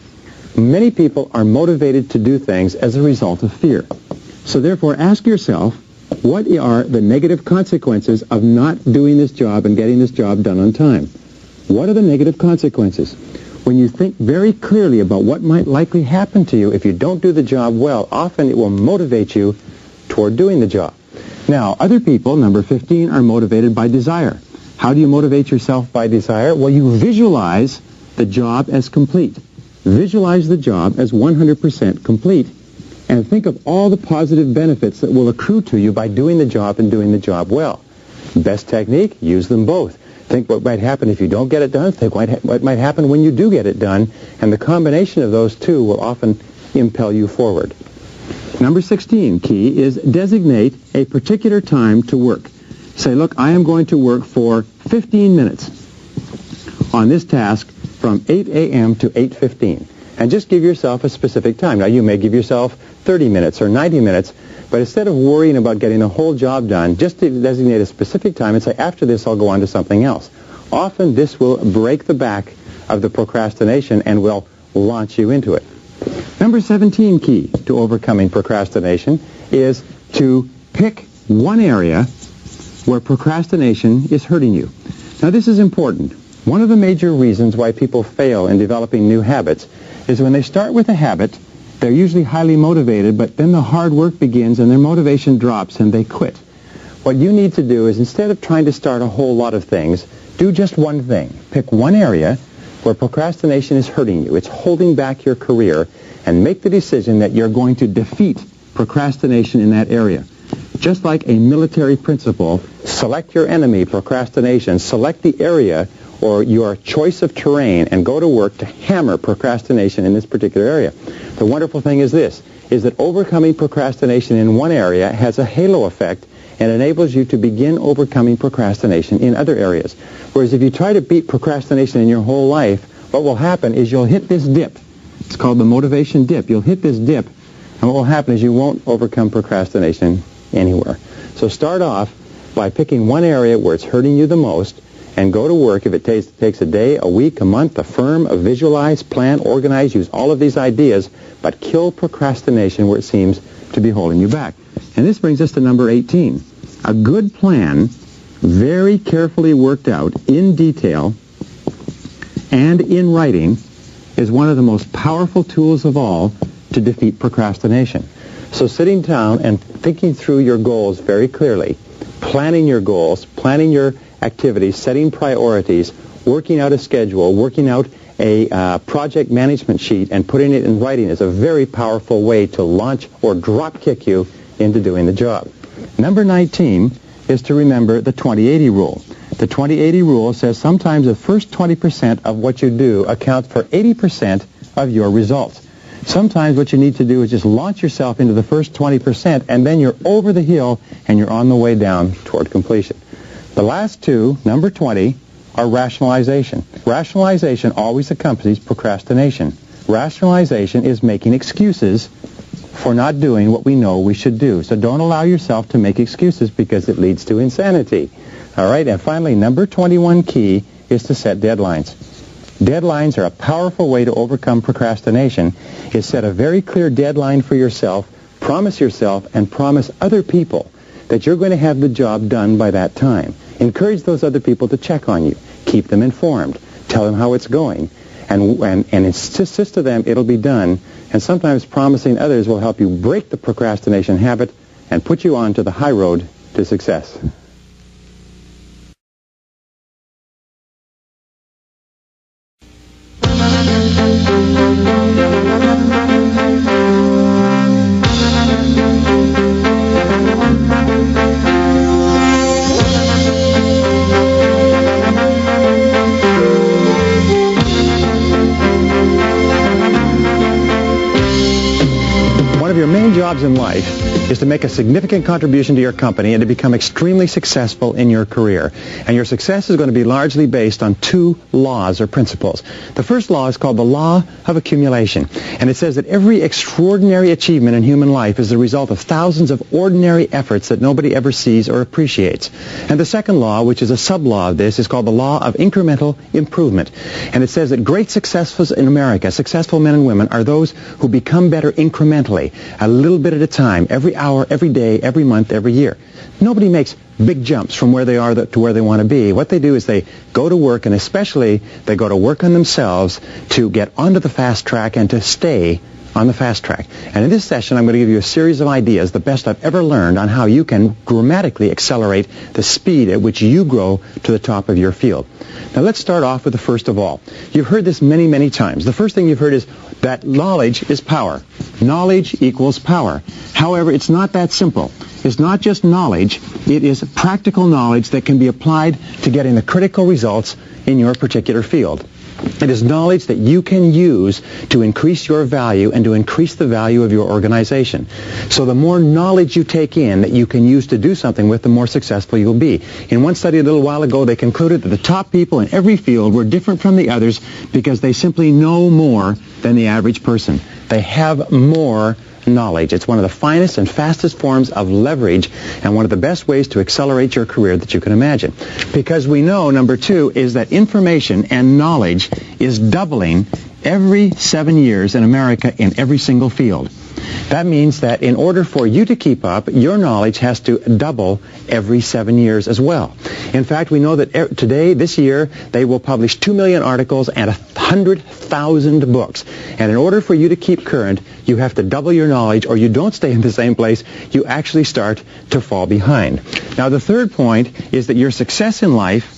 Many people are motivated to do things as a result of fear. So therefore, ask yourself, what are the negative consequences of not doing this job and getting this job done on time? What are the negative consequences? When you think very clearly about what might likely happen to you if you don't do the job well, often it will motivate you toward doing the job. Now, other people, number 15, are motivated by desire. How do you motivate yourself by desire? Well, you visualize the job as complete. Visualize the job as 100% complete, and think of all the positive benefits that will accrue to you by doing the job and doing the job well. Best technique, use them both. Think what might happen if you don't get it done. Think what might happen when you do get it done. And the combination of those two will often impel you forward. Number 16 key is designate a particular time to work. Say, look, I am going to work for 15 minutes on this task from 8 a.m. to 8:15. And just give yourself a specific time. Now, you may give yourself 30 minutes or 90 minutes, but instead of worrying about getting the whole job done, just to designate a specific time and say, after this, I'll go on to something else. Often, this will break the back of the procrastination and will launch you into it. Number 17 key to overcoming procrastination is to pick one area where procrastination is hurting you. Now, this is important. One of the major reasons why people fail in developing new habits is when they start with a habit, they're usually highly motivated, but then the hard work begins and their motivation drops and they quit. What you need to do is, instead of trying to start a whole lot of things, do just one thing. Pick one area where procrastination is hurting you. It's holding back your career, and make the decision that you're going to defeat procrastination in that area. Just like a military principle, select your enemy, procrastination, select the area or your choice of terrain and go to work to hammer procrastination in this particular area. The wonderful thing is this, is that overcoming procrastination in one area has a halo effect and enables you to begin overcoming procrastination in other areas. Whereas if you try to beat procrastination in your whole life, what will happen is you'll hit this dip. It's called the motivation dip. You'll hit this dip, and what will happen is you won't overcome procrastination anywhere. So start off by picking one area where it's hurting you the most, and go to work. If it takes a day, a week, a month, affirm, visualize, plan, organize, use all of these ideas, but kill procrastination where it seems to be holding you back. And this brings us to number 18. A good plan, very carefully worked out in detail and in writing, is one of the most powerful tools of all to defeat procrastination. So sitting down and thinking through your goals very clearly, planning your goals, planning your activities, setting priorities, working out a schedule, working out a project management sheet, and putting it in writing is a very powerful way to launch or drop kick you into doing the job. Number 19 is to remember the 20-80 rule. The 20-80 rule says sometimes the first 20% of what you do accounts for 80% of your results. Sometimes what you need to do is just launch yourself into the first 20%, and then you're over the hill and you're on the way down toward completion. The last two, number 20, are rationalization. Rationalization always accompanies procrastination. Rationalization is making excuses for not doing what we know we should do. So don't allow yourself to make excuses because it leads to insanity. All right, and finally, number 21 key is to set deadlines. Deadlines are a powerful way to overcome procrastination. Is set a very clear deadline for yourself, promise yourself, and promise other people that you're going to have the job done by that time. Encourage those other people to check on you. Keep them informed. Tell them how it's going. And insist to them it'll be done. And sometimes promising others will help you break the procrastination habit and put you on to the high road to success. One of your main jobs in life is to make a significant contribution to your company and to become extremely successful in your career. And your success is going to be largely based on two laws or principles. The first law is called the law of accumulation. And it says that every extraordinary achievement in human life is the result of thousands of ordinary efforts that nobody ever sees or appreciates. And the second law, which is a sub-law of this, is called the law of incremental improvement. And it says that great successes in America, successful men and women, are those who become better incrementally, a little bit at a time, every hour, every day, every month, every year. Nobody makes big jumps from where they are to where they want to be. What they do is they go to work, and especially they go to work on themselves to get onto the fast track and to stay on the fast track. And in this session, I'm going to give you a series of ideas, the best I've ever learned, on how you can dramatically accelerate the speed at which you grow to the top of your field. Now, let's start off with the first of all. You've heard this many, many times. The first thing you've heard is that knowledge is power. Knowledge equals power. However, it's not that simple. It's not just knowledge. It is practical knowledge that can be applied to getting the critical results in your particular field. It is knowledge that you can use to increase your value and to increase the value of your organization. So the more knowledge you take in that you can use to do something with, the more successful you'll be. In one study a little while ago, they concluded that the top people in every field were different from the others because they simply know more than the average person. They have more knowledge. It's one of the finest and fastest forms of leverage and one of the best ways to accelerate your career that you can imagine. Because we know, number two, is that information and knowledge is doubling every 7 years in America in every single field. That means that in order for you to keep up, your knowledge has to double every 7 years as well. In fact, we know that today, this year, they will publish 2 million articles and 100,000 books. And in order for you to keep current, you have to double your knowledge, or you don't stay in the same place. You actually start to fall behind. Now, the third point is that your success in life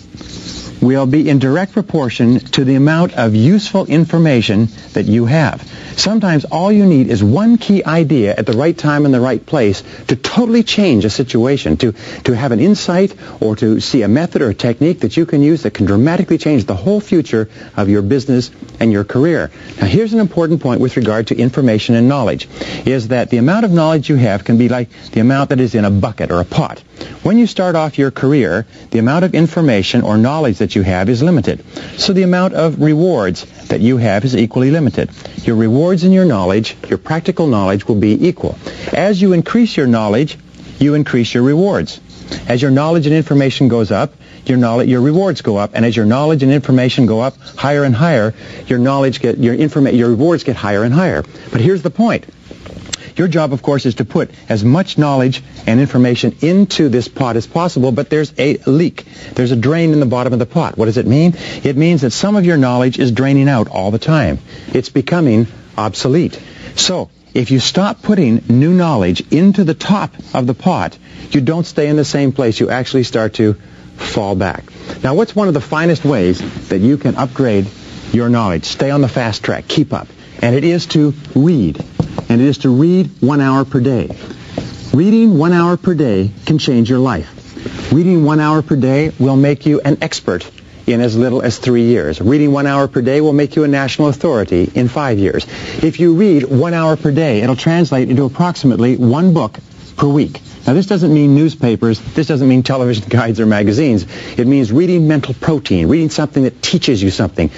will be in direct proportion to the amount of useful information that you have. Sometimes all you need is one key idea at the right time in the right place to totally change a situation, to have an insight or to see a method or a technique that you can use that can dramatically change the whole future of your business and your career. Now, here's an important point with regard to information and knowledge, is that the amount of knowledge you have can be like the amount that is in a bucket or a pot. When you start off your career, the amount of information or knowledge that you have is limited. So the amount of rewards that you have is equally limited. Your rewards and your knowledge, your practical knowledge, will be equal. As you increase your knowledge, you increase your rewards. As your knowledge and information goes up, your rewards go up, and as your knowledge and information go up higher and higher, your rewards get higher and higher. But here's the point. Your job, of course, is to put as much knowledge and information into this pot as possible, but there's a leak. There's a drain in the bottom of the pot. What does it mean? It means that some of your knowledge is draining out all the time. It's becoming obsolete. So, if you stop putting new knowledge into the top of the pot, you don't stay in the same place. You actually start to fall back. Now, what's one of the finest ways that you can upgrade your knowledge? Stay on the fast track. Keep up. And it is to read. And it is to read 1 hour per day. Reading 1 hour per day can change your life. Reading 1 hour per day will make you an expert in as little as 3 years. Reading 1 hour per day will make you a national authority in 5 years. If you read 1 hour per day, it'll translate into approximately 1 book per week. Now, this doesn't mean newspapers. This doesn't mean television guides or magazines. It means reading mental protein, reading something that teaches you something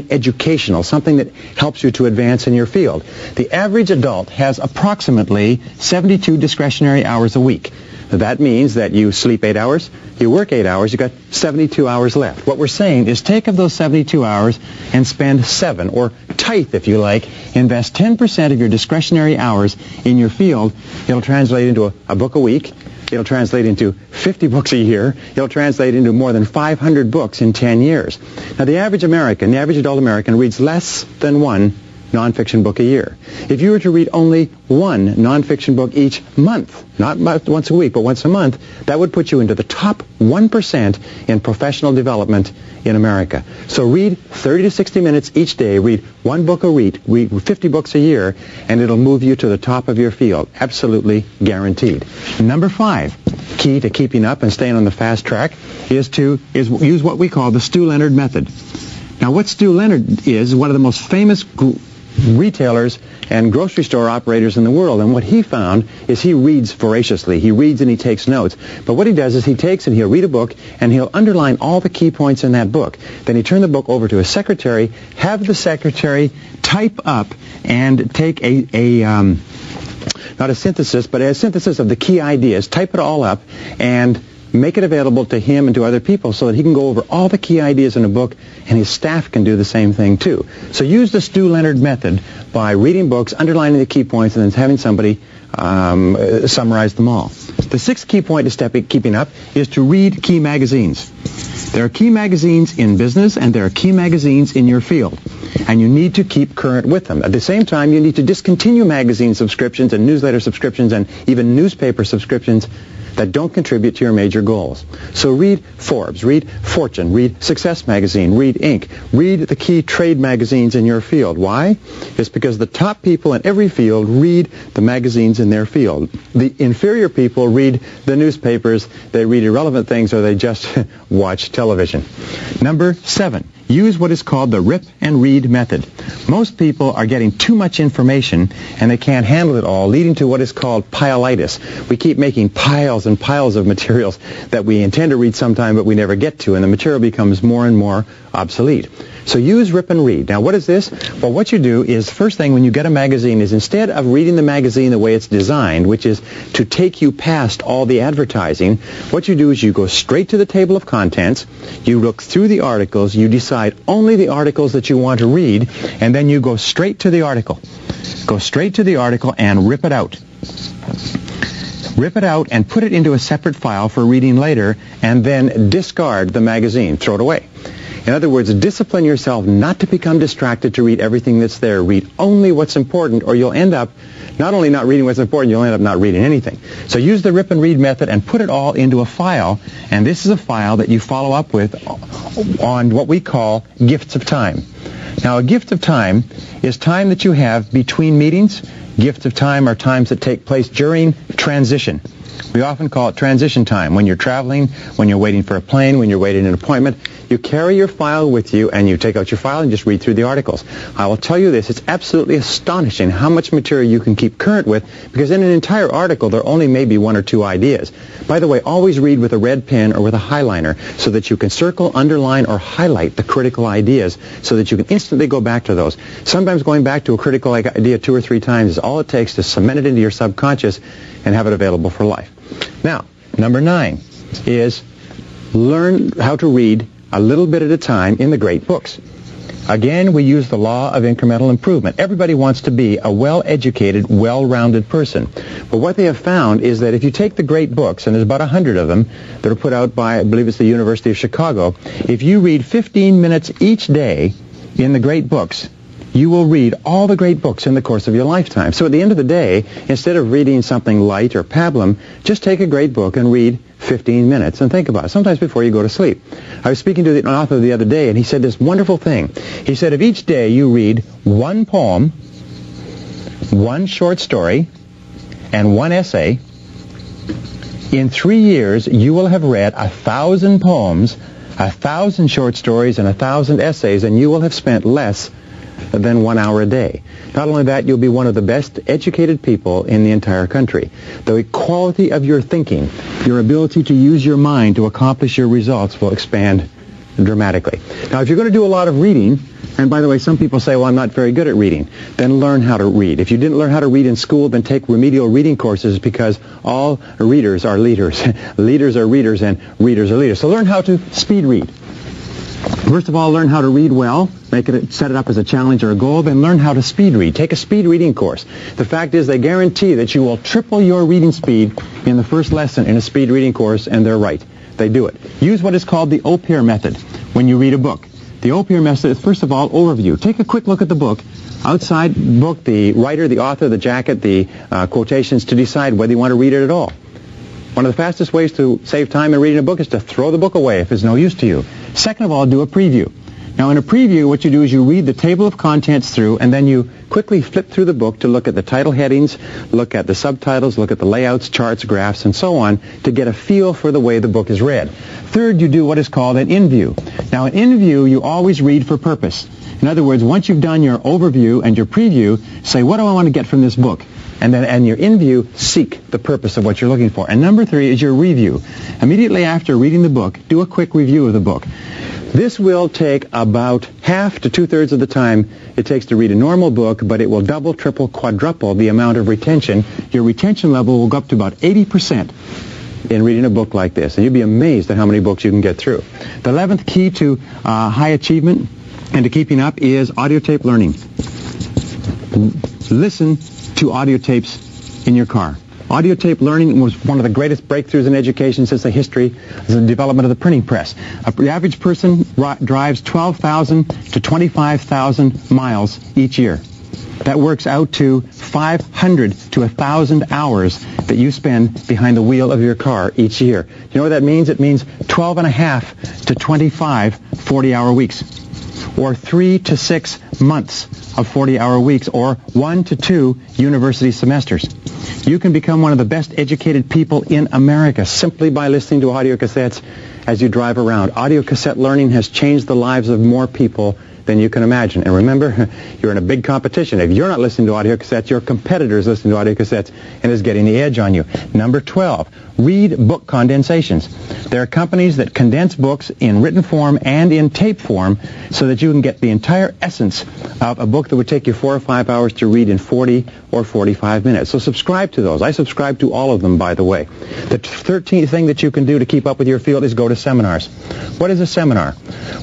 educational, something that helps you to advance in your field. The average adult has approximately 72 discretionary hours a week. That means that you sleep 8 hours, you work 8 hours, you've got 72 hours left. What we're saying is take of those 72 hours and spend 7, or tithe if you like, invest 10% of your discretionary hours in your field. It'll translate into a book a week. It'll translate into 50 books a year. It'll translate into more than 500 books in 10 years. Now, the average adult American reads less than 1 nonfiction book a year. If you were to read only 1 nonfiction book each month, not once a week, but once a month, that would put you into the top 1% in professional development in America. So read 30 to 60 minutes each day, read 1 book a week, read 50 books a year, and it'll move you to the top of your field. Absolutely guaranteed. Number 5, key to keeping up and staying on the fast track, is use what we call the Stu Leonard method. Now, what Stu Leonard is one of the most famous retailers and grocery store operators in the world. And what he found is he reads voraciously. He reads and he takes notes. But what he does is he takes and he'll read a book and he'll underline all the key points in that book. Then he turn the book over to his secretary, have the secretary type up and take not a synthesis, but a synthesis of the key ideas, type it all up and make it available to him and to other people so that he can go over all the key ideas in a book, and his staff can do the same thing too. So use the Stu Leonard method by reading books, underlining the key points, and then having somebody summarize them all. The sixth key point to keeping up is to read key magazines. There are key magazines in business and there are key magazines in your field, and you need to keep current with them. At the same time, you need to discontinue magazine subscriptions and newsletter subscriptions and even newspaper subscriptions that don't contribute to your major goals. So read Forbes, read Fortune, read Success Magazine, read Inc. Read the key trade magazines in your field. Why? It's because the top people in every field read the magazines in their field. The inferior people read the newspapers, they read irrelevant things, or they just watch television. Number 7. Use what is called the rip and read method. Most people are getting too much information and they can't handle it all, leading to what is called pileitis. We keep making piles and piles of materials that we intend to read sometime but we never get to, and the material becomes more and more obsolete. So use rip and read. Now what is this? Well, what you do is, first thing when you get a magazine is, instead of reading the magazine the way it's designed, which is to take you past all the advertising, what you do is you go straight to the table of contents, you look through the articles, you decide only the articles that you want to read, and then you go straight to the article. Go straight to the article and rip it out. Rip it out and put it into a separate file for reading later, and then discard the magazine. Throw it away. In other words, discipline yourself not to become distracted to read everything that's there. Read only what's important, or you'll end up not only not reading what's important, you'll end up not reading anything. So use the rip and read method and put it all into a file, and this is a file that you follow up with on what we call gifts of time. Now, a gift of time is time that you have between meetings. Gifts of time are times that take place during transition. We often call it transition time. When you're traveling, when you're waiting for a plane, when you're waiting an appointment, you carry your file with you and you take out your file and just read through the articles. I will tell you this, it's absolutely astonishing how much material you can keep current with, because in an entire article there only may be 1 or 2 ideas. By the way, always read with a red pen or with a highliner so that you can circle, underline, or highlight the critical ideas so that you can instantly go back to those. Sometimes going back to a critical idea 2 or 3 times is all it takes to cement it into your subconscious and have it available for life. Now, number 9 is learn how to read a little bit at a time in the great books. Again, we use the law of incremental improvement. Everybody wants to be a well-educated, well-rounded person. But what they have found is that if you take the great books, and there's about 100 of them that are put out by, I believe it's the University of Chicago, if you read 15 minutes each day in the great books, you will read all the great books in the course of your lifetime. So at the end of the day, instead of reading something light or pablum, just take a great book and read 15 minutes and think about it, sometimes before you go to sleep. I was speaking to an author the other day, and he said this wonderful thing. He said, if each day you read 1 poem, 1 short story, and 1 essay, in 3 years you will have read 1,000 poems, 1,000 short stories, and 1,000 essays, and you will have spent less than 1 hour a day. Not only that, you'll be one of the best educated people in the entire country. The quality of your thinking, your ability to use your mind to accomplish your results will expand dramatically. Now, if you're going to do a lot of reading, and by the way, some people say, well, I'm not very good at reading, then learn how to read. If you didn't learn how to read in school, then take remedial reading courses, because all readers are leaders. Leaders are readers, and readers are leaders. So learn how to speed read. First of all, learn how to read well. Set it up as a challenge or a goal. Then learn how to speed read. Take a speed reading course. The fact is, they guarantee that you will triple your reading speed in the first lesson in a speed reading course, and they're right. They do it. Use what is called the OPIR method when you read a book. The OPIR method is, first of all, overview. Take a quick look at the book. Outside the book, the writer, the author, the jacket, the quotations, to decide whether you want to read it at all. One of the fastest ways to save time in reading a book is to throw the book away if it's no use to you. Second of all, do a preview. Now in a preview, what you do is you read the table of contents through, and then you quickly flip through the book to look at the title headings, look at the subtitles, look at the layouts, charts, graphs, and so on to get a feel for the way the book is read. Third, you do what is called an in-view. Now an in-view, you always read for purpose. In other words, once you've done your overview and your preview, say, what do I want to get from this book? And then in your in-view, seek the purpose of what you're looking for. And number 3 is your review. Immediately after reading the book, do a quick review of the book. This will take about half to 2/3 of the time it takes to read a normal book, but it will double, triple, quadruple the amount of retention. Your retention level will go up to about 80% in reading a book like this. And you'll be amazed at how many books you can get through. The 11th key to high achievement and to keeping up is audio tape learning. Listen to audio tapes in your car. Audio tape learning was one of the greatest breakthroughs in education since the history of the development of the printing press. The average person drives 12,000 to 25,000 miles each year. That works out to 500 to 1,000 hours that you spend behind the wheel of your car each year. You know what that means? It means 12 and a half to 25 40-hour weeks, or 3 to 6 months of 40-hour weeks, or 1 to 2 university semesters. You can become one of the best educated people in America simply by listening to audio cassettes as you drive around. Audio cassette learning has changed the lives of more people than you can imagine. And remember, you're in a big competition. If you're not listening to audio cassettes, your competitor is listening to audio cassettes and is getting the edge on you. Number 12, read book condensations. There are companies that condense books in written form and in tape form so that you can get the entire essence of a book that would take you 4 or 5 hours to read in 40 or 45 minutes. So subscribe to those. I subscribe to all of them, by the way. The 13th thing that you can do to keep up with your field is go to seminars. What is a seminar?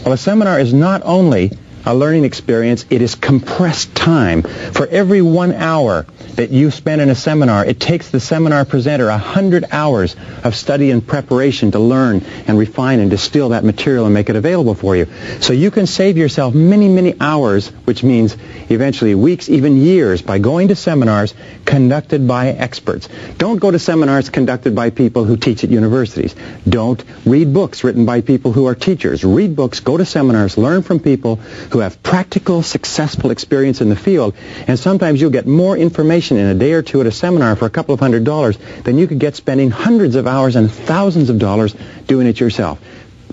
Well, a seminar is not only a learning experience, it is compressed time. For every 1 hour that you spend in a seminar, it takes the seminar presenter 100 hours of study and preparation to learn and refine and distill that material and make it available for you. So you can save yourself many, many hours, which means eventually weeks, even years, by going to seminars conducted by experts. Don't go to seminars conducted by people who teach at universities. Don't read books written by people who are teachers. Read books, go to seminars, learn from people who have practical, successful experience in the field, and sometimes you'll get more information in a day or two at a seminar for a couple of $100s than you could get spending hundreds of hours and thousands of dollars doing it yourself.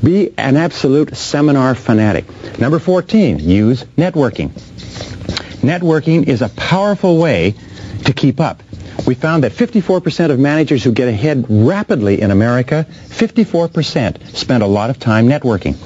Be an absolute seminar fanatic. Number 14, use networking. Networking is a powerful way to keep up. We found that 54% of managers who get ahead rapidly in America, 54% spend a lot of time networking.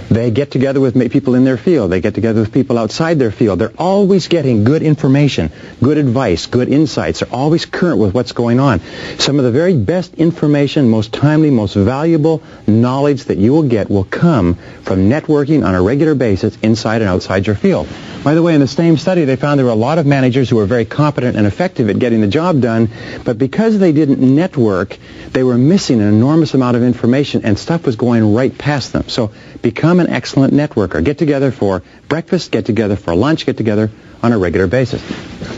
They get together with people in their field. They get together with people outside their field. They're always getting good information, good advice, good insights. They're always current with what's going on. Some of the very best information, most timely, most valuable knowledge that you will get will come from networking on a regular basis inside and outside your field. By the way, in the same study, they found there were a lot of managers who were very competent and effective at getting the job done, but because they didn't network, they were missing an enormous amount of information, and stuff was going right past them. So become an excellent networker. Get together for breakfast, get together for lunch, get together on a regular basis.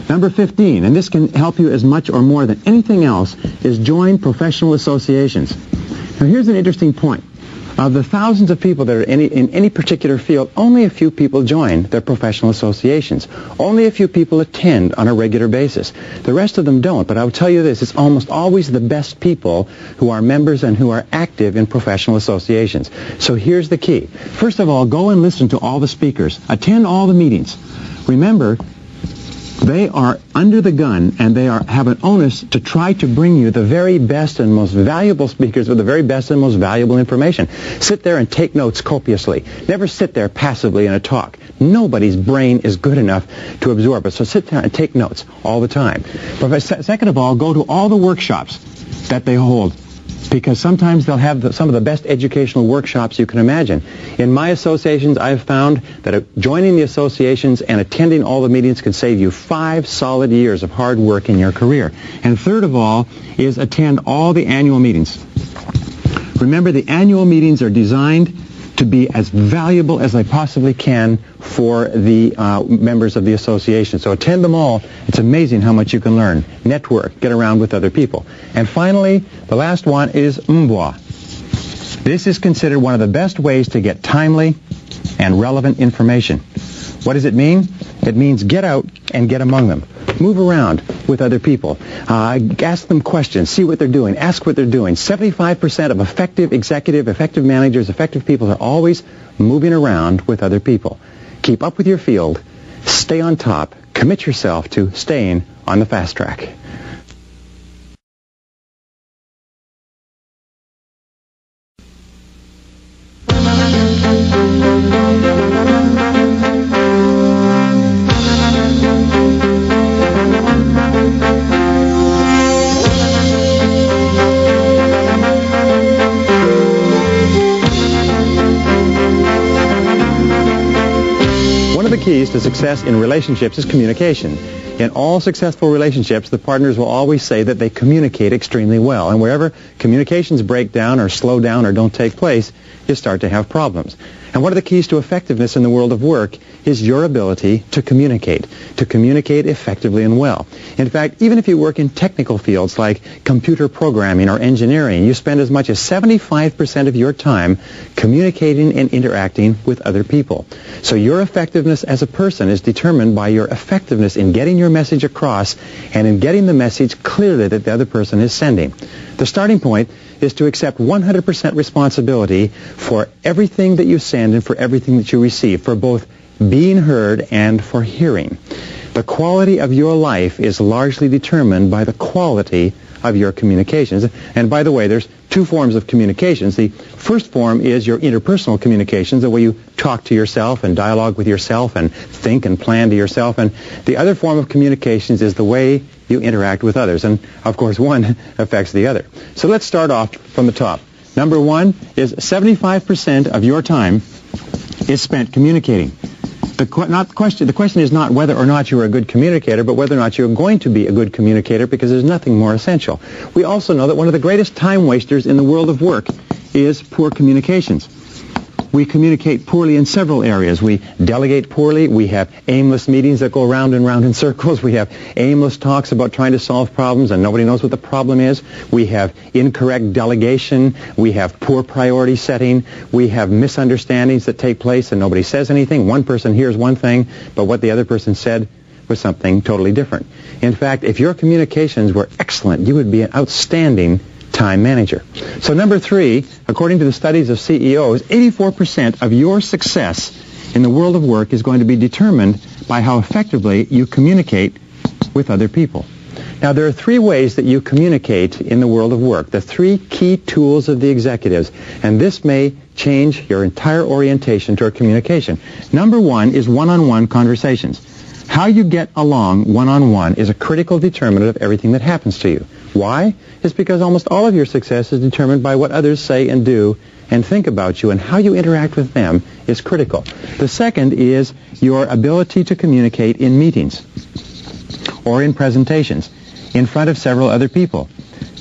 Number 15, and this can help you as much or more than anything else, is join professional associations. Now here's an interesting point. Of the thousands of people that are in any particular field, only a few people join their professional associations. Only a few people attend on a regular basis. The rest of them don't, but I will tell you this, it's almost always the best people who are members and who are active in professional associations. So here's the key. First of all, go and listen to all the speakers. Attend all the meetings. Remember, they are under the gun, and they have an onus to try to bring you the very best and most valuable speakers with the very best and most valuable information. Sit there and take notes copiously. Never sit there passively in a talk. Nobody's brain is good enough to absorb it, so sit down and take notes all the time. But second of all, go to all the workshops that they hold, because sometimes they'll have some of the best educational workshops you can imagine. In my associations, I've found that joining the associations and attending all the meetings can save you 5 solid years of hard work in your career. And third of all is attend all the annual meetings. Remember, the annual meetings are designed to be as valuable as they possibly can for the members of the association. So attend them all. It's amazing how much you can learn. Network. Get around with other people. And finally, the last one is mbwa. This is considered one of the best ways to get timely, and relevant information. What does it mean? It means get out and get among them. Move around with other people. Ask them questions. See what they're doing. Ask what they're doing. 75% of effective managers, effective people are always moving around with other people. Keep up with your field. Stay on top. Commit yourself to staying on the fast track. Keys to success in relationships is communication. In all successful relationships, the partners will always say that they communicate extremely well. And wherever communications break down or slow down or don't take place, you start to have problems. And one of the keys to effectiveness in the world of work is your ability to communicate effectively and well. In fact, even if you work in technical fields like computer programming or engineering, you spend as much as 75% of your time communicating and interacting with other people. So your effectiveness as a person is determined by your effectiveness in getting your message across and in getting the message clearly that the other person is sending. The starting point is to accept 100% responsibility for everything that you send and for everything that you receive, for both being heard and for hearing. The quality of your life is largely determined by the quality of your communications. And by the way, there's two forms of communications. The first form is your interpersonal communications, the way you talk to yourself and dialogue with yourself and think and plan to yourself. And the other form of communications is the way you interact with others. And, of course, one affects the other. So let's start off from the top. Number one is 75% of your time is spent communicating. The question is not whether or not you're a good communicator, but whether or not you're going to be a good communicator, because there's nothing more essential. We also know that one of the greatest time wasters in the world of work is poor communications. We communicate poorly in several areas. We delegate poorly. We have aimless meetings that go round and round in circles. We have aimless talks about trying to solve problems and nobody knows what the problem is. We have incorrect delegation. We have poor priority setting. We have misunderstandings that take place and nobody says anything. One person hears one thing, but what the other person said was something totally different. In fact, if your communications were excellent, you would be an outstanding time manager. So number three, according to the studies of CEOs, 84% of your success in the world of work is going to be determined by how effectively you communicate with other people. Now, there are three ways that you communicate in the world of work, the three key tools of the executives, and this may change your entire orientation toward communication. Number one is one-on-one conversations. How you get along one-on-one is a critical determinant of everything that happens to you. Why? It's because almost all of your success is determined by what others say and do and think about you, and how you interact with them is critical. The second is your ability to communicate in meetings or in presentations in front of several other people.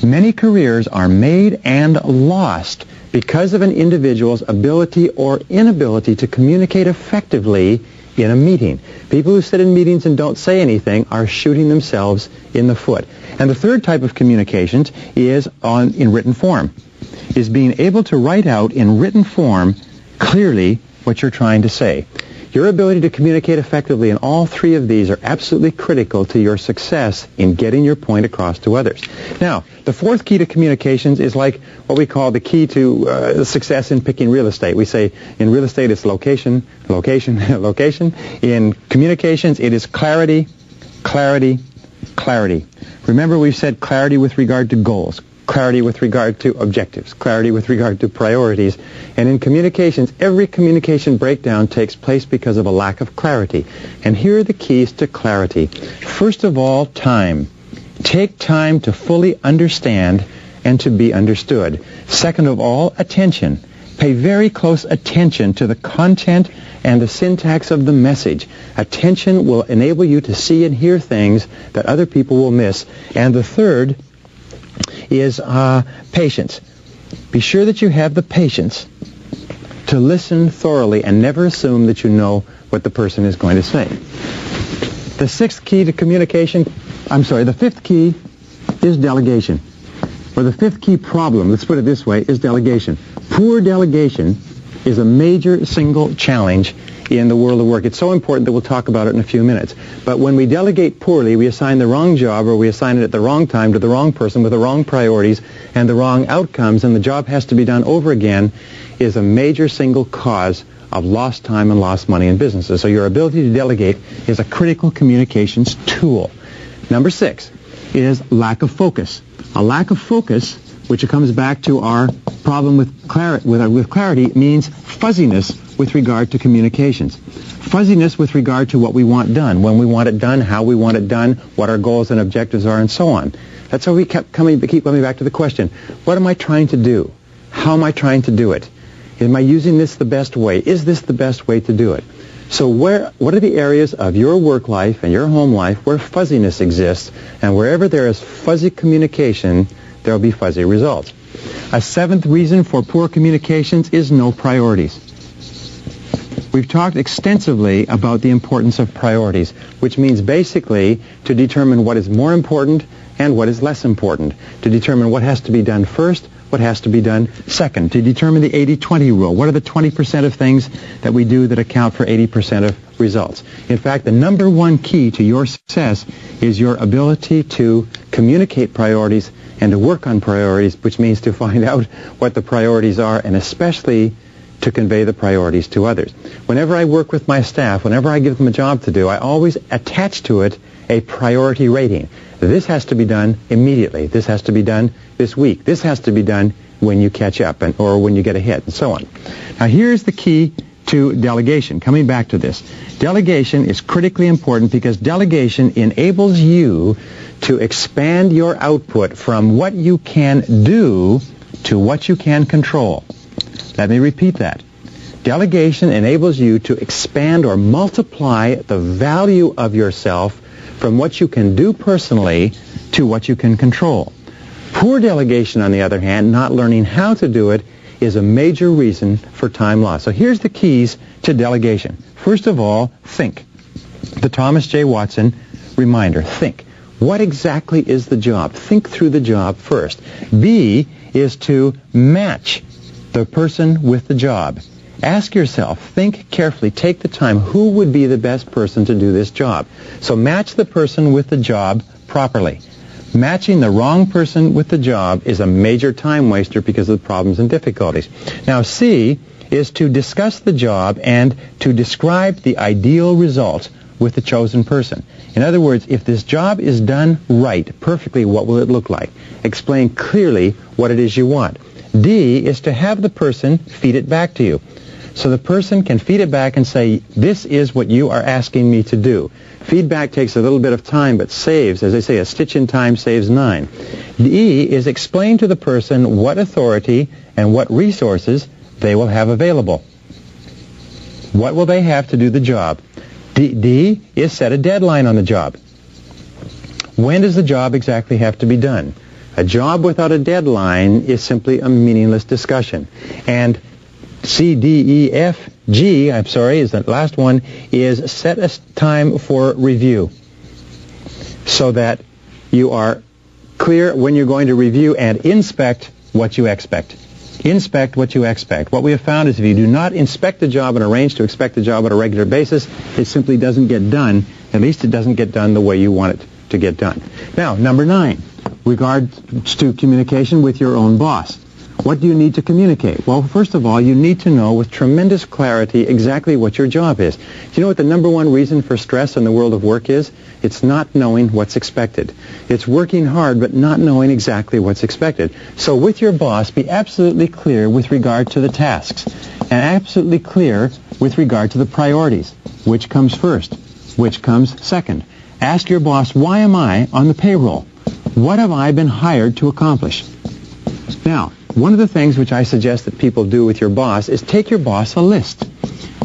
Many careers are made and lost because of an individual's ability or inability to communicate effectively in a meeting. People who sit in meetings and don't say anything are shooting themselves in the foot. And the third type of communications is in written form, is being able to write out in written form clearly what you're trying to say. Your ability to communicate effectively in all three of these are absolutely critical to your success in getting your point across to others. Now, the fourth key to communications is like what we call the key to success in picking real estate. We say in real estate it's location, location, location. In communications it is clarity, clarity, clarity. Remember, we've said clarity with regard to goals, clarity with regard to objectives, clarity with regard to priorities. And in communications, every communication breakdown takes place because of a lack of clarity. And here are the keys to clarity. First of all, time. Take time to fully understand and to be understood. Second of all, attention. Pay very close attention to the content and the syntax of the message. Attention will enable you to see and hear things that other people will miss. And the third is patience. Be sure that you have the patience to listen thoroughly and never assume that you know what the person is going to say. The fifth key is delegation. Or the fifth key problem, let's put it this way, is delegation. Poor delegation is a major single challenge in the world of work. It's so important that we'll talk about it in a few minutes. But when we delegate poorly, we assign the wrong job, or we assign it at the wrong time to the wrong person with the wrong priorities and the wrong outcomes, and the job has to be done over again, is a major single cause of lost time and lost money in businesses. So your ability to delegate is a critical communications tool. Number 6 is lack of focus. A lack of focus, which comes back to our problem with clarity, means fuzziness with regard to communications. Fuzziness with regard to what we want done, when we want it done, how we want it done, what our goals and objectives are, and so on. That's how we keep coming back to the question, what am I trying to do? How am I trying to do it? Am I using this the best way? Is this the best way to do it? So what are the areas of your work life and your home life where fuzziness exists? And wherever there is fuzzy communication, there will be fuzzy results. A 7th reason for poor communications is no priorities. We've talked extensively about the importance of priorities, which means basically to determine what is more important and what is less important, to determine what has to be done first, what has to be done second, to determine the 80-20 rule. What are the 20% of things that we do that account for 80% of results? In fact, the number one key to your success is your ability to communicate priorities and to work on priorities, which means to find out what the priorities are, and especially to convey the priorities to others. Whenever I work with my staff, whenever I give them a job to do, I always attach to it a priority rating. This has to be done immediately. This has to be done this week. This has to be done when you catch up or when you get ahead, and so on. Now, here's the key to delegation. Coming back to this, delegation is critically important because delegation enables you to expand your output from what you can do to what you can control. Let me repeat that. Delegation enables you to expand or multiply the value of yourself from what you can do personally to what you can control. Poor delegation, on the other hand, not learning how to do it, is a major reason for time loss. So here's the keys to delegation. First of all, think. The Thomas J. Watson reminder, think. What exactly is the job? Think through the job first. B is to match the person with the job. Ask yourself, think carefully, take the time, who would be the best person to do this job? So match the person with the job properly. Matching the wrong person with the job is a major time waster because of the problems and difficulties. Now, C is to discuss the job and to describe the ideal result with the chosen person. In other words, if this job is done right, perfectly, what will it look like? Explain clearly what it is you want. D is to have the person feed it back to you. So the person can feed it back and say, this is what you are asking me to do. Feedback takes a little bit of time, but saves, as they say, a stitch in time saves 9. E is explain to the person what authority and what resources they will have available. What will they have to do the job? D is set a deadline on the job. When does the job exactly have to be done? A job without a deadline is simply a meaningless discussion. And C, D, E, F, G, is the last one, is set a time for review so that you are clear when you're going to review and inspect what you expect. Inspect what you expect. What we have found is if you do not inspect the job and arrange to expect the job on a regular basis, it simply doesn't get done. At least it doesn't get done the way you want it to get done. Now, number 9, regards to communication with your own boss. What do you need to communicate? Well, first of all, you need to know with tremendous clarity exactly what your job is. Do you know what the number one reason for stress in the world of work is? It's not knowing what's expected. It's working hard but not knowing exactly what's expected. So with your boss, be absolutely clear with regard to the tasks and absolutely clear with regard to the priorities. Which comes first? Which comes second? Ask your boss, why am I on the payroll? What have I been hired to accomplish? Now, one of the things which I suggest that people do with your boss is take your boss a list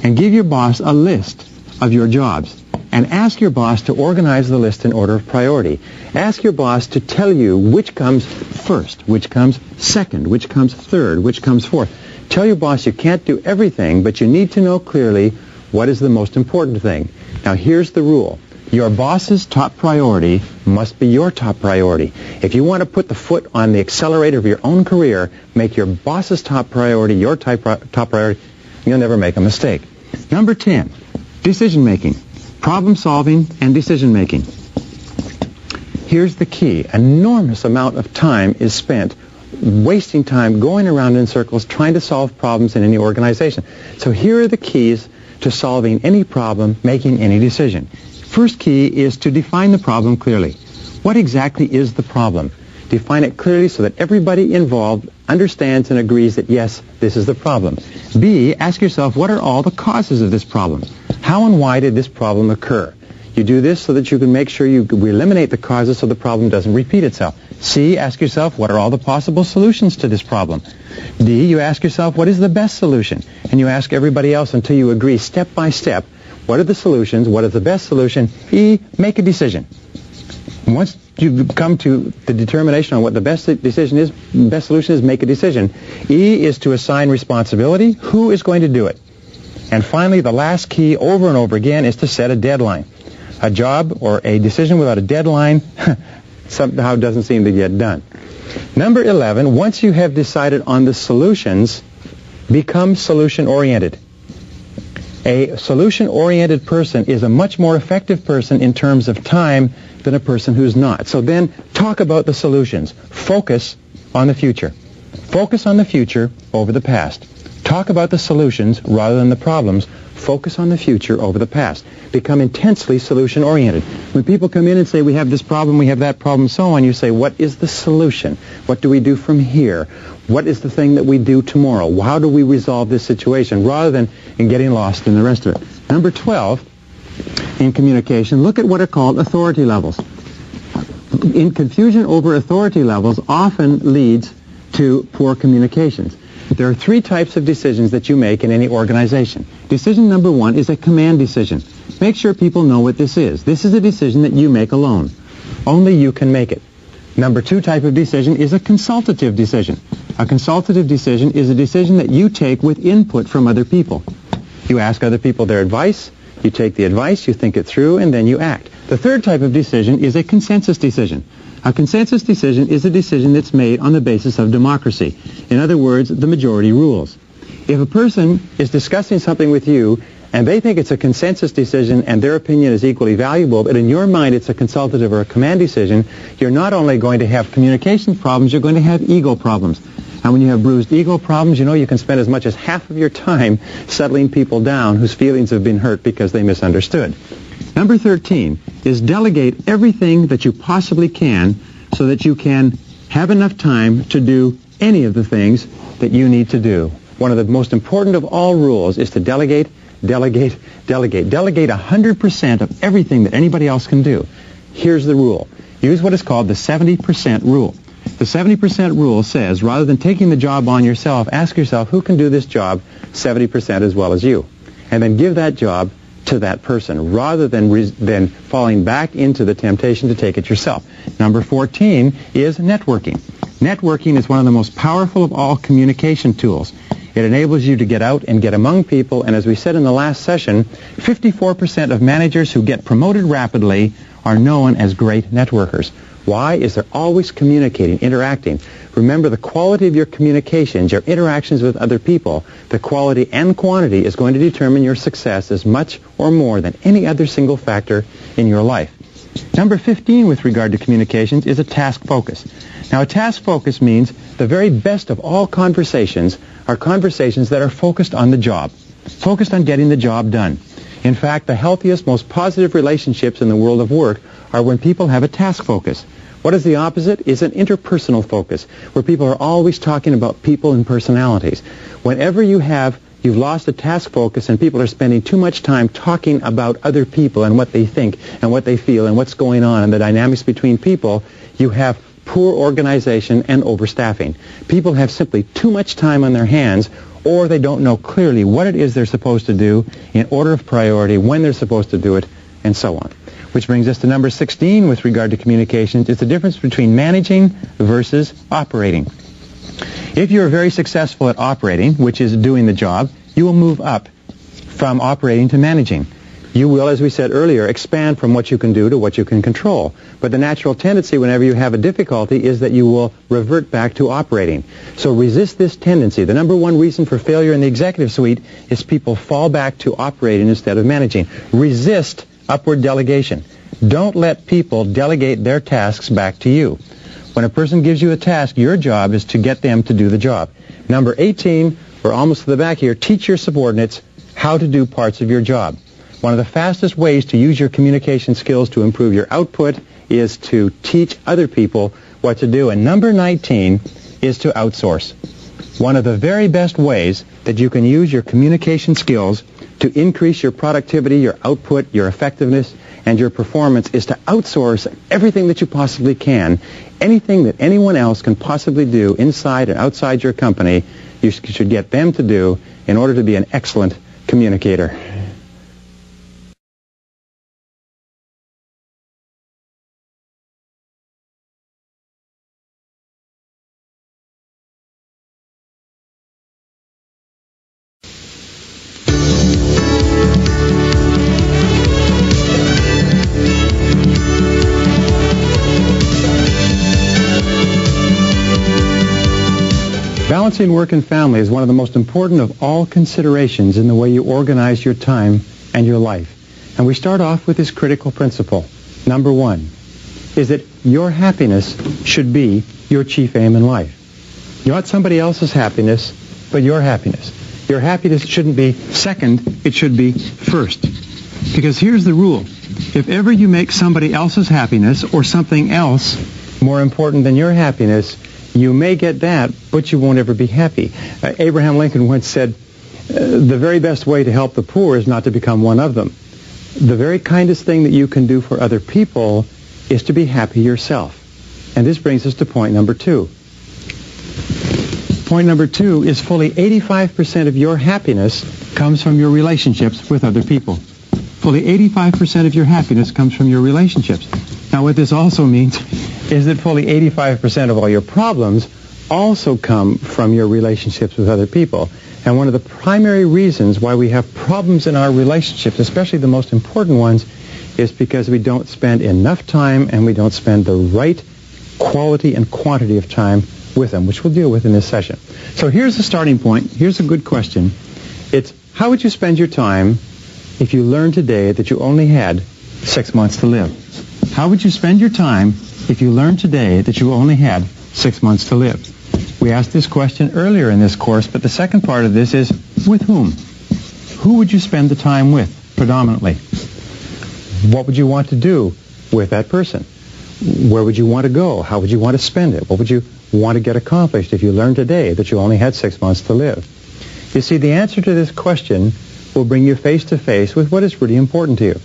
and give your boss a list of your jobs and ask your boss to organize the list in order of priority. Ask your boss to tell you which comes first, which comes second, which comes third, which comes fourth. Tell your boss you can't do everything, but you need to know clearly what is the most important thing. Now, here's the rule. Your boss's top priority must be your top priority. If you want to put the foot on the accelerator of your own career, make your boss's top priority your top priority. You'll never make a mistake. Number 10, decision making. Problem solving and decision making. Here's the key. Enormous amount of time is spent wasting time going around in circles trying to solve problems in any organization. So here are the keys to solving any problem, making any decision. First key is to define the problem clearly. What exactly is the problem? Define it clearly so that everybody involved understands and agrees that, yes, this is the problem. B, ask yourself, what are all the causes of this problem? How and why did this problem occur? You do this so that you can make sure you eliminate the causes so the problem doesn't repeat itself. C, ask yourself, what are all the possible solutions to this problem? D, you ask yourself, what is the best solution? And you ask everybody else until you agree step by step, what are the solutions, what is the best solution? E, make a decision. And once you come to the determination on what the best decision is, best solution is, make a decision. E is to assign responsibility. Who is going to do it? And finally, the last key over and over again is to set a deadline. A job or a decision without a deadline somehow doesn't seem to get done. Number 11, once you have decided on the solutions, become solution-oriented. A solution-oriented person is a much more effective person in terms of time than a person who's not. So then talk about the solutions. Focus on the future. Focus on the future over the past. Talk about the solutions rather than the problems. Focus on the future over the past. Become intensely solution-oriented. When people come in and say, we have this problem, we have that problem, so on, you say, what is the solution? What do we do from here? What is the thing that we do tomorrow? How do we resolve this situation? Rather than in getting lost in the rest of it. Number 12, in communication, look at what are called authority levels. In confusion over authority levels often leads to poor communications. There are three types of decisions that you make in any organization. Decision number 1 is a command decision. Make sure people know what this is. This is a decision that you make alone. Only you can make it. Number 2 type of decision is a consultative decision. A consultative decision is a decision that you take with input from other people. You ask other people their advice, you take the advice, you think it through, and then you act. The third type of decision is a consensus decision. A consensus decision is a decision that's made on the basis of democracy. In other words, the majority rules. If a person is discussing something with you and they think it's a consensus decision and their opinion is equally valuable, but in your mind it's a consultative or a command decision, you're not only going to have communication problems, you're going to have ego problems. And when you have bruised ego problems, you know you can spend as much as half of your time settling people down whose feelings have been hurt because they misunderstood. Number 13 is delegate everything that you possibly can so that you can have enough time to do any of the things that you need to do. One of the most important of all rules is to delegate, delegate, delegate. Delegate 100% of everything that anybody else can do. Here's the rule. Use what is called the 70% rule. The 70% rule says, rather than taking the job on yourself, ask yourself, who can do this job 70% as well as you? And then give that job to that person, rather than falling back into the temptation to take it yourself. Number 14 is networking. Networking is one of the most powerful of all communication tools. It enables you to get out and get among people, and as we said in the last session, 54% of managers who get promoted rapidly are known as great networkers. Why? Is they're always communicating, interacting. Remember, the quality of your communications, your interactions with other people, the quality and quantity is going to determine your success as much or more than any other single factor in your life. Number 15 with regard to communications is a task focus. Now, a task focus means the very best of all conversations are conversations that are focused on the job, focused on getting the job done. In fact, the healthiest, most positive relationships in the world of work are when people have a task focus. What is the opposite? Is an interpersonal focus, where people are always talking about people and personalities. Whenever you've lost a task focus and people are spending too much time talking about other people and what they think and what they feel and what's going on and the dynamics between people, you have poor organization and overstaffing. People have simply too much time on their hands, or they don't know clearly what it is they're supposed to do in order of priority, when they're supposed to do it, and so on. Which brings us to number 16 with regard to communications. It's the difference between managing versus operating. If you're very successful at operating, which is doing the job, you will move up from operating to managing. You will, as we said earlier, expand from what you can do to what you can control. But the natural tendency whenever you have a difficulty is that you will revert back to operating. So resist this tendency. The number one reason for failure in the executive suite is people fall back to operating instead of managing. Resist upward delegation. Don't let people delegate their tasks back to you. When a person gives you a task, your job is to get them to do the job. Number 18, we're almost to the back here, teach your subordinates how to do parts of your job. One of the fastest ways to use your communication skills to improve your output is to teach other people what to do. And number 19 is to outsource. One of the very best ways that you can use your communication skills to increase your productivity, your output, your effectiveness, and your performance is to outsource everything that you possibly can. Anything that anyone else can possibly do inside and outside your company, you should get them to do in order to be an excellent communicator. Balancing work and family is one of the most important of all considerations in the way you organize your time and your life. And we start off with this critical principle. Number one is that your happiness should be your chief aim in life. Not somebody else's happiness, but your happiness. Your happiness shouldn't be second, it should be first. Because here's the rule. If ever you make somebody else's happiness or something else more important than your happiness, you may get that, but you won't ever be happy. Abraham Lincoln once said, the very best way to help the poor is not to become one of them. The very kindest thing that you can do for other people is to be happy yourself. And this brings us to point number two. Point number two is fully 85% of your happiness comes from your relationships with other people. Fully 85% of your happiness comes from your relationships. Now, what this also means is that fully 85% of all your problems also come from your relationships with other people. And one of the primary reasons why we have problems in our relationships, especially the most important ones, is because we don't spend enough time and we don't spend the right quality and quantity of time with them, which we'll deal with in this session. So here's the starting point. Here's a good question. It's, how would you spend your time if you learned today that you only had 6 months to live? How would you spend your time if you learned today that you only had 6 months to live? We asked this question earlier in this course, but the second part of this is, with whom? Who would you spend the time with, predominantly? What would you want to do with that person? Where would you want to go? How would you want to spend it? What would you want to get accomplished if you learned today that you only had 6 months to live? You see, the answer to this question will bring you face to face with what is really important to you.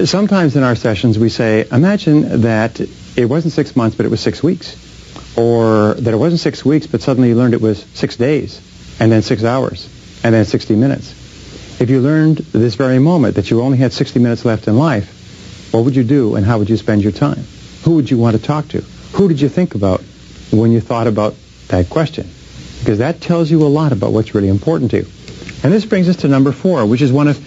Sometimes in our sessions we say, imagine that it wasn't 6 months, but it was 6 weeks. Or that it wasn't 6 weeks, but suddenly you learned it was 6 days, and then 6 hours, and then 60 minutes. If you learned this very moment that you only had 60 minutes left in life, what would you do and how would you spend your time? Who would you want to talk to? Who did you think about when you thought about that question? Because that tells you a lot about what's really important to you. And this brings us to number 4, which is one of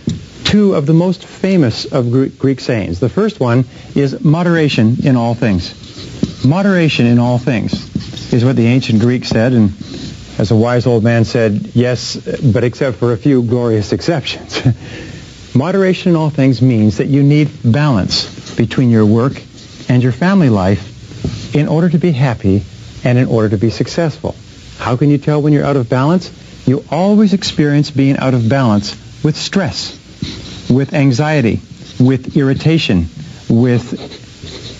two of the most famous of Greek sayings. The first one is moderation in all things. Moderation in all things is what the ancient Greeks said, and as a wise old man said, yes, but except for a few glorious exceptions. Moderation in all things means that you need balance between your work and your family life in order to be happy and in order to be successful. How can you tell when you're out of balance? You always experience being out of balance with stress, with anxiety, with irritation, with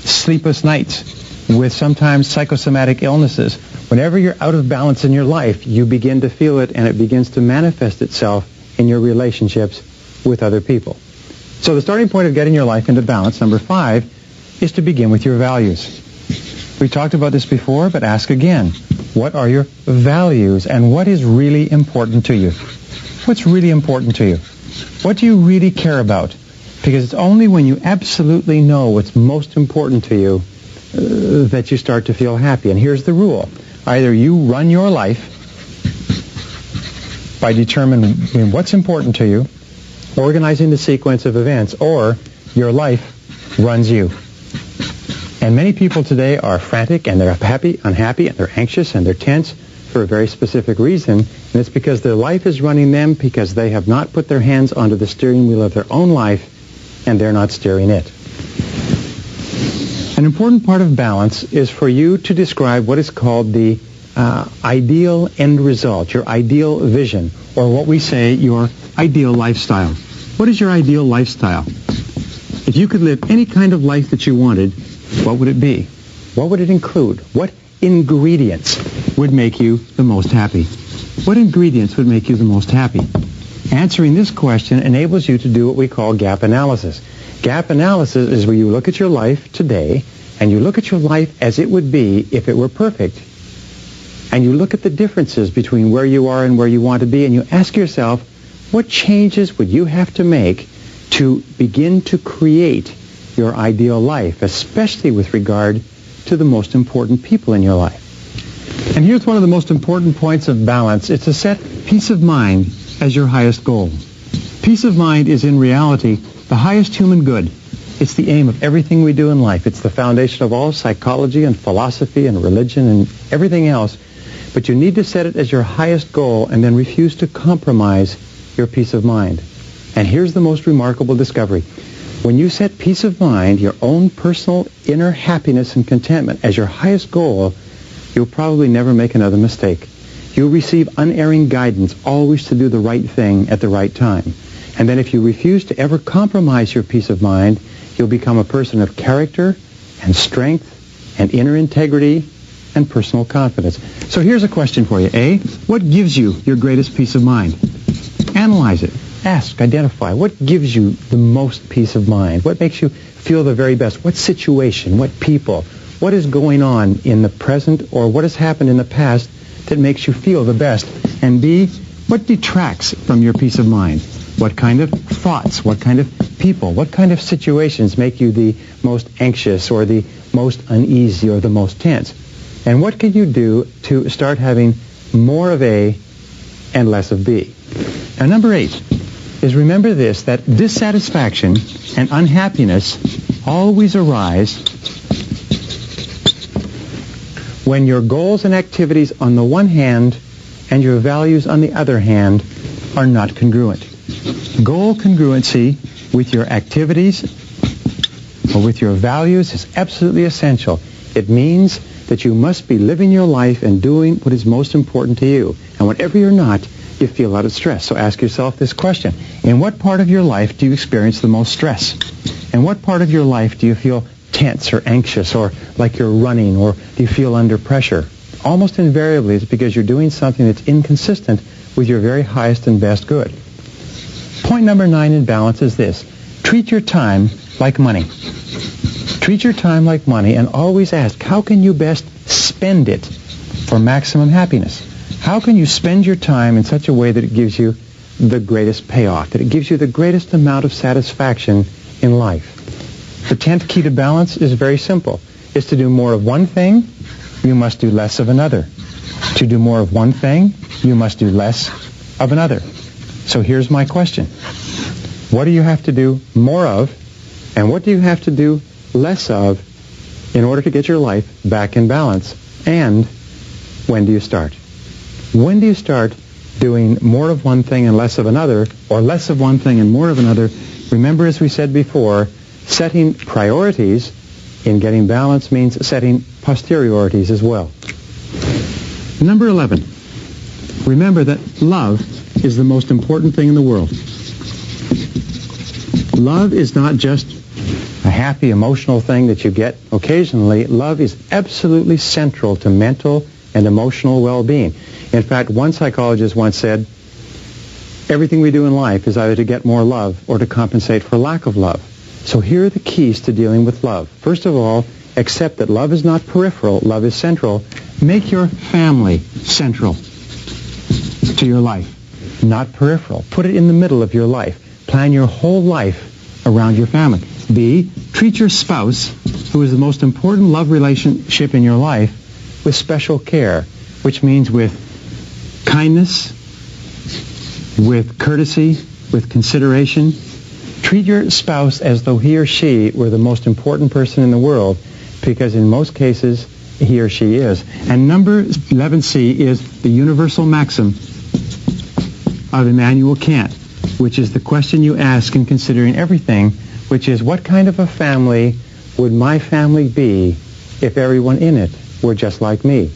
sleepless nights, with sometimes psychosomatic illnesses. Whenever you're out of balance in your life, you begin to feel it, and it begins to manifest itself in your relationships with other people. So the starting point of getting your life into balance, number 5, is to begin with your values. We talked about this before, but ask again. What are your values, and what is really important to you? What's really important to you? What do you really care about? Because it's only when you absolutely know what's most important to you that you start to feel happy. And here's the rule. Either you run your life by determining what's important to you, organizing the sequence of events, or your life runs you. And many people today are frantic, and they're happy, unhappy, and they're anxious, and they're tense for a very specific reason, and it's because their life is running them because they have not put their hands onto the steering wheel of their own life, and they're not steering it. An important part of balance is for you to describe what is called the ideal end result, your ideal vision, or what we say, your ideal lifestyle. What is your ideal lifestyle? If you could live any kind of life that you wanted, what would it be? What would it include? What ingredients would make you the most happy? What ingredients would make you the most happy? Answering this question enables you to do what we call gap analysis. Gap analysis is where you look at your life today, and you look at your life as it would be if it were perfect. And you look at the differences between where you are and where you want to be, and you ask yourself, what changes would you have to make to begin to create your ideal life, especially with regard to the most important people in your life? And here's one of the most important points of balance. It's to set peace of mind as your highest goal. Peace of mind is in reality the highest human good. It's the aim of everything we do in life. It's the foundation of all psychology and philosophy and religion and everything else. But you need to set it as your highest goal and then refuse to compromise your peace of mind. And here's the most remarkable discovery. When you set peace of mind, your own personal inner happiness and contentment as your highest goal, you'll probably never make another mistake. You'll receive unerring guidance always to do the right thing at the right time. And then if you refuse to ever compromise your peace of mind, you'll become a person of character and strength and inner integrity and personal confidence. So here's a question for you. A, what gives you your greatest peace of mind? Analyze it. Ask, identify. What gives you the most peace of mind? What makes you feel the very best? What situation? What people? What is going on in the present, or what has happened in the past that makes you feel the best? And B, what detracts from your peace of mind? What kind of thoughts? What kind of people? What kind of situations make you the most anxious or the most uneasy or the most tense? And what can you do to start having more of A and less of B? And number 8 is, remember this, that dissatisfaction and unhappiness always arise when your goals and activities on the one hand and your values on the other hand are not congruent. Goal congruency with your activities or with your values is absolutely essential. It means that you must be living your life and doing what is most important to you. And whatever you're not, you feel a lot of stress. So ask yourself this question. In what part of your life do you experience the most stress? In what part of your life do you feel tense or anxious or like you're running, or do you feel under pressure? Almost invariably it's because you're doing something that's inconsistent with your very highest and best good. Point number 9 in balance is this. Treat your time like money. Treat your time like money, and always ask, how can you best spend it for maximum happiness? How can you spend your time in such a way that it gives you the greatest payoff, that it gives you the greatest amount of satisfaction in life? The 10th key to balance is very simple. It's to do more of one thing, you must do less of another. To do more of one thing, you must do less of another. So here's my question. What do you have to do more of, and what do you have to do less of in order to get your life back in balance? And when do you start? When do you start doing more of one thing and less of another, or less of one thing and more of another? Remember, as we said before, setting priorities in getting balance means setting posteriorities as well. Number 11. Remember that love is the most important thing in the world. Love is not just a happy, emotional thing that you get occasionally. Love is absolutely central to mental and emotional well-being. In fact, one psychologist once said, everything we do in life is either to get more love or to compensate for lack of love. So here are the keys to dealing with love. First of all, accept that love is not peripheral, love is central. Make your family central to your life, not peripheral. Put it in the middle of your life. Plan your whole life around your family. B, treat your spouse, who is the most important love relationship in your life, with special care, which means with kindness, with courtesy, with consideration. Treat your spouse as though he or she were the most important person in the world, because in most cases, he or she is. And number 11C is the universal maxim of Immanuel Kant, which is the question you ask in considering everything, which is, what kind of a family would my family be if everyone in it were just like me?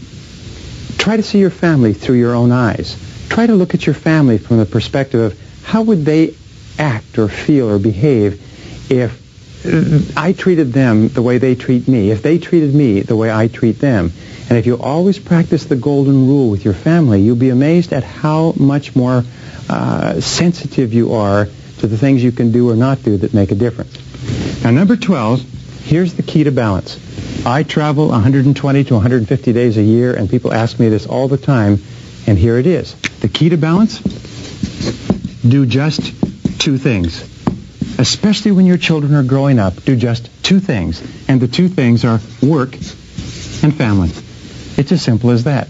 Try to see your family through your own eyes. Try to look at your family from the perspective of how would they act or feel or behave if I treated them the way they treat me, if they treated me the way I treat them. And if you always practice the golden rule with your family, you'll be amazed at how much more sensitive you are to the things you can do or not do that make a difference. Now, number 12, here's the key to balance. I travel 120 to 150 days a year, and people ask me this all the time, and here it is. The key to balance? Do just two things. Especially when your children are growing up, do just two things. And the two things are work and family. It's as simple as that.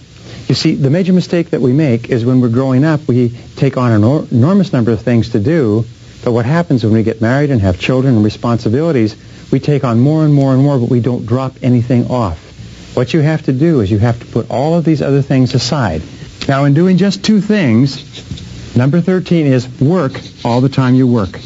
You see, the major mistake that we make is when we're growing up, we take on an enormous number of things to do, but what happens when we get married and have children and responsibilities, we take on more and more and more, but we don't drop anything off. What you have to do is you have to put all of these other things aside. Now, in doing just two things, number 13 is work all the time you work.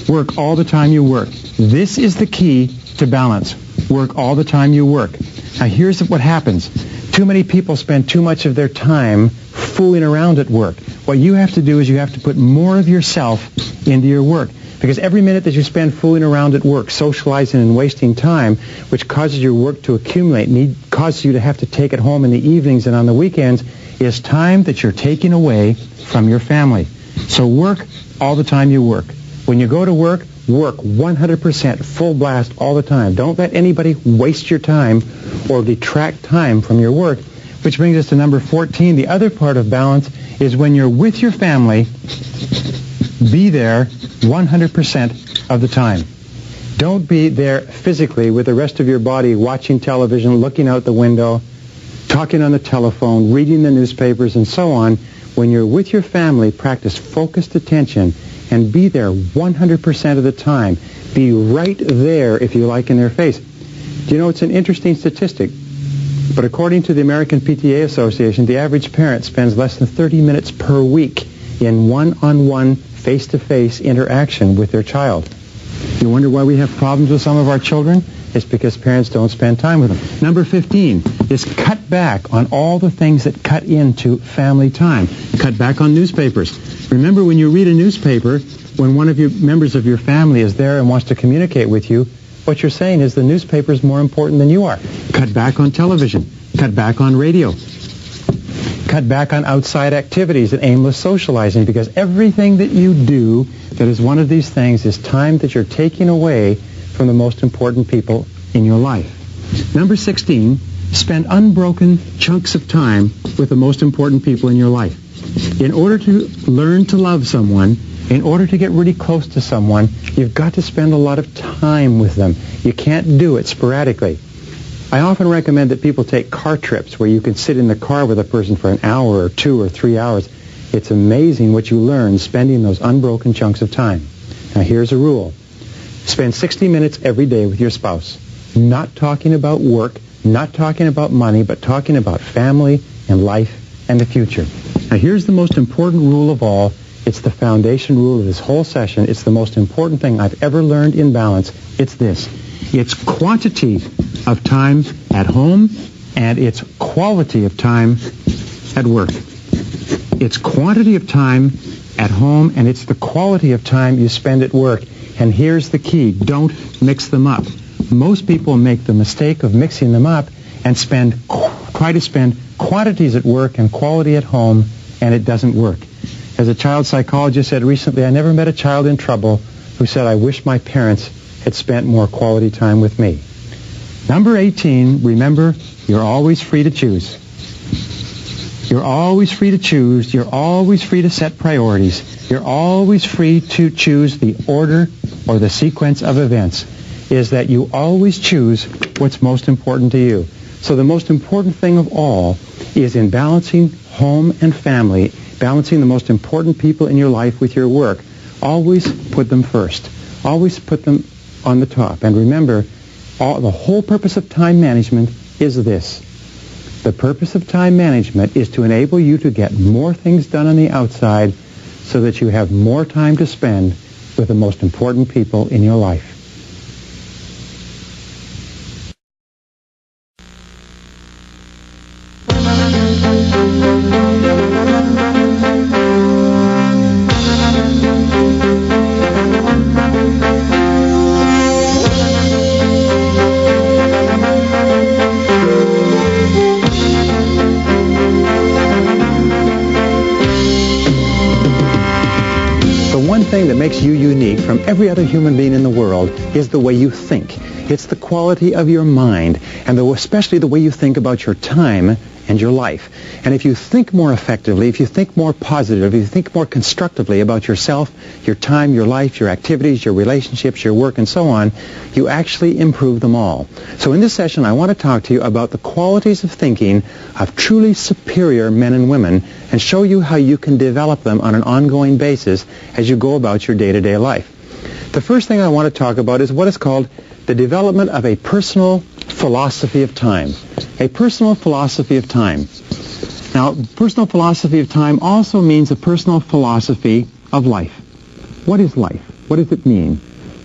Work all the time you work. This is the key to balance. Work all the time you work. Now, here's what happens. Too many people spend too much of their time fooling around at work. What you have to do is you have to put more of yourself into your work. Because every minute that you spend fooling around at work, socializing and wasting time, which causes your work to accumulate, causes you to have to take it home in the evenings and on the weekends, is time that you're taking away from your family. So work all the time you work. When you go to work 100% full blast all the time. Don't let anybody waste your time or detract time from your work. Which brings us to number 14. The other part of balance is when you're with your family, be there 100% of the time. Don't be there physically with the rest of your body watching television, looking out the window, talking on the telephone, reading the newspapers, and so on. When you're with your family, practice focused attention and be there 100% of the time. Be right there, if you like, in their face. Do you know, it's an interesting statistic, but according to the American PTA Association, the average parent spends less than 30 minutes per week in one-on-one, face-to-face interaction with their child. You wonder why we have problems with some of our children? It's because parents don't spend time with them. Number 15 is cut back on all the things that cut into family time. Cut back on newspapers. Remember, when you read a newspaper, when one of your members of your family is there and wants to communicate with you, what you're saying is the newspaper is more important than you are. Cut back on television. Cut back on radio. Cut back on outside activities and aimless socializing, because everything that you do that is one of these things is time that you're taking away from the most important people in your life. Number 16, spend unbroken chunks of time with the most important people in your life. In order to learn to love someone, in order to get really close to someone, you've got to spend a lot of time with them. You can't do it sporadically. I often recommend that people take car trips where you can sit in the car with a person for an hour or 2 or 3 hours. It's amazing what you learn spending those unbroken chunks of time. Now, here's a rule. Spend 60 minutes every day with your spouse. Not talking about work, not talking about money, but talking about family and life and the future. Now, here's the most important rule of all. It's the foundation rule of this whole session. It's the most important thing I've ever learned in balance. It's this. It's quantity of time at home, and it's quality of time at work. It's quantity of time at home, and it's the quality of time you spend at work. And here's the key. Don't mix them up. Most people make the mistake of mixing them up and try to spend quantities at work and quality at home, and it doesn't work. As a child psychologist said recently, I never met a child in trouble who said, I wish my parents had spent more quality time with me. Number 18, remember, you're always free to choose. You're always free to choose. You're always free to set priorities. You're always free to choose the order or the sequence of events. Is that you always choose what's most important to you. So the most important thing of all is in balancing home and family, balancing the most important people in your life with your work. Always put them first. Always put them on the top. And remember, the whole purpose of time management is this. The purpose of time management is to enable you to get more things done on the outside so that you have more time to spend with the most important people in your life. Thing that makes you unique from every other human being in the world is the way you think. It's the quality of your mind, and especially the way you think about your time and your life. And if you think more effectively, if you think more positively, if you think more constructively about yourself, your time, your life, your activities, your relationships, your work, and so on, you actually improve them all. So in this session, I want to talk to you about the qualities of thinking of truly superior men and women and show you how you can develop them on an ongoing basis as you go about your day-to-day life. The first thing I want to talk about is what is called the development of a personal philosophy of time. A personal philosophy of time. Now, personal philosophy of time also means a personal philosophy of life. What is life? What does it mean?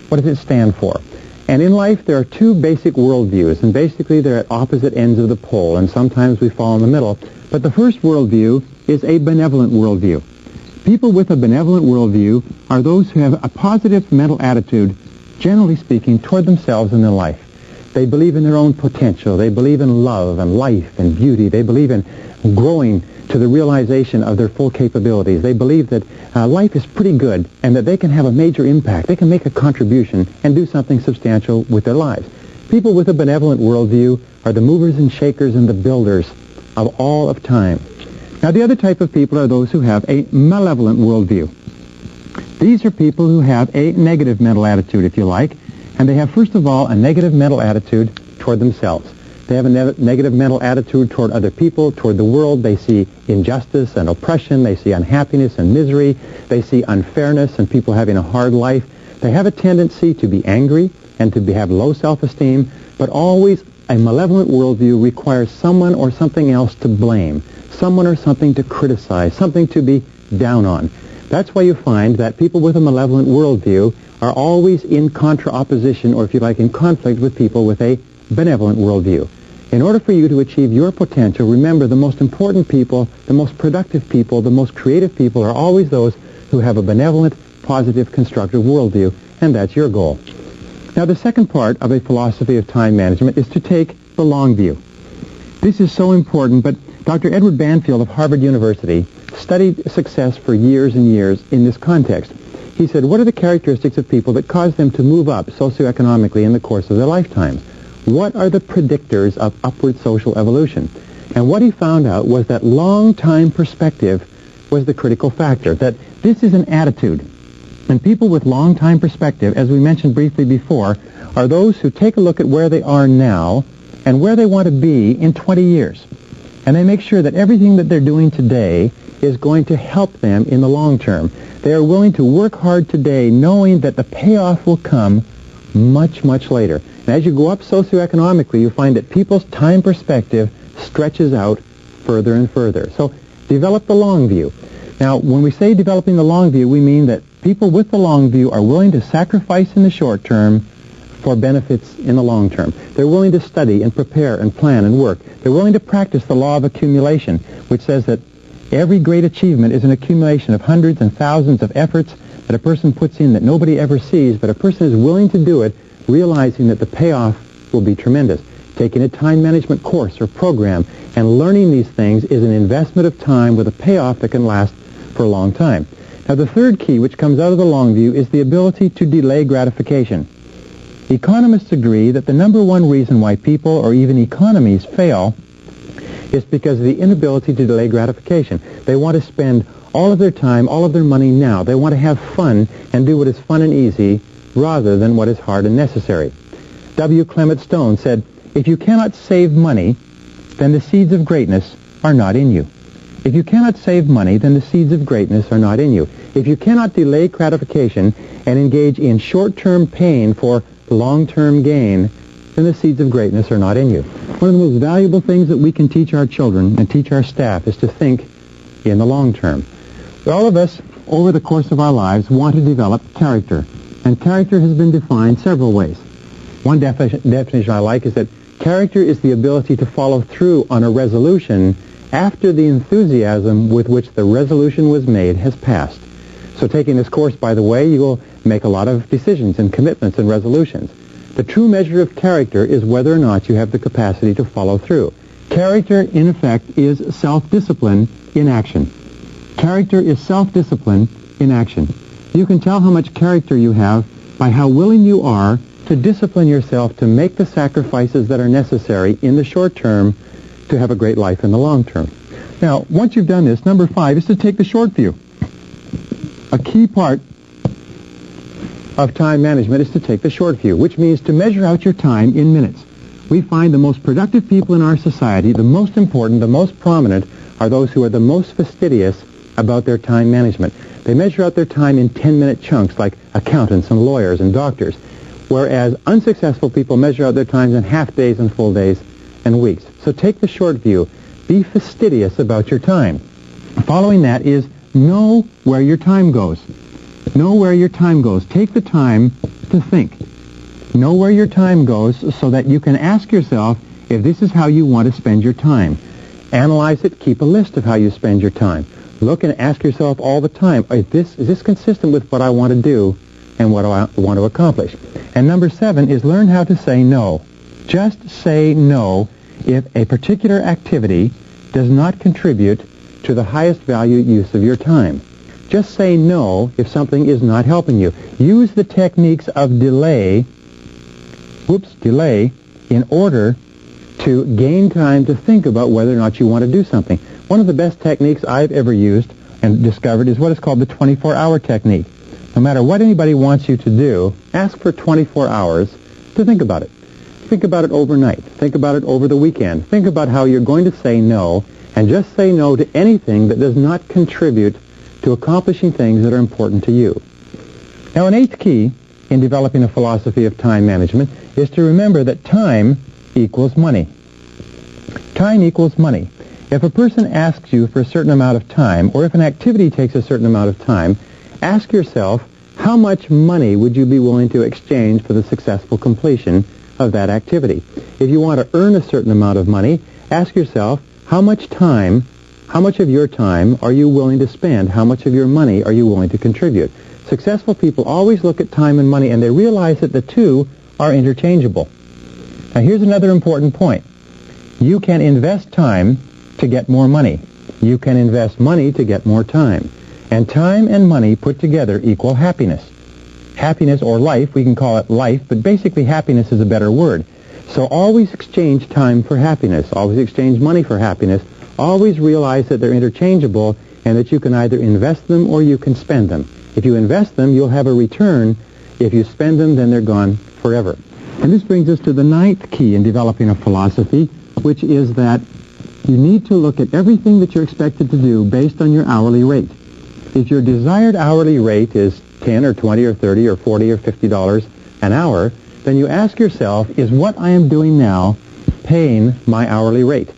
What does it stand for? And in life, there are two basic worldviews, and basically they're at opposite ends of the pole, and sometimes we fall in the middle. But the first worldview is a benevolent worldview. People with a benevolent worldview are those who have a positive mental attitude, generally speaking, toward themselves and their life. They believe in their own potential. They believe in love and life and beauty. They believe in growing to the realization of their full capabilities. They believe that life is pretty good and that they can have a major impact. They can make a contribution and do something substantial with their lives. People with a benevolent worldview are the movers and shakers and the builders of all of time. Now, the other type of people are those who have a malevolent worldview. These are people who have a negative mental attitude, if you like, and they have, first of all, a negative mental attitude toward themselves. They have a negative mental attitude toward other people, toward the world. They see injustice and oppression. They see unhappiness and misery. They see unfairness and people having a hard life. They have a tendency to be angry and to have low self-esteem, but always a malevolent worldview requires someone or something else to blame, someone or something to criticize, something to be down on. That's why you find that people with a malevolent worldview are always in contra-opposition, or if you like, in conflict with people with a benevolent worldview. In order for you to achieve your potential, remember the most important people, the most productive people, the most creative people are always those who have a benevolent, positive, constructive worldview, and that's your goal. Now, the second part of a philosophy of time management is to take the long view. This is so important, but Dr. Edward Banfield of Harvard University studied success for years and years in this context. He said, what are the characteristics of people that cause them to move up socioeconomically in the course of their lifetime? What are the predictors of upward social evolution? And what he found out was that long-time perspective was the critical factor, that this is an attitude. And people with long-time perspective, as we mentioned briefly before, are those who take a look at where they are now and where they want to be in 20 years. And they make sure that everything that they're doing today is going to help them in the long term. They are willing to work hard today knowing that the payoff will come much, much later. And as you go up socioeconomically, you find that people's time perspective stretches out further and further. So develop the long view. Now, when we say developing the long view, we mean that people with the long view are willing to sacrifice in the short term for benefits in the long term. They're willing to study and prepare and plan and work. They're willing to practice the law of accumulation, which says that every great achievement is an accumulation of hundreds and thousands of efforts that a person puts in that nobody ever sees, but a person is willing to do it, realizing that the payoff will be tremendous. Taking a time management course or program and learning these things is an investment of time with a payoff that can last for a long time. Now, the third key, which comes out of the long view, is the ability to delay gratification. Economists agree that the number one reason why people or even economies fail is because of the inability to delay gratification. They want to spend all of their time, all of their money now. They want to have fun and do what is fun and easy rather than what is hard and necessary. W. Clement Stone said, if you cannot save money, then the seeds of greatness are not in you. If you cannot save money, then the seeds of greatness are not in you. If you cannot delay gratification and engage in short-term pain for long-term gain, then the seeds of greatness are not in you. One of the most valuable things that we can teach our children and teach our staff is to think in the long term. All of us, over the course of our lives, want to develop character, and character has been defined several ways. One definition I like is that character is the ability to follow through on a resolution after the enthusiasm with which the resolution was made has passed. So taking this course, by the way, you will make a lot of decisions and commitments and resolutions. The true measure of character is whether or not you have the capacity to follow through. Character, in effect, is self-discipline in action. Character is self-discipline in action. You can tell how much character you have by how willing you are to discipline yourself to make the sacrifices that are necessary in the short term to have a great life in the long term. Now, once you've done this, number 5 is to take the short view. A key part of time management is to take the short view, which means to measure out your time in minutes. We find the most productive people in our society, the most important, the most prominent, are those who are the most fastidious about their time management. They measure out their time in 10-minute chunks like accountants and lawyers and doctors, whereas unsuccessful people measure out their times in half days and full days and weeks. So take the short view. Be fastidious about your time. Following that is know where your time goes. Know where your time goes. Take the time to think. Know where your time goes so that you can ask yourself if this is how you want to spend your time. Analyze it. Keep a list of how you spend your time. Look and ask yourself all the time, is this consistent with what I want to do and what I want to accomplish? And number 7 is learn how to say no. Just say no if a particular activity does not contribute to the highest value use of your time. Just say no if something is not helping you. Use the techniques of delay in order to gain time to think about whether or not you want to do something. One of the best techniques I've ever used and discovered is what is called the 24-hour technique. No matter what anybody wants you to do, ask for 24 hours to think about it. Think about it overnight. Think about it over the weekend. Think about how you're going to say no, and just say no to anything that does not contribute to accomplishing things that are important to you. Now, an 8th key in developing a philosophy of time management is to remember that time equals money. Time equals money. If a person asks you for a certain amount of time, or if an activity takes a certain amount of time, ask yourself, how much money would you be willing to exchange for the successful completion of that activity? If you want to earn a certain amount of money, ask yourself, how much of your time are you willing to spend? How much of your money are you willing to contribute? Successful people always look at time and money, and they realize that the two are interchangeable. Now, here's another important point. You can invest time to get more money. You can invest money to get more time. And time and money put together equal happiness. Happiness, or life, we can call it life, but basically happiness is a better word. So always exchange time for happiness. Always exchange money for happiness. Always realize that they're interchangeable and that you can either invest them or you can spend them. If you invest them, you'll have a return. If you spend them, then they're gone forever. And this brings us to the 9th key in developing a philosophy, which is that you need to look at everything that you're expected to do based on your hourly rate. If your desired hourly rate is $10 or $20 or $30 or $40 or $50 an hour, then you ask yourself, is what I am doing now paying my hourly rate?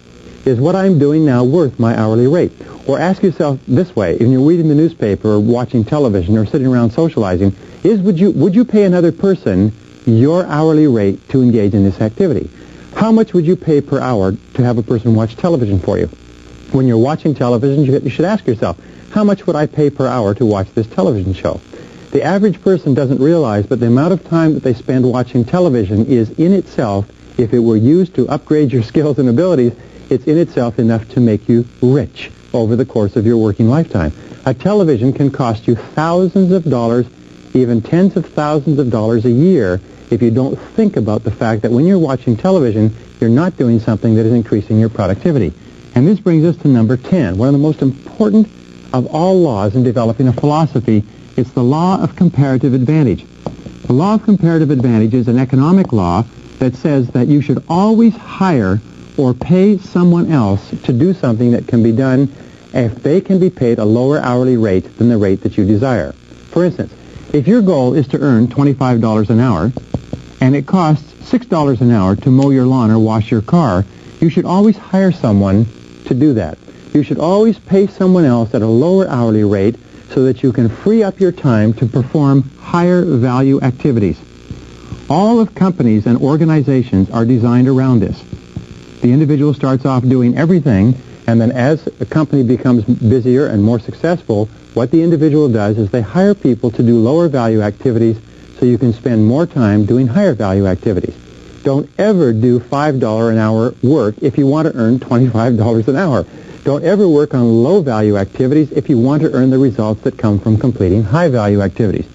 Is what I'm doing now worth my hourly rate? Or ask yourself this way, when you're reading the newspaper or watching television or sitting around socializing, would you pay another person your hourly rate to engage in this activity? How much would you pay per hour to have a person watch television for you? When you're watching television, you should ask yourself, how much would I pay per hour to watch this television show? The average person doesn't realize, but the amount of time that they spend watching television is in itself, if it were used to upgrade your skills and abilities, it's in itself enough to make you rich over the course of your working lifetime. A television can cost you thousands of dollars, even tens of thousands of dollars a year, if you don't think about the fact that when you're watching television, you're not doing something that is increasing your productivity. And this brings us to number 10, one of the most important of all laws in developing a philosophy. It's the law of comparative advantage. The law of comparative advantage is an economic law that says that you should always hire or pay someone else to do something that can be done if they can be paid a lower hourly rate than the rate that you desire. For instance, if your goal is to earn $25 an hour and it costs $6 an hour to mow your lawn or wash your car, you should always hire someone to do that. You should always pay someone else at a lower hourly rate so that you can free up your time to perform higher value activities. All of companies and organizations are designed around this. The individual starts off doing everything, and then as a company becomes busier and more successful, what the individual does is they hire people to do lower value activities so you can spend more time doing higher value activities. Don't ever do $5 an hour work if you want to earn $25 an hour. Don't ever work on low value activities if you want to earn the results that come from completing high value activities.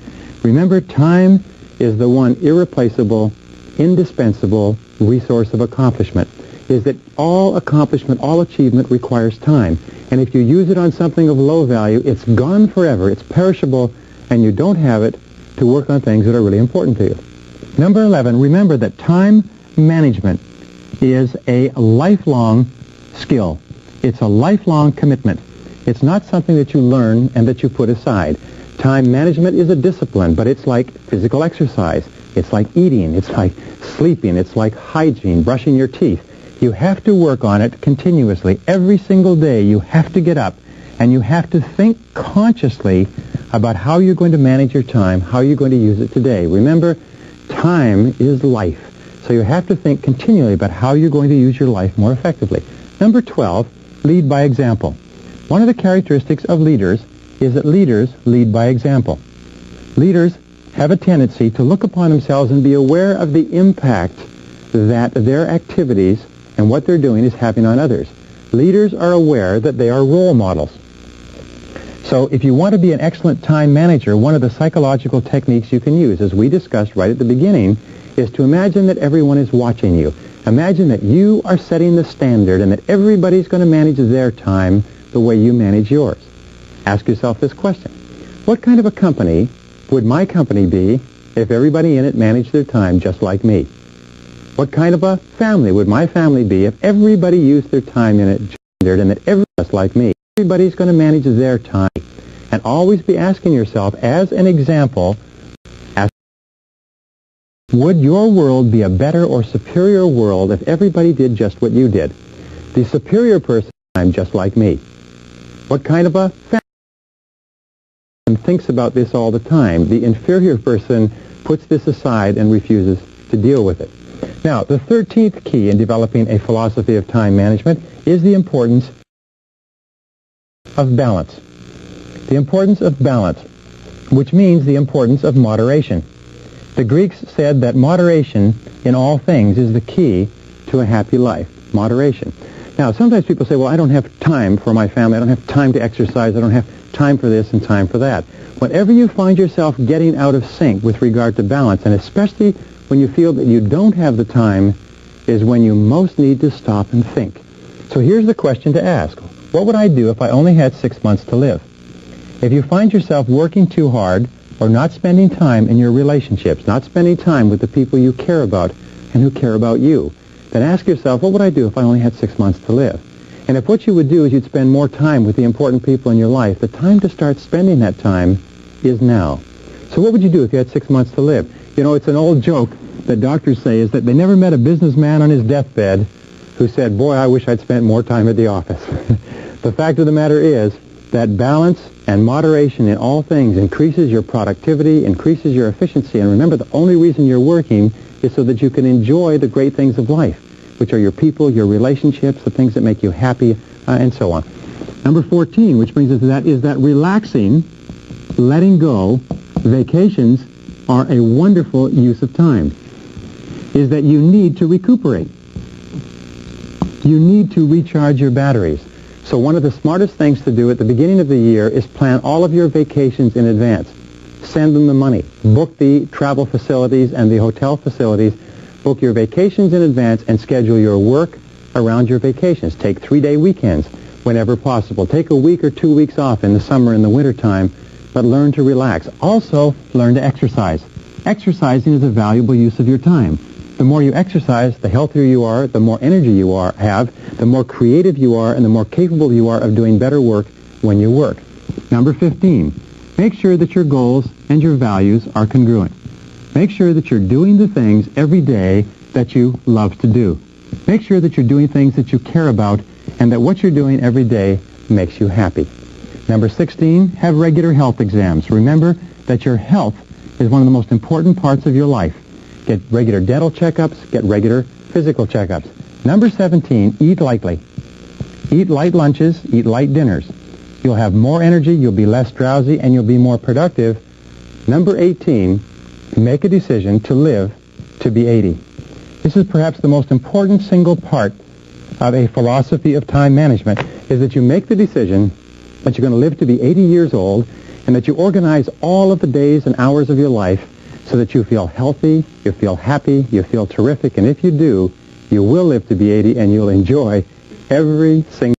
Remember, time is the one irreplaceable, indispensable resource of accomplishment. Is that all accomplishment, all achievement requires time. And if you use it on something of low value, it's gone forever, it's perishable, and you don't have it to work on things that are really important to you. Number 11, remember that time management is a lifelong skill. It's a lifelong commitment. It's not something that you learn and that you put aside. Time management is a discipline, but it's like physical exercise. It's like eating. It's like sleeping. It's like hygiene, brushing your teeth. You have to work on it continuously. Every single day you have to get up and you have to think consciously about how you're going to manage your time, how you're going to use it today. Remember, time is life. So you have to think continually about how you're going to use your life more effectively. Number 12, lead by example. One of the characteristics of leaders is that leaders lead by example. Leaders have a tendency to look upon themselves and be aware of the impact that their activities and what they're doing is having on others. Leaders are aware that they are role models. So if you want to be an excellent time manager, one of the psychological techniques you can use, as we discussed right at the beginning, is to imagine that everyone is watching you. Imagine that you are setting the standard and that everybody's going to manage their time the way you manage yours. Ask yourself this question. What kind of a company would my company be if everybody in it managed their time just like me? What kind of a family would my family be if everybody used their time in it and that everyone just like me? Everybody's going to manage their time. And always be asking yourself, as an example, would your world be a better or superior world if everybody did just what you did? The superior person just like me. What kind of a family thinks about this all the time? The inferior person puts this aside and refuses to deal with it. Now, the 13th key in developing a philosophy of time management is the importance of balance. The importance of balance, which means the importance of moderation. The Greeks said that moderation in all things is the key to a happy life. Moderation. Now, sometimes people say, well, I don't have time for my family. I don't have time to exercise. I don't have time for this and time for that. Whenever you find yourself getting out of sync with regard to balance, and especially when you feel that you don't have the time, is when you most need to stop and think. So here's the question to ask. What would I do if I only had 6 months to live? If you find yourself working too hard or not spending time in your relationships, not spending time with the people you care about and who care about you, then ask yourself, what would I do if I only had 6 months to live? And if what you would do is you'd spend more time with the important people in your life, the time to start spending that time is now. So what would you do if you had 6 months to live? You know, it's an old joke that doctors say is that they never met a businessman on his deathbed who said, boy, I wish I'd spent more time at the office. The fact of the matter is that balance and moderation in all things increases your productivity, increases your efficiency, and remember, the only reason you're working is so that you can enjoy the great things of life, which are your people, your relationships, the things that make you happy, and so on. Number 14, which brings us to that, is that relaxing, letting go, vacations are a wonderful use of time, is that you need to recuperate. You need to recharge your batteries. So one of the smartest things to do at the beginning of the year is plan all of your vacations in advance. Send them the money. Book the travel facilities and the hotel facilities. Book your vacations in advance and schedule your work around your vacations. Take 3-day weekends whenever possible. Take a week or 2 weeks off in the summer and the winter time, but learn to relax. Also, learn to exercise. Exercising is a valuable use of your time. The more you exercise, the healthier you are, the more energy you have, the more creative you are, and the more capable you are of doing better work when you work. Number 15, make sure that your goals and your values are congruent. Make sure that you're doing the things every day that you love to do. Make sure that you're doing things that you care about and that what you're doing every day makes you happy. Number 16, have regular health exams. Remember that your health is one of the most important parts of your life. Get regular dental checkups, get regular physical checkups. Number 17, eat lightly. Eat light lunches, eat light dinners. You'll have more energy, you'll be less drowsy, and you'll be more productive. Number 18, make a decision to live to be 80. This is perhaps the most important single part of a philosophy of time management, is that you make the decision that you're going to live to be 80 years old and that you organize all of the days and hours of your life so that you feel healthy, you feel happy, you feel terrific, and if you do, you will live to be 80 and you'll enjoy every single